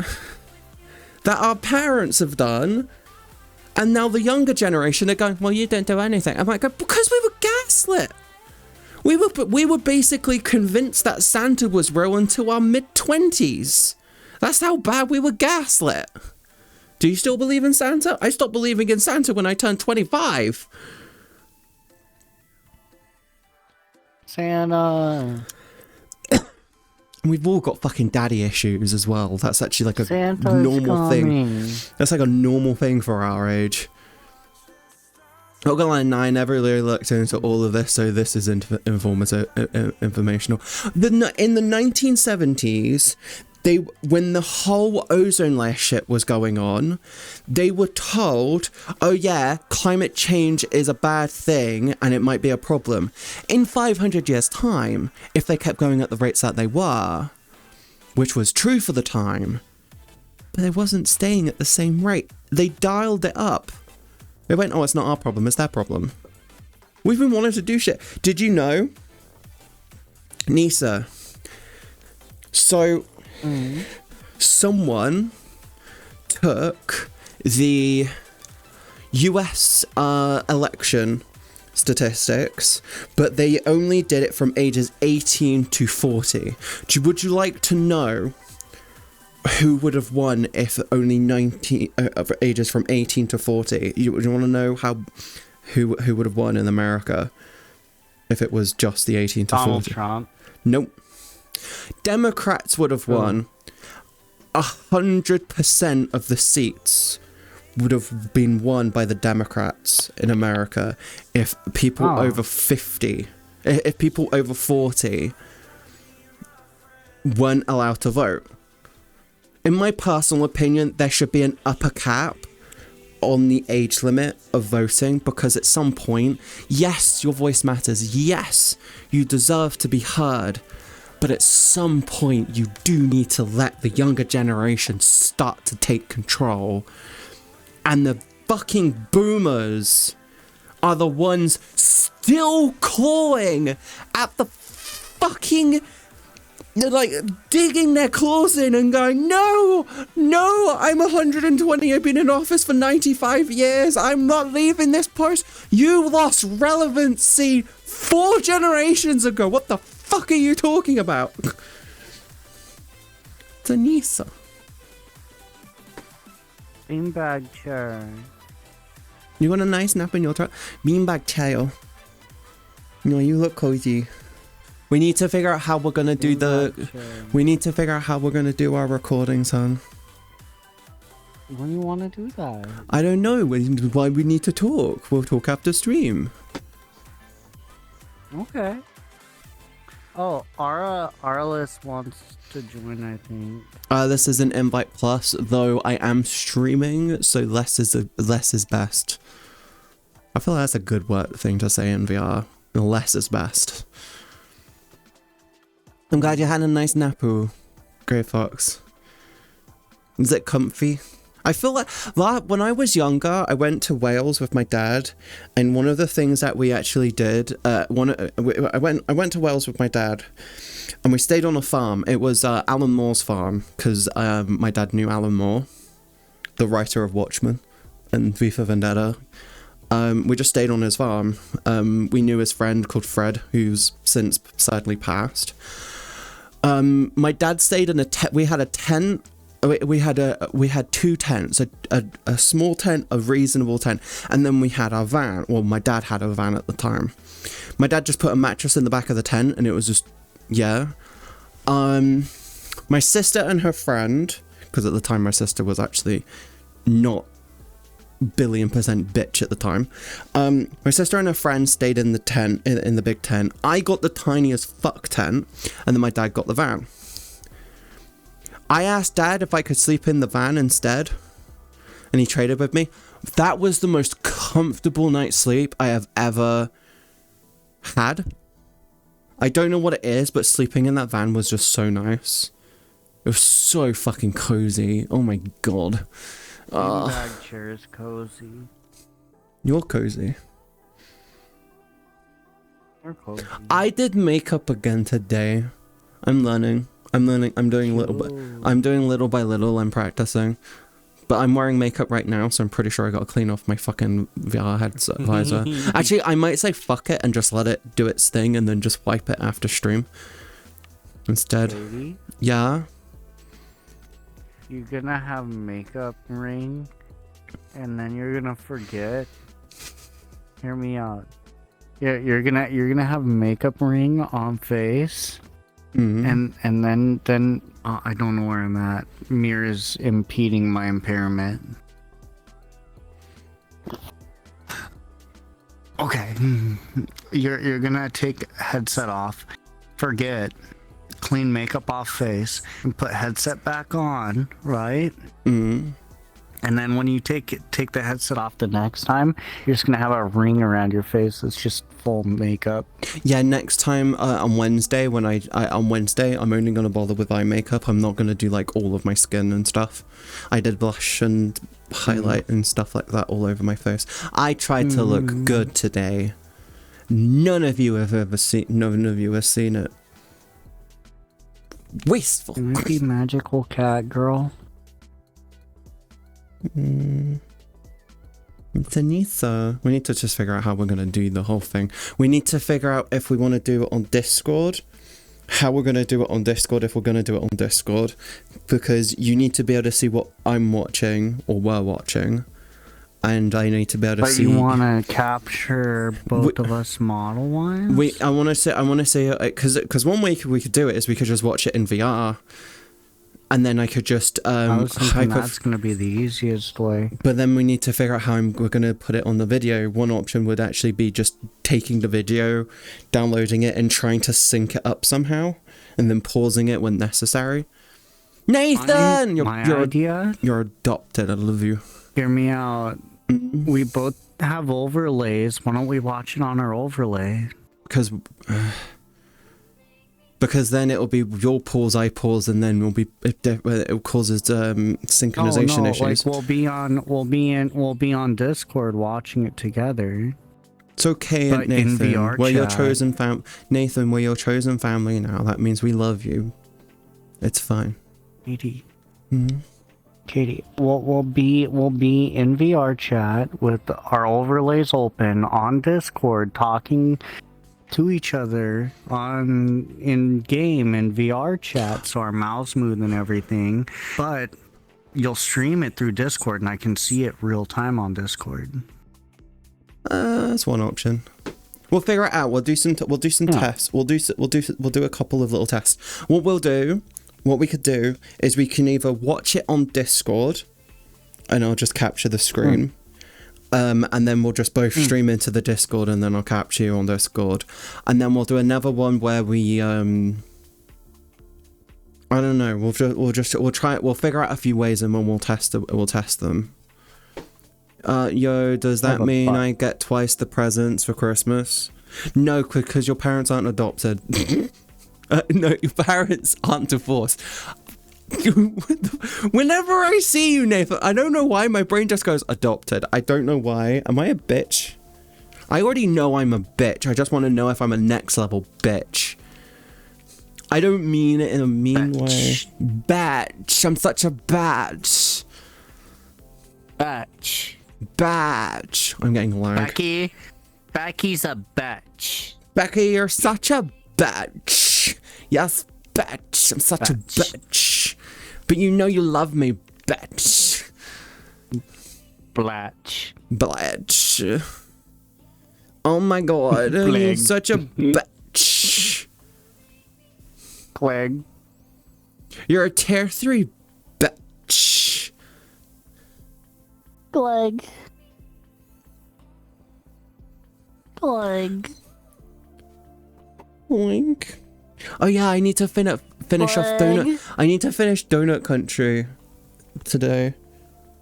that our parents have done, and now the younger generation are going, well, you didn't do anything. I'm like, because we were gaslit. We were basically convinced that Santa was real until our mid-20s. That's how bad we were gaslit. Do you still believe in Santa? I stopped believing in Santa when I turned 25. Santa. We've all got fucking daddy issues as well. That's actually like a Santa's normal coming. thing. That's like a normal thing for our age. Not gonna lie, I never really looked into all of this, so this is informational. In the 1970s, when the whole ozone layer shit was going on, they were told, oh yeah, climate change is a bad thing and it might be a problem. In 500 years' time, if they kept going at the rates that they were, which was true for the time, but they wasn't staying at the same rate. They dialed it up. They went, oh, it's not our problem, it's their problem. We've been wanting to do shit. Did you know, Nisa? So, someone took the US election statistics, but they only did it from ages 18 to 40. Would you like to know who would have won if only 19 ages from 18 to 40? You want to know who would have won in America if it was just the 18 to 40? Donald Trump. Nope. Democrats would have won. 100% of the seats would have been won by the Democrats in America if people over 50, if people over 40 weren't allowed to vote. In my personal opinion, there should be an upper cap on the age limit of voting, because at some point, yes, your voice matters. Yes, you deserve to be heard. But at some point, you do need to let the younger generation start to take control. And the fucking boomers are the ones still clawing at the fucking They're like digging their claws in and going, no, I'm 120. I've been in office for 95 years. I'm not leaving this post. You lost relevancy 4 generations ago. What the fuck are you talking about? Tanisa. Beanbag chair. You want a nice nap in your truck? Beanbag chair. No, you look cozy. We need to figure out how we're gonna do we need to figure out how we're gonna do our recordings, hon. When do you want to do that? I don't know. Why we need to talk. We'll talk after stream. Okay. Oh, Arliss wants to join, I think. This is an invite plus, though I am streaming, so less is best. I feel like that's a good thing to say in VR. Less is best. I'm glad you had a nice napu, Grey Fox. Is it comfy? I feel like when I was younger, I went to Wales with my dad, and one of the things that we actually did, I went to Wales with my dad, and we stayed on a farm. It was Alan Moore's farm, because my dad knew Alan Moore, the writer of Watchmen and V for Vendetta. We just stayed on his farm. We knew his friend called Fred, who's since sadly passed. My dad stayed in we had a tent. We had 2 tents, a small tent, a reasonable tent, and then we had our van. Well, my dad had a van at the time. My dad just put a mattress in the back of the tent, and it was just, yeah. My sister and her friend, because at the time my sister was actually not billion% bitch at the time. My sister and her friend stayed in the tent, in the big tent. I got the tiniest fuck tent, and then my dad got the van. I asked Dad if I could sleep in the van instead, and he traded with me. That was the most comfortable night's sleep I have ever had. I don't know what it is, but sleeping in that van was just so nice. It was so fucking cozy. Oh my god. Beanbag chair is cozy. You're cozy. You're cozy. I did makeup again today. I'm learning. I'm doing little by little. I'm practicing. But I'm wearing makeup right now, so I'm pretty sure I gotta clean off my fucking VR headset visor. Actually, I might say fuck it and just let it do its thing and then just wipe it after stream. Instead. Baby? Yeah? You're gonna have makeup ring, and then you're gonna forget. Hear me out. Yeah, you're gonna have makeup ring on face, and then I don't know where I'm at. Mirror is impeding my impairment. Okay, you're gonna take headset off, forget. Clean makeup off face and put headset back on, right? And then when you take the headset off the next time, you're just gonna have a ring around your face that's just full makeup. Yeah, next time on Wednesday, when on Wednesday, I'm only gonna bother with eye makeup. I'm not gonna do like all of my skin and stuff. I did blush and highlight and stuff like that all over my face. I tried to look good today. None of you have seen it. Wasteful. You might be magical cat girl. Tanisa. We need to just figure out how we're going to do the whole thing. We need to figure out if we want to do it on Discord. How we're going to do it on Discord if we're going to do it on Discord. Because you need to be able to see what I'm watching or we're watching. And I need to be able to see. But you want to capture both of us model-wise? I want to say, because one way we could do it is we could just watch it in VR, and then I could just I was thinking that's going to be the easiest way. But then we need to figure out how we're going to put it on the video. One option would actually be just taking the video, downloading it, and trying to sync it up somehow, and then pausing it when necessary. Nathan, you're adopted. I love you. Hear me out. We both have overlays. Why don't we watch it on our overlay? Because then it'll be your pause, I pause, and then it causes synchronization issues. Like we'll be on Discord watching it together. It's okay, but Nathan. In VRchat. We're your chosen Nathan, we're your chosen family now. That means we love you. It's fine. Katie. Mm-hmm. Katie, we'll be in VRchat with our overlays open on Discord, talking to each other in game and VRchat, so our mouths move and everything. But you'll stream it through Discord, and I can see it real time on Discord. That's one option. We'll figure it out. We'll do some tests. We'll do a couple of little tests. What we could do is we can either watch it on Discord, and I'll just capture the screen, and then we'll just both stream into the Discord, and then I'll capture you on Discord, and then we'll do another one where we I don't know. We'll try it. We'll figure out a few ways, and then we'll test them. Yo, does that mean I get twice the presents for Christmas? No, because your parents aren't adopted. No, your parents aren't divorced. Whenever I see you, Nathan, I don't know why my brain just goes adopted. I don't know why. Am I a bitch? I already know I'm a bitch. I just want to know if I'm a next level bitch. I don't mean it in a mean way. Batch. I'm such a batch. Batch. Batch. I'm getting lag. Becky's a batch. Becky, you're such a batch. Yes, batch. I'm such a batch. But you know you love me, batch. Blatch. Blatch. Oh my god, you're such a batch. Clegg. You're a tier 3 batch. Clegg. Clegg. Oink. Oh yeah, I need to finish off Donut. I need to finish Donut Country today,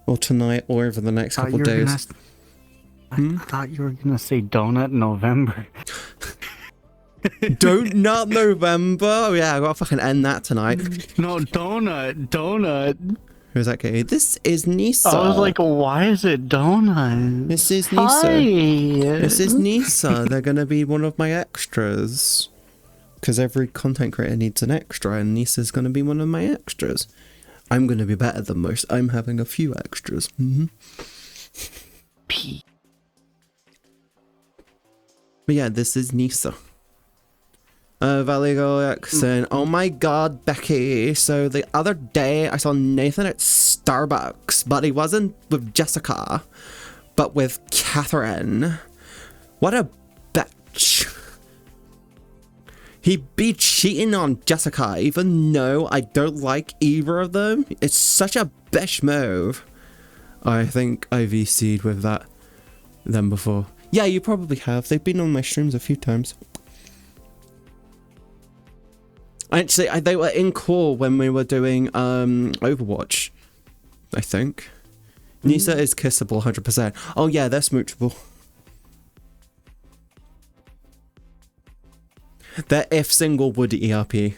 or tonight, or over the next couple days. I thought you were gonna say Donut November. Donut November. Oh yeah, I gotta fucking end that tonight. No, Donut. Who's that kid? This is Nisa. I was like, why is it Donut? This is Nisa. Hi. This is Nisa. They're gonna be one of my extras. Because every content creator needs an extra, and Nisa's gonna be one of my extras. I'm gonna be better than most. I'm having a few extras. But yeah, this is Nisa. Valley Girl accent. Oh my god, Becky. So the other day I saw Nathan at Starbucks, but he wasn't with Jessica, but with Catherine. What a bitch. He'd be cheating on Jessica, even though I don't like either of them. It's such a bitch move. I think I VC'd with them before. Yeah, you probably have. They've been on my streams a few times. Actually, they were in call when we were doing Overwatch, I think. Nisa is kissable 100%. Oh yeah, they're smoochable. They're if single would ERP.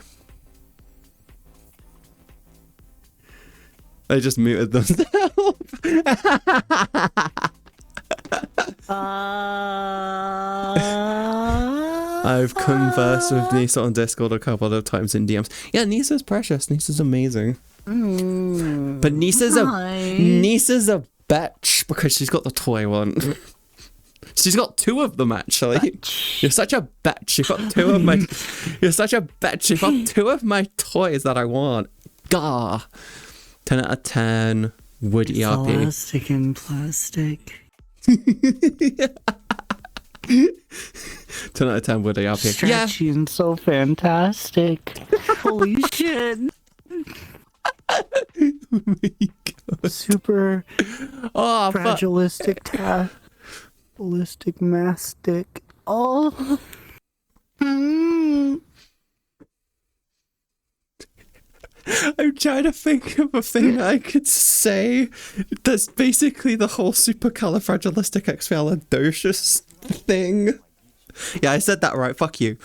They just muted themselves. I've conversed with Nisa on Discord a couple of times in DMs. Yeah, Nisa's precious. Nisa's amazing. But Nisa's a bitch because she's got the toy one. She's got 2 of them actually. Bitch. You're such a bitch. You've got 2 of my. You're such a bitch. You've got 2 of my toys that I want. Gah. 10 out of 10. Wood ERP. Plastic and plastic. 10 out of 10 wood ERP. Stretchy and so fantastic. Holy shit. Super fragilistic ballistic mastic. Oh. I'm trying to think of a thing I could say that's basically the whole supercalifragilisticexpialidocious thing. Yeah, I said that right. Fuck you.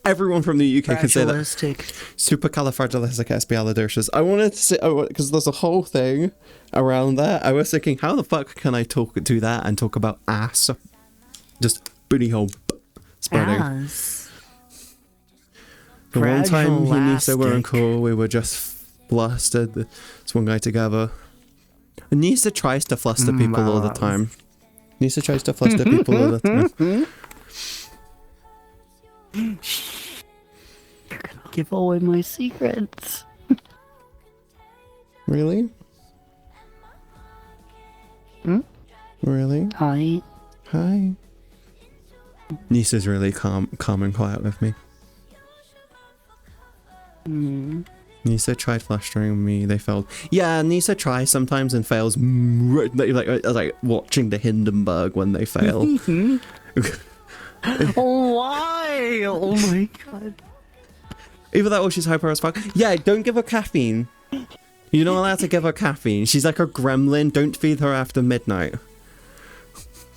Everyone from the UK can say that. Supercalifragilisticexpialidocious. I wanted to say, because there's a whole thing around that. I was thinking, how the fuck can I do that and talk about ass? Just booty hole spreading. Ass. The one time he and Nisa weren't Fragile cool, we were just flustered. This one guy together. And Nisa tries to fluster people all the time. Nisa tries to fluster people all the time. You're gonna give away my secrets. Really? Really? Hi. Hi. Nisa's really calm and quiet with me. Nisa tried flustering me, they failed. Yeah, Nisa tries sometimes and fails. Like watching the Hindenburg when they fail. Why? Oh my god. Either that or she's hyper as fuck. Yeah, don't give her caffeine. You're not allowed to give her caffeine. She's like a gremlin. Don't feed her after midnight.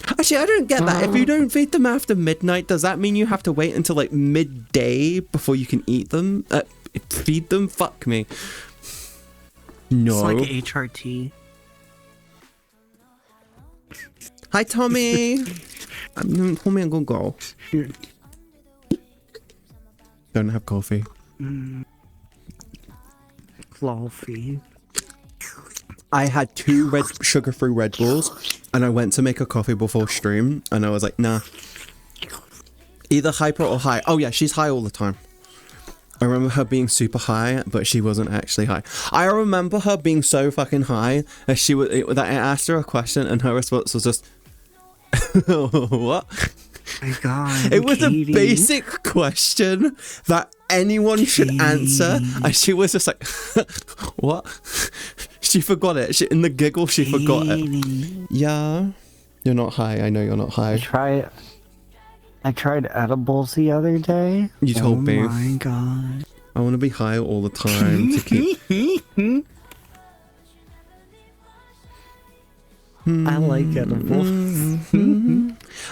Actually, I don't get that. If you don't feed them after midnight, does that mean you have to wait until like midday before you can eat them? Feed them? Fuck me. No. It's like HRT. Hi, Tommy. Tommy, I'm gonna go. Don't have coffee. Coffee. I had 2 sugar-free Red Bulls, and I went to make a coffee before stream, and I was like, nah. Either hyper or high. Oh yeah, she's high all the time. I remember her being super high, but she wasn't actually high. I remember her being so fucking high that I asked her a question, and her response was just, what? My god. It was Katie. a basic question that anyone should answer, and she was just like, what? She forgot it. In the giggle, she forgot it. Yeah. You're not high. I know you're not high. I tried edibles the other day. You told me. Oh my god. I want to be high all the time to keep... I like edibles.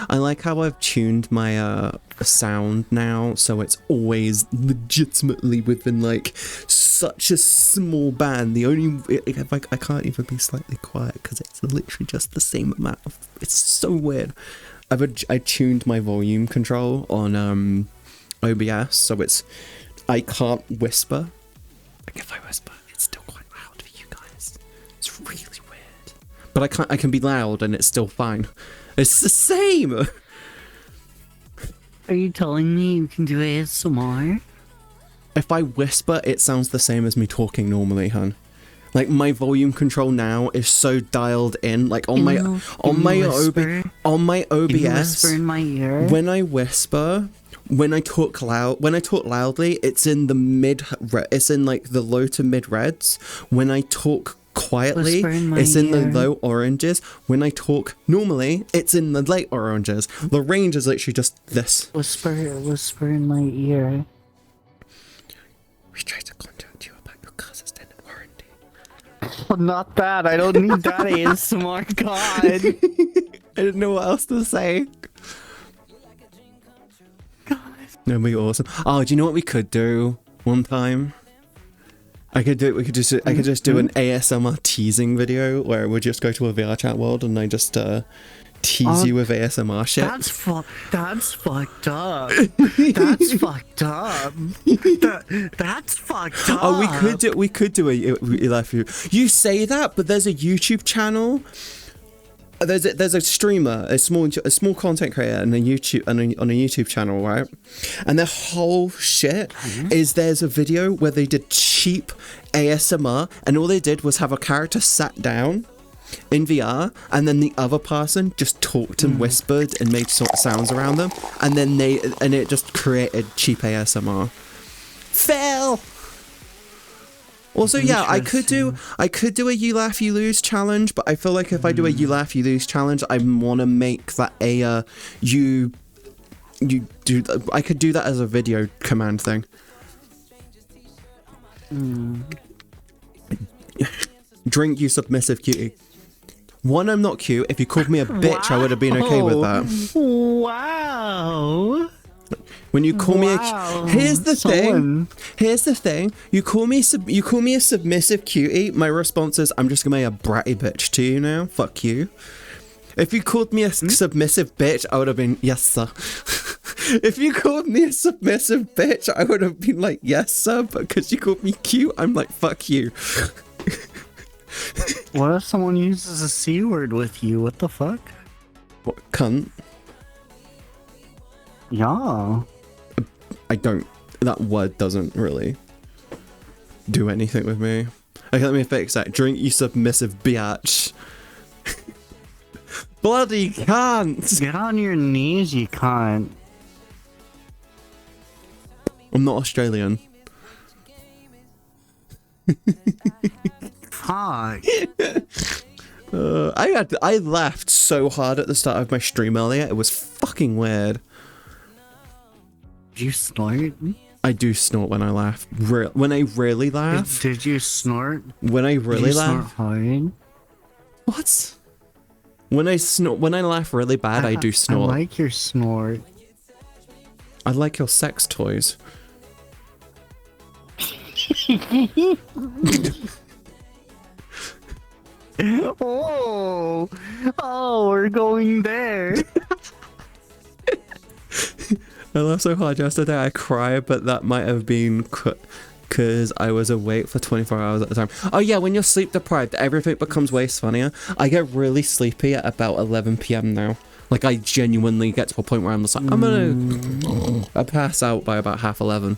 I like how I've tuned my sound now, so it's always legitimately within like such a small band. The only I can't even be slightly quiet because it's literally just the same amount of. It's so weird. I tuned my volume control on OBS, so I can't whisper. Like if I whisper, it's still quite loud for you guys. It's really weird. But I can be loud and it's still fine. It's the same. Are you telling me you can do ASMR? If I whisper, it sounds the same as me talking normally, hun. Like my volume control now is so dialed in. Like on my OBS. Can you whisper in my ear? When I whisper, when I talk loudly, it's in the it's in like the low to mid reds. When I talk quietly, it's in the low oranges. When I talk normally, it's in the late oranges. The range is literally just this. Whisper in my ear. We tried to contact you about your car's extended warranty. Oh, not that. I don't need that ASMR. God. I didn't know what else to say. God. That'd be awesome. Oh, do you know what we could do one time? I could just do an ASMR teasing video where we just go to a VRchat world and I just tease you with ASMR shit. That's fucked up. That's fucked up. That's fucked up. Oh, we could do a You say that, but there's a YouTube channel. There's a streamer, a small content creator, and on a YouTube channel, right? And their whole shit is there's a video where they did cheap ASMR, and all they did was have a character sat down in VR, and then the other person just talked and whispered and made sort of sounds around them, and then it just created cheap ASMR. Fail. Also, yeah, I could do a you laugh you lose challenge, but I feel like if I do a you laugh you lose challenge, I want to make that I could do that as a video command thing. Drink, you submissive cutie. One, I'm not cute. If you called me a bitch, I would have been okay with that. Wow. When you call me here's the thing. You call me a submissive cutie. My response is, I'm just gonna be a bratty bitch to you now. Fuck you. If you called me a submissive bitch, I would have been, yes sir. If you called me a submissive bitch, I would have been like, yes, sir, but because you called me cute, I'm like, fuck you. What if someone uses a C word with you? What the fuck? What, cunt? Yeah. I don't, that word doesn't really do anything with me. Okay, let me fix that. Drink, you submissive biatch. Bloody cunt! Get on your knees, you cunt. I'm not Australian. Fuck. I laughed so hard at the start of my stream earlier. It was fucking weird. Did you snort? I do snort when I laugh. When I really laugh. Did you snort? When I really laugh. Snort hard? What? When I laugh really bad, I do snort. I like your snort. I like your sex toys. Oh, we're going there. I laughed so hard yesterday I cried, but that might have been because I was awake for 24 hours at the time. Oh yeah, when you're sleep deprived, everything becomes way funnier. I get really sleepy at about 11 p.m. now. Like, I genuinely get to a point where I'm just like, I pass out by about 11:30.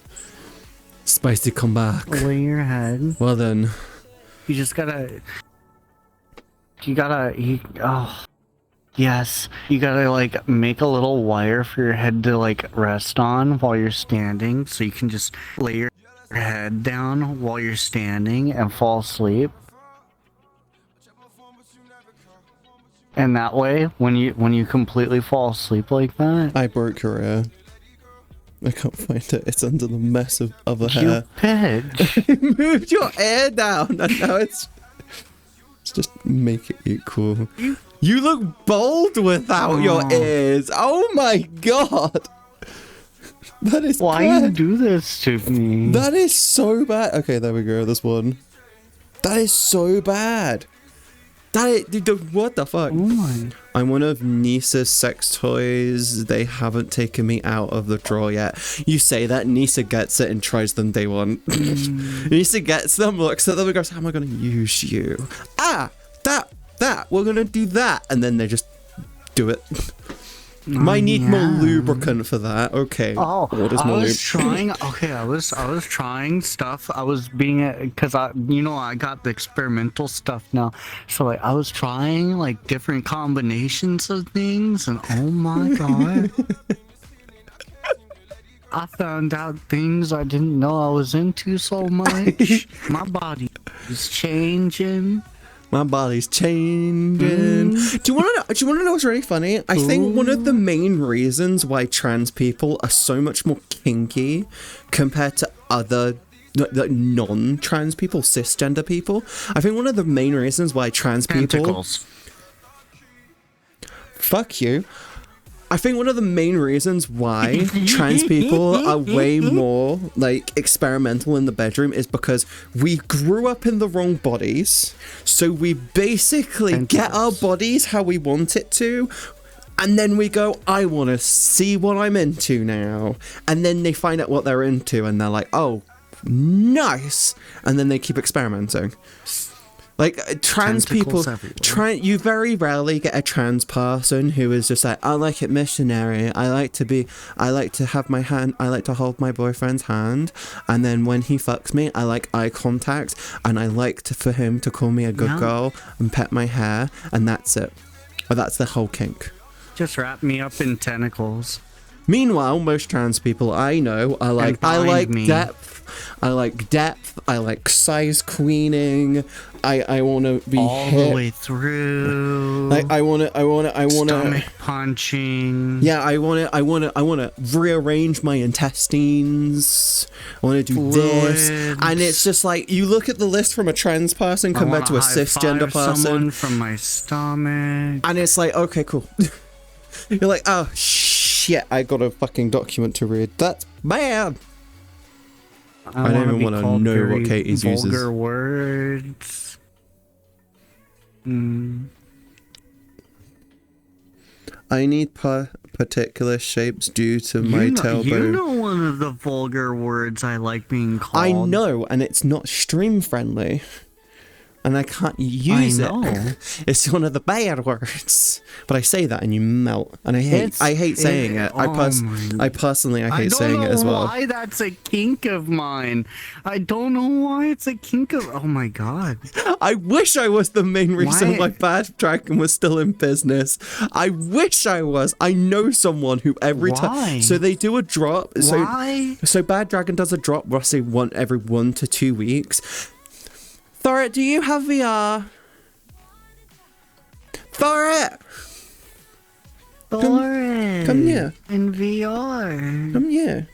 Spicy, come back. Lay your head. Well then. You just gotta... Yes, you gotta like make a little wire for your head to like rest on while you're standing, so you can just lay your head down while you're standing and fall asleep. And that way, when you completely fall asleep like that, I broke your ear. I can't find it. It's under the mess of other hair. Bitch. I moved your hair down, and now it's just make it cool. You look bald without your ears. Oh my god. That is why bad. you do this to me? That is so bad. Okay, there we go. This one. That is so bad. What the fuck? Oh my. I'm one of Nisa's sex toys. They haven't taken me out of the drawer yet. You say that, Nisa gets it and tries them day one. Nisa gets them, looks at them and goes, how am I going to use you? That, we're going to do that. And then they just do it. Might need more lubricant for that. Okay. Oh, what is I more was trying. Okay, I was trying stuff. I was being because I got the experimental stuff now. So like I was trying like different combinations of things, and oh my god, I found out things I didn't know I was into so much. My body is changing. My body's changing. Do you want to know what's really funny? I think one of the main reasons why trans people are so much more kinky compared to other non-trans people, cisgender people. I think one of the main reasons why trans people... Tentacles. Fuck you. I think one of the main reasons why trans people are way more like experimental in the bedroom is because we grew up in the wrong bodies, so we basically get our bodies how we want it to, and then we go, I want to see what I'm into now, and then they find out what they're into and they're like, oh, nice, and then they keep experimenting. Like, trans people, you very rarely get a trans person who is just like, I like it missionary, I like to have my hand, I like to hold my boyfriend's hand, and then when he fucks me, I like eye contact, and I like for him to call me a good girl and pet my hair, and that's it. But that's the whole kink. Just wrap me up in tentacles. Meanwhile, most trans people I know are like, I like depth, I like size queening, I want to be all hit. The way through. Like I want to stomach punching. Yeah, I want to rearrange my intestines. I want to do this, and it's just like you look at the list from a trans person compared to a cisgender person. Someone from my stomach, and it's like, okay, cool. You're like, oh shit, I got a fucking document to read. That's bad. I don't even want to know what Katie's uses. Vulgar words. I need particular shapes due to my tailbone. You know one of the vulgar words I like being called. I know, and it's not stream friendly. And I can't use it. It's one of the bad words. But I say that and you melt. And I hate saying it. I personally hate saying it as well. I don't know why that's a kink of mine. I don't know why it's a kink of... Oh my god. I wish I was the main reason why Bad Dragon was still in business. I wish I was. I know someone who every time... So they do a drop. Why? So Bad Dragon does a drop roughly every 1 to 2 weeks. Thorit, do you have VR? Thorit! Come here. In VR. Come here.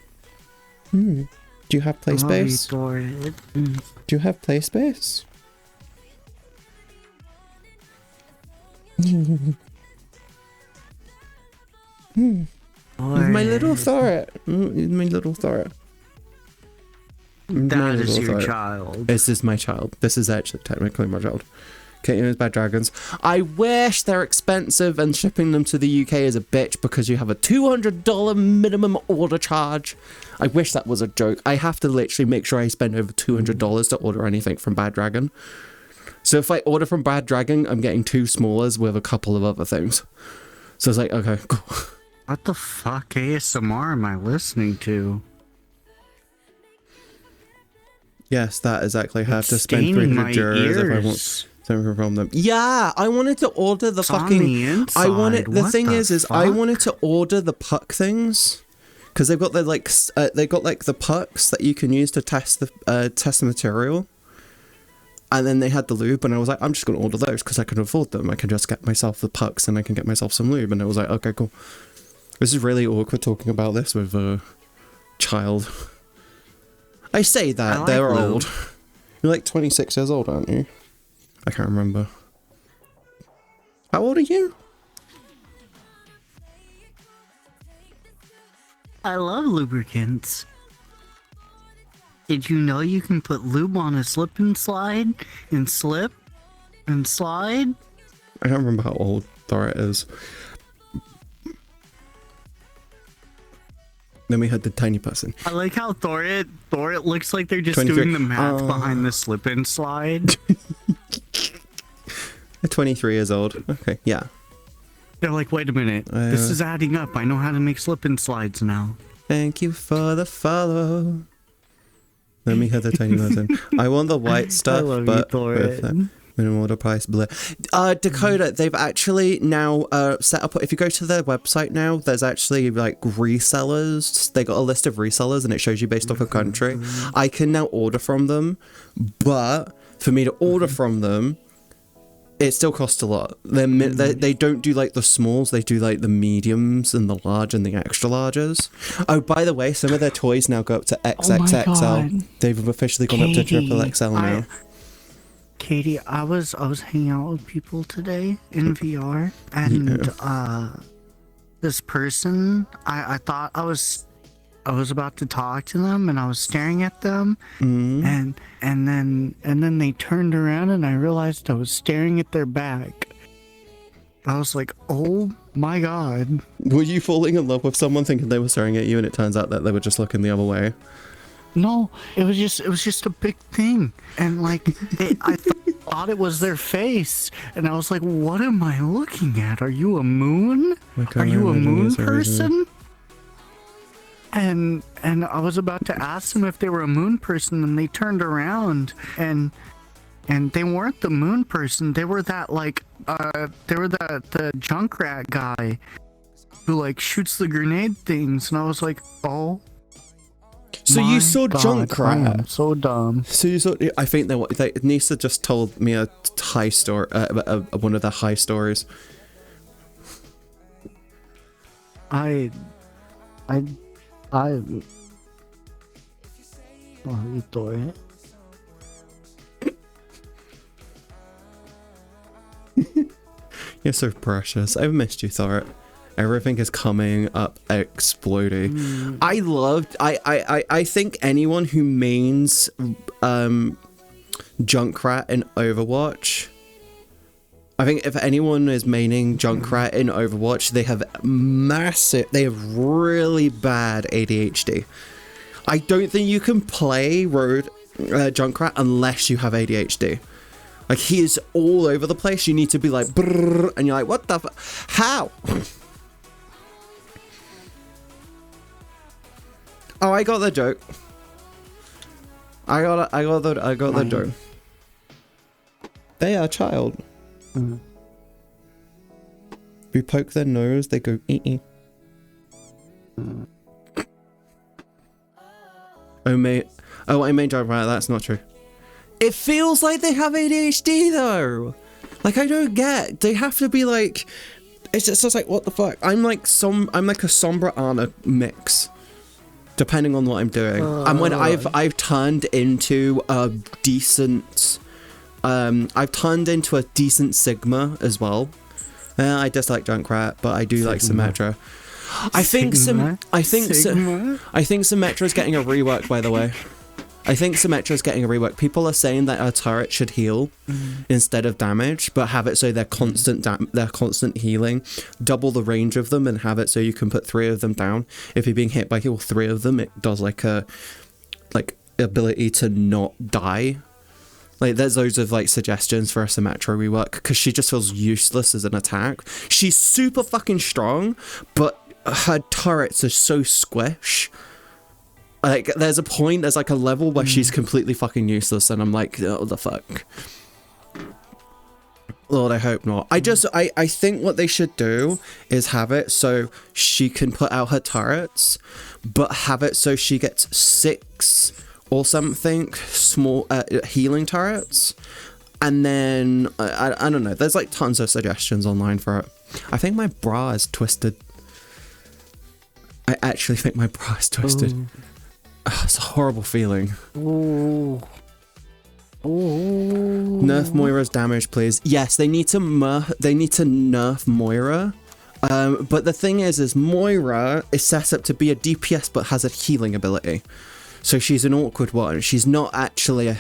Do you have play space? Thorit. Do you have play space? My little Thorit. My little Thorit. That is your child. This is my child. This is actually technically my child. Katie Bad Dragons. I wish they're expensive and shipping them to the UK is a bitch because you have a $200 minimum order charge. I wish that was a joke. I have to literally make sure I spend over $200 to order anything from Bad Dragon. So if I order from Bad Dragon, I'm getting 2 smallers with a couple of other things. So it's like, okay, cool. What the fuck ASMR am I listening to? Yes, that exactly. I have to spend 300 euros if I want something from them. Yeah, I wanted to order the fucking... I wanted... The thing is I wanted to order the puck things. Because they've got the, like... they got, like, the pucks that you can use to test the material. And then they had the lube, and I was like, I'm just going to order those because I can afford them. I can just get myself the pucks, and I can get myself some lube. And I was like, okay, cool. This is really awkward talking about this with a child. I say that, like they're old. You're like 26 years old, aren't you? I can't remember. How old are you? I love lubricants. Did you know you can put lube on a slip and slide? And slip? And slide? I can't remember how old Thorit is. Then we had the tiny person. I like how Thorit looks like they're just doing the math behind the slip and slide. 23 years old. Okay, yeah. They're like, wait a minute. This is adding up. I know how to make slip and slides now. Thank you for the follow. Let me hit the tiny person. I want the white stuff, but with minimum order price. Dakota, they've actually now set up. If you go to their website now, there's actually like resellers. They got a list of resellers, and it shows you based off of country. I can now order from them, but for me to order from them, it still costs a lot. They don't do like the smalls, they do like the mediums and the large and the extra larges. Oh, by the way, some of their toys now go up to XXXL. They've officially gone up to triple XL now. Katie, I was hanging out with people today in VR, and this person, I thought I was about to talk to them, and I was staring at them, and then they turned around, and I realized I was staring at their back. I was like, oh my god. Were you falling in love with someone thinking they were staring at you, and it turns out that they were just looking the other way? No, it was just a big thing, and like I thought it was their face, and I was like, what am I looking at? Are you a moon? Are you a moon person? And I was about to ask them if they were a moon person, and they turned around, and they weren't the moon person. They were that like they were the Junkrat guy who like shoots the grenade things, and I was like, oh. So you saw Junkrat? I am so dumb. So you saw? I think Nisa just told me a high story, one of the high stories. Oh, you thought it. You're so precious. I've missed you, Thorit. Everything is coming up exploding. I think anyone who mains Junkrat in Overwatch, I think if anyone is maining Junkrat in Overwatch, they have really bad ADHD. I don't think you can play Junkrat unless you have ADHD. Like, he is all over the place. You need to be like, brrr, and you're like, what the how? Oh, I got the joke. I got the joke. They are a child. We poke their nose, they go ee. I made Junkrat. That's not true. It feels like they have ADHD though. Like, I don't get. They have to be like. It's just like, what the fuck? I'm like a Sombra Ana mix, depending on what I'm doing. And when I've turned into a decent, I've turned into a decent Sigma as well. I dislike Junkrat, but I do like Symmetra. I think Symmetra's getting a rework, by the way. I think Symmetra's getting a rework. People are saying that our turret should heal instead of damage, but have it so they're constant healing. Double the range of them and have it so you can put 3 of them down. If you're being hit by all 3 of them, it does like ability to not die. Like, there's loads of like suggestions for a Symmetra rework because she just feels useless as an attack. She's super fucking strong, but her turrets are so squish. Like, there's like a level where she's completely fucking useless, and I'm like, oh, the fuck. Lord, I hope not. I think what they should do is have it so she can put out her turrets, but have it so she gets 6 or something small healing turrets, and then I don't know. There's like tons of suggestions online for it. I think my bra is twisted. I actually think my bra is twisted. It's a horrible feeling. Nerf Moira's damage, please. Yes, they need to nerf Moira. But the thing is Moira is set up to be a DPS but has a healing ability. So she's an awkward one. She's not actually a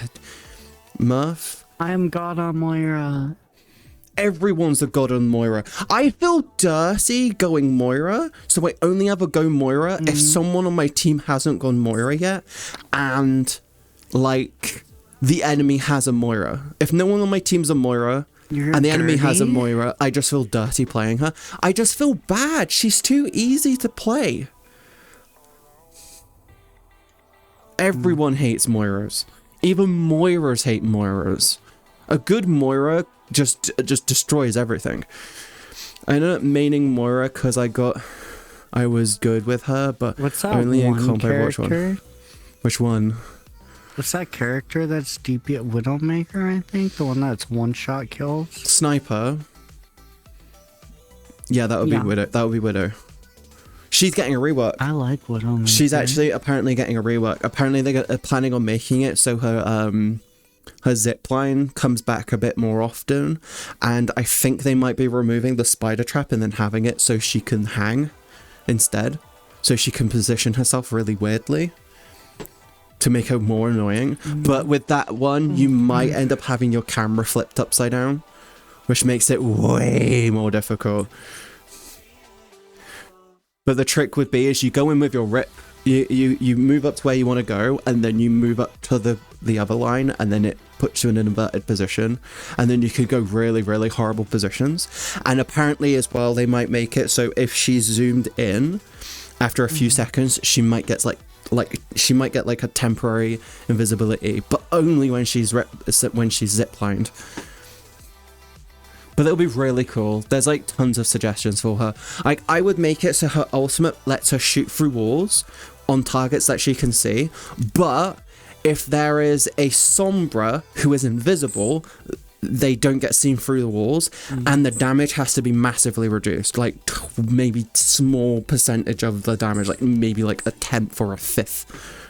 Murph. I'm God on Moira. Everyone's a god on Moira. I feel dirty going Moira, so I only ever go Moira if someone on my team hasn't gone Moira yet, and like the enemy has a Moira. If no one on my team's a Moira and the enemy has a Moira, I just feel dirty playing her. I just feel bad. She's too easy to play. Everyone hates Moiras. Even Moiras hate Moiras. A good Moira just destroys everything. I ended up maining Moira because I was good with her, but what's that only in one character? character? Which one? What's that character that's DP Widowmaker, I think? The one that's one-shot kills? Sniper. Yeah, that would be Widow. That would be Widow. She's getting a rework. I like Widowmaker. She's actually apparently getting a rework. Apparently they're planning on making it so her zip line comes back a bit more often, and I think they might be removing the spider trap and then having it so she can hang instead, so she can position herself really weirdly to make her more annoying. But with that one, you might end up having your camera flipped upside down, which makes it way more difficult. But the trick would be is you go in with your rip, you move up to where you want to go, and then you move up to the other line, and then it puts you in an inverted position, and then you could go really, really horrible positions. And apparently as well, they might make it so if she's zoomed in after a few seconds, she might get like a temporary invisibility, but only when she's ziplined. But it'll be really cool. There's like tons of suggestions for her. Like, I would make it so her ultimate lets her shoot through walls on targets that she can see, but if there is a Sombra who is invisible, they don't get seen through the walls, and the damage has to be massively reduced, like maybe small percentage of the damage, like maybe like 1/10 or 1/5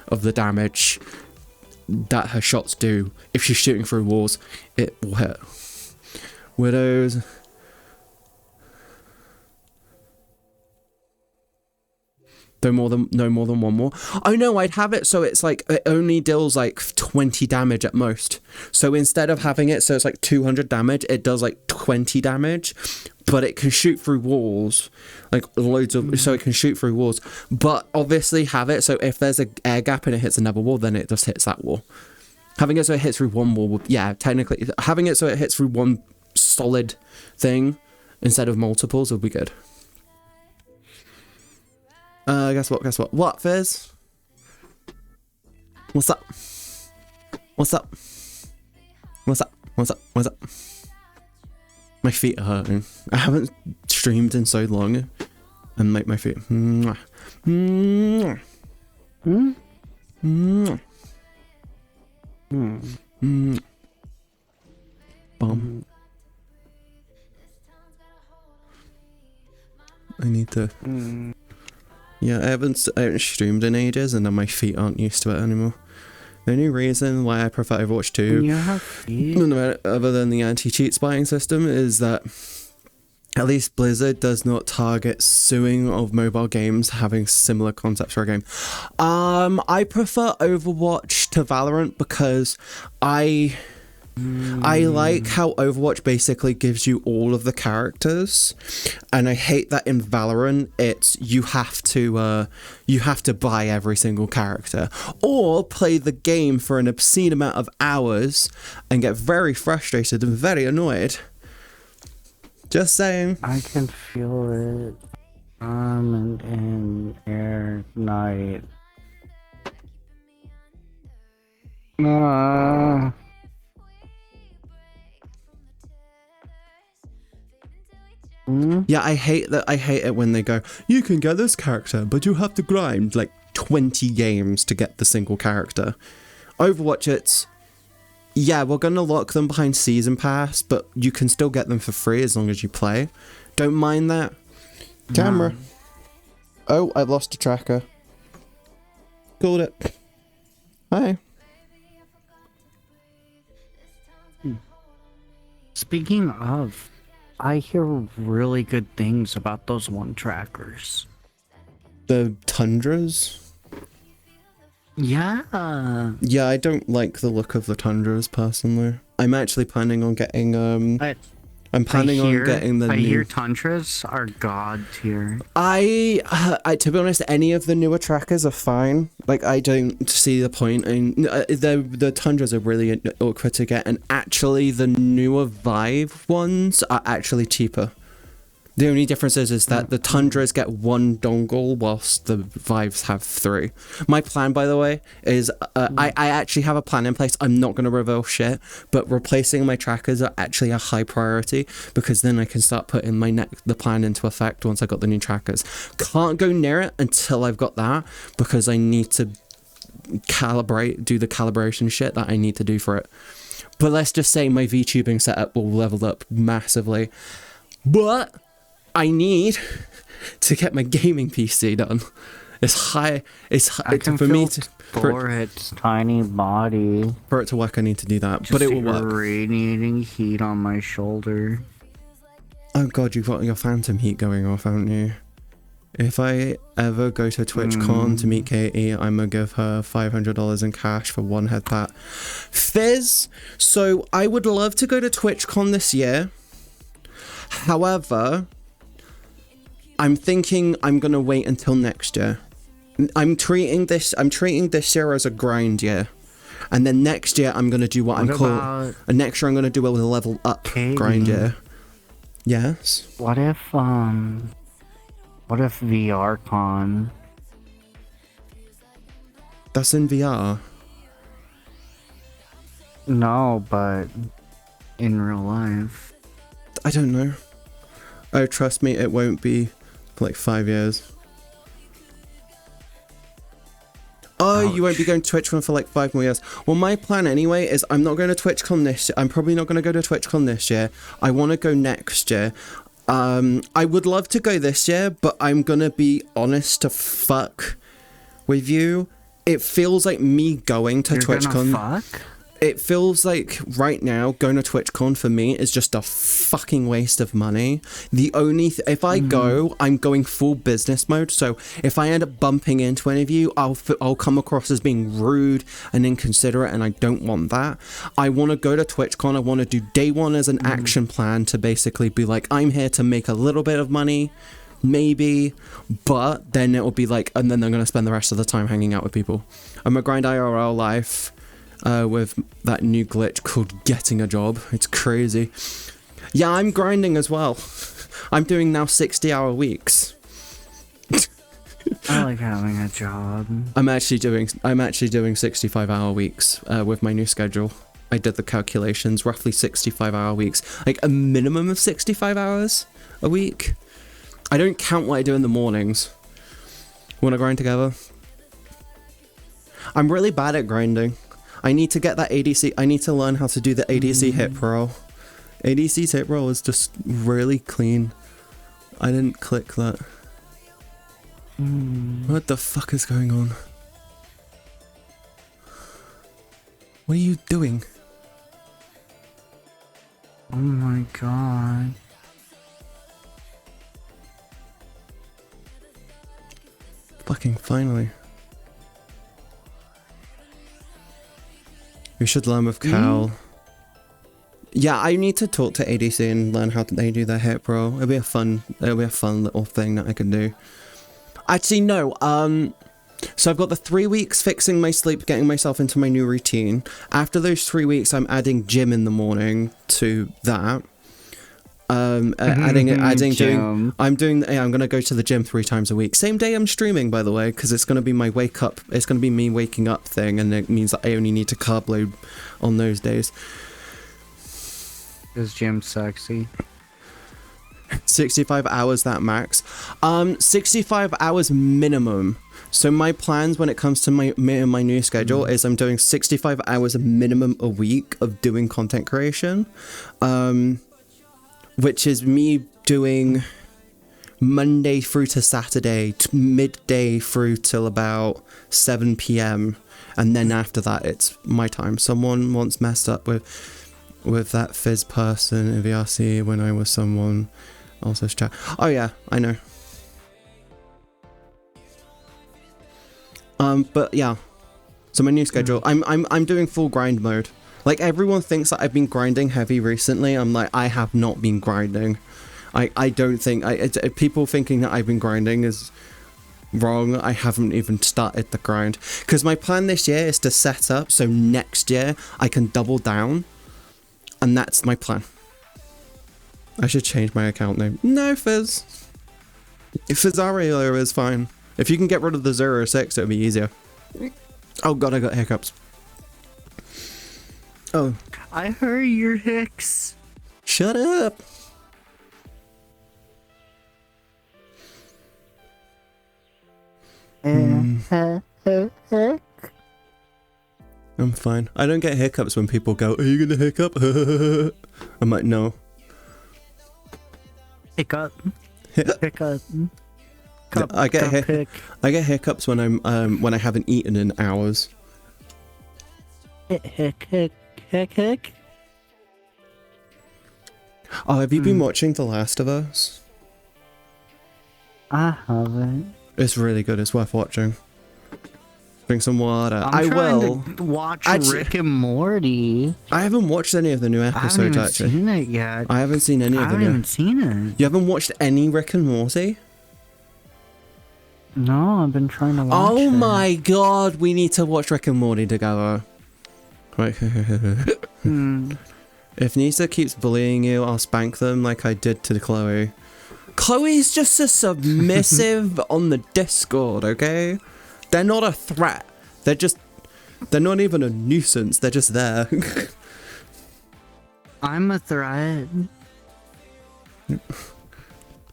of the damage that her shots do. If she's shooting through walls, it will hit. Widows. No more than one wall. Oh no, I'd have it so it's like it only deals like 20 damage at most. So instead of having it so it's like 200 damage, it does like 20 damage, but it can shoot through walls, like loads of. So it can shoot through walls. But obviously have it so if there's an air gap and it hits another wall, then it just hits that wall. Having it so it hits through one wall, yeah, technically having it so it hits through one solid thing instead of multiples would be good. Guess what? What, Fizz? What's up? What's up? What's up? What's up? What's up? My feet are hurting. I haven't streamed in so long. And like my feet. Mwah. Mwah. Mwah. Mwah. Bum. I need to... Yeah, I haven't streamed in ages, and then my feet aren't used to it anymore. The only reason why I prefer Overwatch 2, other than the anti-cheat spying system, is that at least Blizzard does not target suing of mobile games having similar concepts for a game. I prefer Overwatch to Valorant because I like how Overwatch basically gives you all of the characters, and I hate that in Valorant it's you have to buy every single character or play the game for an obscene amount of hours and get very frustrated and very annoyed. Just saying. I can feel it. In air night. Yeah, I hate it when they go, you can get this character, but you have to grind like 20 games to get the single character. Overwatch, it's, yeah, we're gonna lock them behind Season Pass, but you can still get them for free as long as you play. Don't mind that. Camera. Oh, I lost a tracker. Called it. Hi. Speaking of, I hear really good things about those one trackers. The Tundras? Yeah. Yeah, I don't like the look of the Tundras personally. I'm actually planning on getting I'm planning on getting the I hear Tundras are god tier. I to be honest, any of the newer trackers are fine. Like, I don't see the point in the Tundras are really awkward to get, and actually the newer Vive ones are actually cheaper. The only difference is that the Tundras get one dongle whilst the Vives have 3. My plan, by the way, is I actually have a plan in place. I'm not going to reveal shit, but replacing my trackers are actually a high priority because then I can start putting the plan into effect once I got the new trackers. Can't go near it until I've got that because I need to do the calibration shit that I need to do for it. But let's just say my VTubing setup will level up massively. But I need to get my gaming PC done. It's high. For me to for its tiny body. For it to work, I need to do that. Just but it will work. Radiating heat on my shoulder. Oh god, you've got your phantom heat going off, haven't you? If I ever go to TwitchCon to meet Katie, I'm gonna give her $500 in cash for one head pat. Fizz. So I would love to go to TwitchCon this year. However, I'm thinking I'm gonna wait until next year. I'm treating this year as a grind year, and then next year I'm gonna do what next year I'm gonna do a level up grind year. Yes. What if VRCon? That's in VR. No, but in real life. I don't know. Oh, trust me, it won't be for like 5 years. Oh, ouch. You won't be going to TwitchCon for like 5 more years. Well, my plan anyway is I'm not going to TwitchCon this year. I'm probably not going to go to TwitchCon this year. I want to go next year. I would love to go this year, but I'm going to be honest to fuck with you. It feels like me going to TwitchCon. Fuck? it feels like right now going to TwitchCon for me is just a fucking waste of money. The only if I go, I'm going full business mode. So if I end up bumping into any of you, I'll come across as being rude and inconsiderate, and I don't want that. I want to go to TwitchCon. I want to do day one as an action plan to basically be like, I'm here to make a little bit of money, maybe, but then it'll be like, and then I'm going to spend the rest of the time hanging out with people. I'm gonna grind IRL life. With that new glitch called getting a job. It's crazy. Yeah, I'm grinding as well. I'm doing now 60-hour weeks. I like having a job. I'm actually doing 65-hour weeks with my new schedule. I did the calculations, roughly 65-hour weeks. Like a minimum of 65 hours a week. I don't count what I do in the mornings. Wanna grind together? I'm really bad at grinding. I need to get that ADC. I need to learn how to do the ADC hip roll. ADC's hip roll is just really clean. I didn't click that. What the fuck is going on? What are you doing? Oh my god. Fucking finally. We should learn with Cal. Yeah, I need to talk to ADC and learn how they do their hip roll. It'll be a fun little thing that I can do. Actually, no. So I've got the 3 weeks fixing my sleep, getting myself into my new routine. After those 3 weeks, I'm adding gym in the morning to that. I'm gonna go to the gym 3 times a week. Same day I'm streaming, by the way, because it's gonna be my wake up. It's gonna be me waking up thing, and it means that I only need to carb load on those days. Is gym sexy? 65 hours that max. 65 hours minimum. So my plans when it comes to my new schedule is I'm doing 65 hours minimum a week of doing content creation. Which is me doing Monday through to Saturday, midday through till about 7 p.m. And then after that, it's my time. Someone once messed up with that Fizz person in VRC when I was someone else's chat. Oh yeah, I know. But yeah. So my new schedule, I'm doing full grind mode. Like, everyone thinks that I've been grinding heavy recently. I'm like, I have not been grinding. I don't think... people thinking that I've been grinding is wrong. I haven't even started the grind. Because my plan this year is to set up so next year I can double down. And that's my plan. I should change my account name. No, Fizz. Fizzario is fine. If you can get rid of the 06, it'll be easier. Oh god, I got hiccups. Oh. I heard your hicks. Shut up. I'm fine. I don't get hiccups when people go, are you gonna hiccup? I'm like, no. Hiccup. Hiccup. I get hiccups when I haven't eaten in hours. Hick. Oh, have you been watching The Last of Us? I haven't. It's really good. It's worth watching. Drink some water. I'm trying to watch Rick and Morty. I haven't watched any of the new episodes, actually. I haven't seen it yet. I haven't seen any of them. I haven't seen it. You haven't watched any Rick and Morty? No, I've been trying to watch it. Oh my god, we need to watch Rick and Morty together. Right. If Nisa keeps bullying you, I'll spank them like I did to Chloe. Chloe's just a submissive on the Discord, okay? They're not a threat. They're not even a nuisance. They're just there. I'm a threat.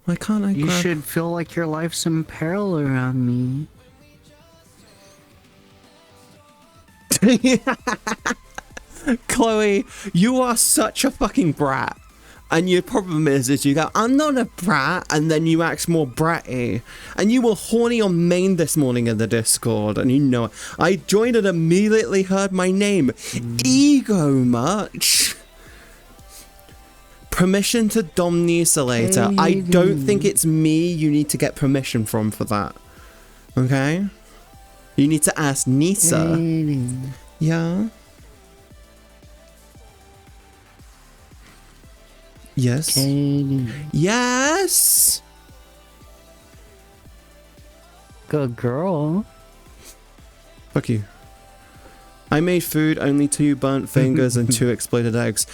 Why can't I? You should feel like your life's in peril around me. Chloe, you are such a fucking brat. And your problem is you go, I'm not a brat, and then you act more bratty. And you were horny on main this morning in the Discord, and you know it. I joined and immediately heard my name. ego much. Permission to dom Nisa later. I don't think it's me you need to get permission from for that. Okay? You need to ask Nisa. Yeah? Yes? Yes? Good girl. Fuck you. I made food, only 2 burnt fingers and 2 exploded eggs.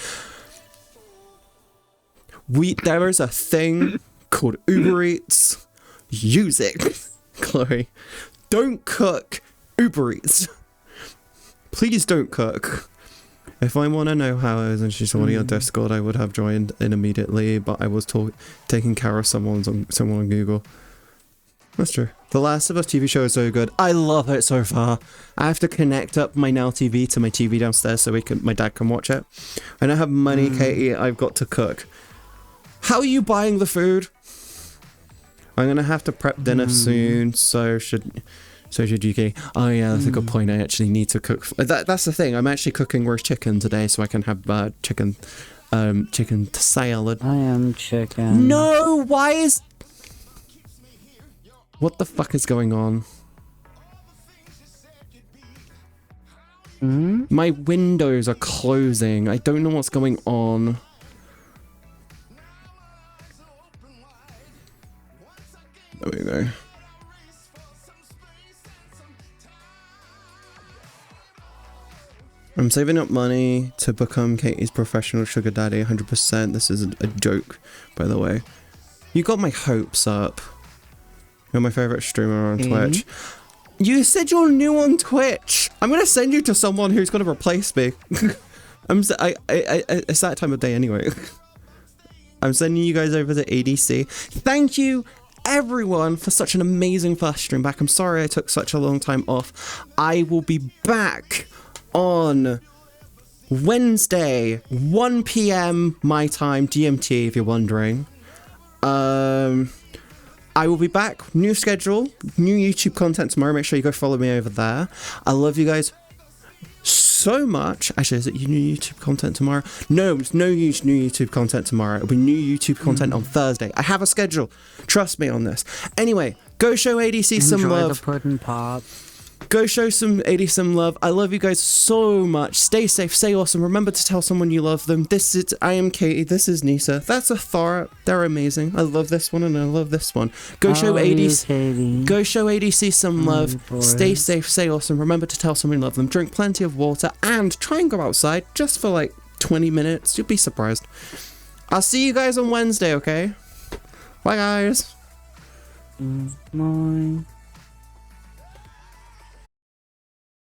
There is a thing called Uber Eats. Use it, Chloe. Don't cook Uber Eats. Please don't cook. If I want to know how it is and she's already on Discord, I would have joined in immediately, but I was taking care of someone on Google. That's true. The Last of Us TV show is so good. I love it so far. I have to connect up my Now TV to my TV downstairs so my dad can watch it. I don't have money, Katie. I've got to cook. How are you buying the food? I'm gonna have to prep dinner soon. So should you. Oh yeah, that's a good point. I actually need to cook. That's the thing. I'm actually cooking roast chicken today, so I can have chicken salad. I am chicken. No, why is? What the fuck is going on? My windows are closing. I don't know what's going on. There we go. I'm saving up money to become Katie's professional sugar daddy 100%. This is a joke, by the way. You got my hopes up. You're my favorite streamer on Twitch. You said you're new on Twitch. I'm gonna send you to someone who's gonna replace me. It's that time of day anyway. I'm sending you guys over to ADC. Thank you, everyone, for such an amazing first stream back. I'm sorry I took such a long time off. I will be back on Wednesday, 1 p.m. my time, GMT, if you're wondering. I will be back. New schedule, new YouTube content tomorrow. Make sure you go follow me over there. I love you guys so much. Actually, is it new YouTube content tomorrow? No, it's no new YouTube content tomorrow. It'll be new YouTube content on Thursday. I have a schedule. Trust me on this. Anyway, go show ADC some love. Enjoy the pudding pop. Go show some AD some love. I love you guys so much. Stay safe, stay awesome. Remember to tell someone you love them. I am Katie. This is Nisa. That's a Thora. They're amazing. I love this one and I love this one. Go show ADC. Go show ADC some love. Stay safe, stay awesome. Remember to tell someone you love them. Drink plenty of water and try and go outside just for like 20 minutes. You'll be surprised. I'll see you guys on Wednesday, okay? Bye, guys. Bye.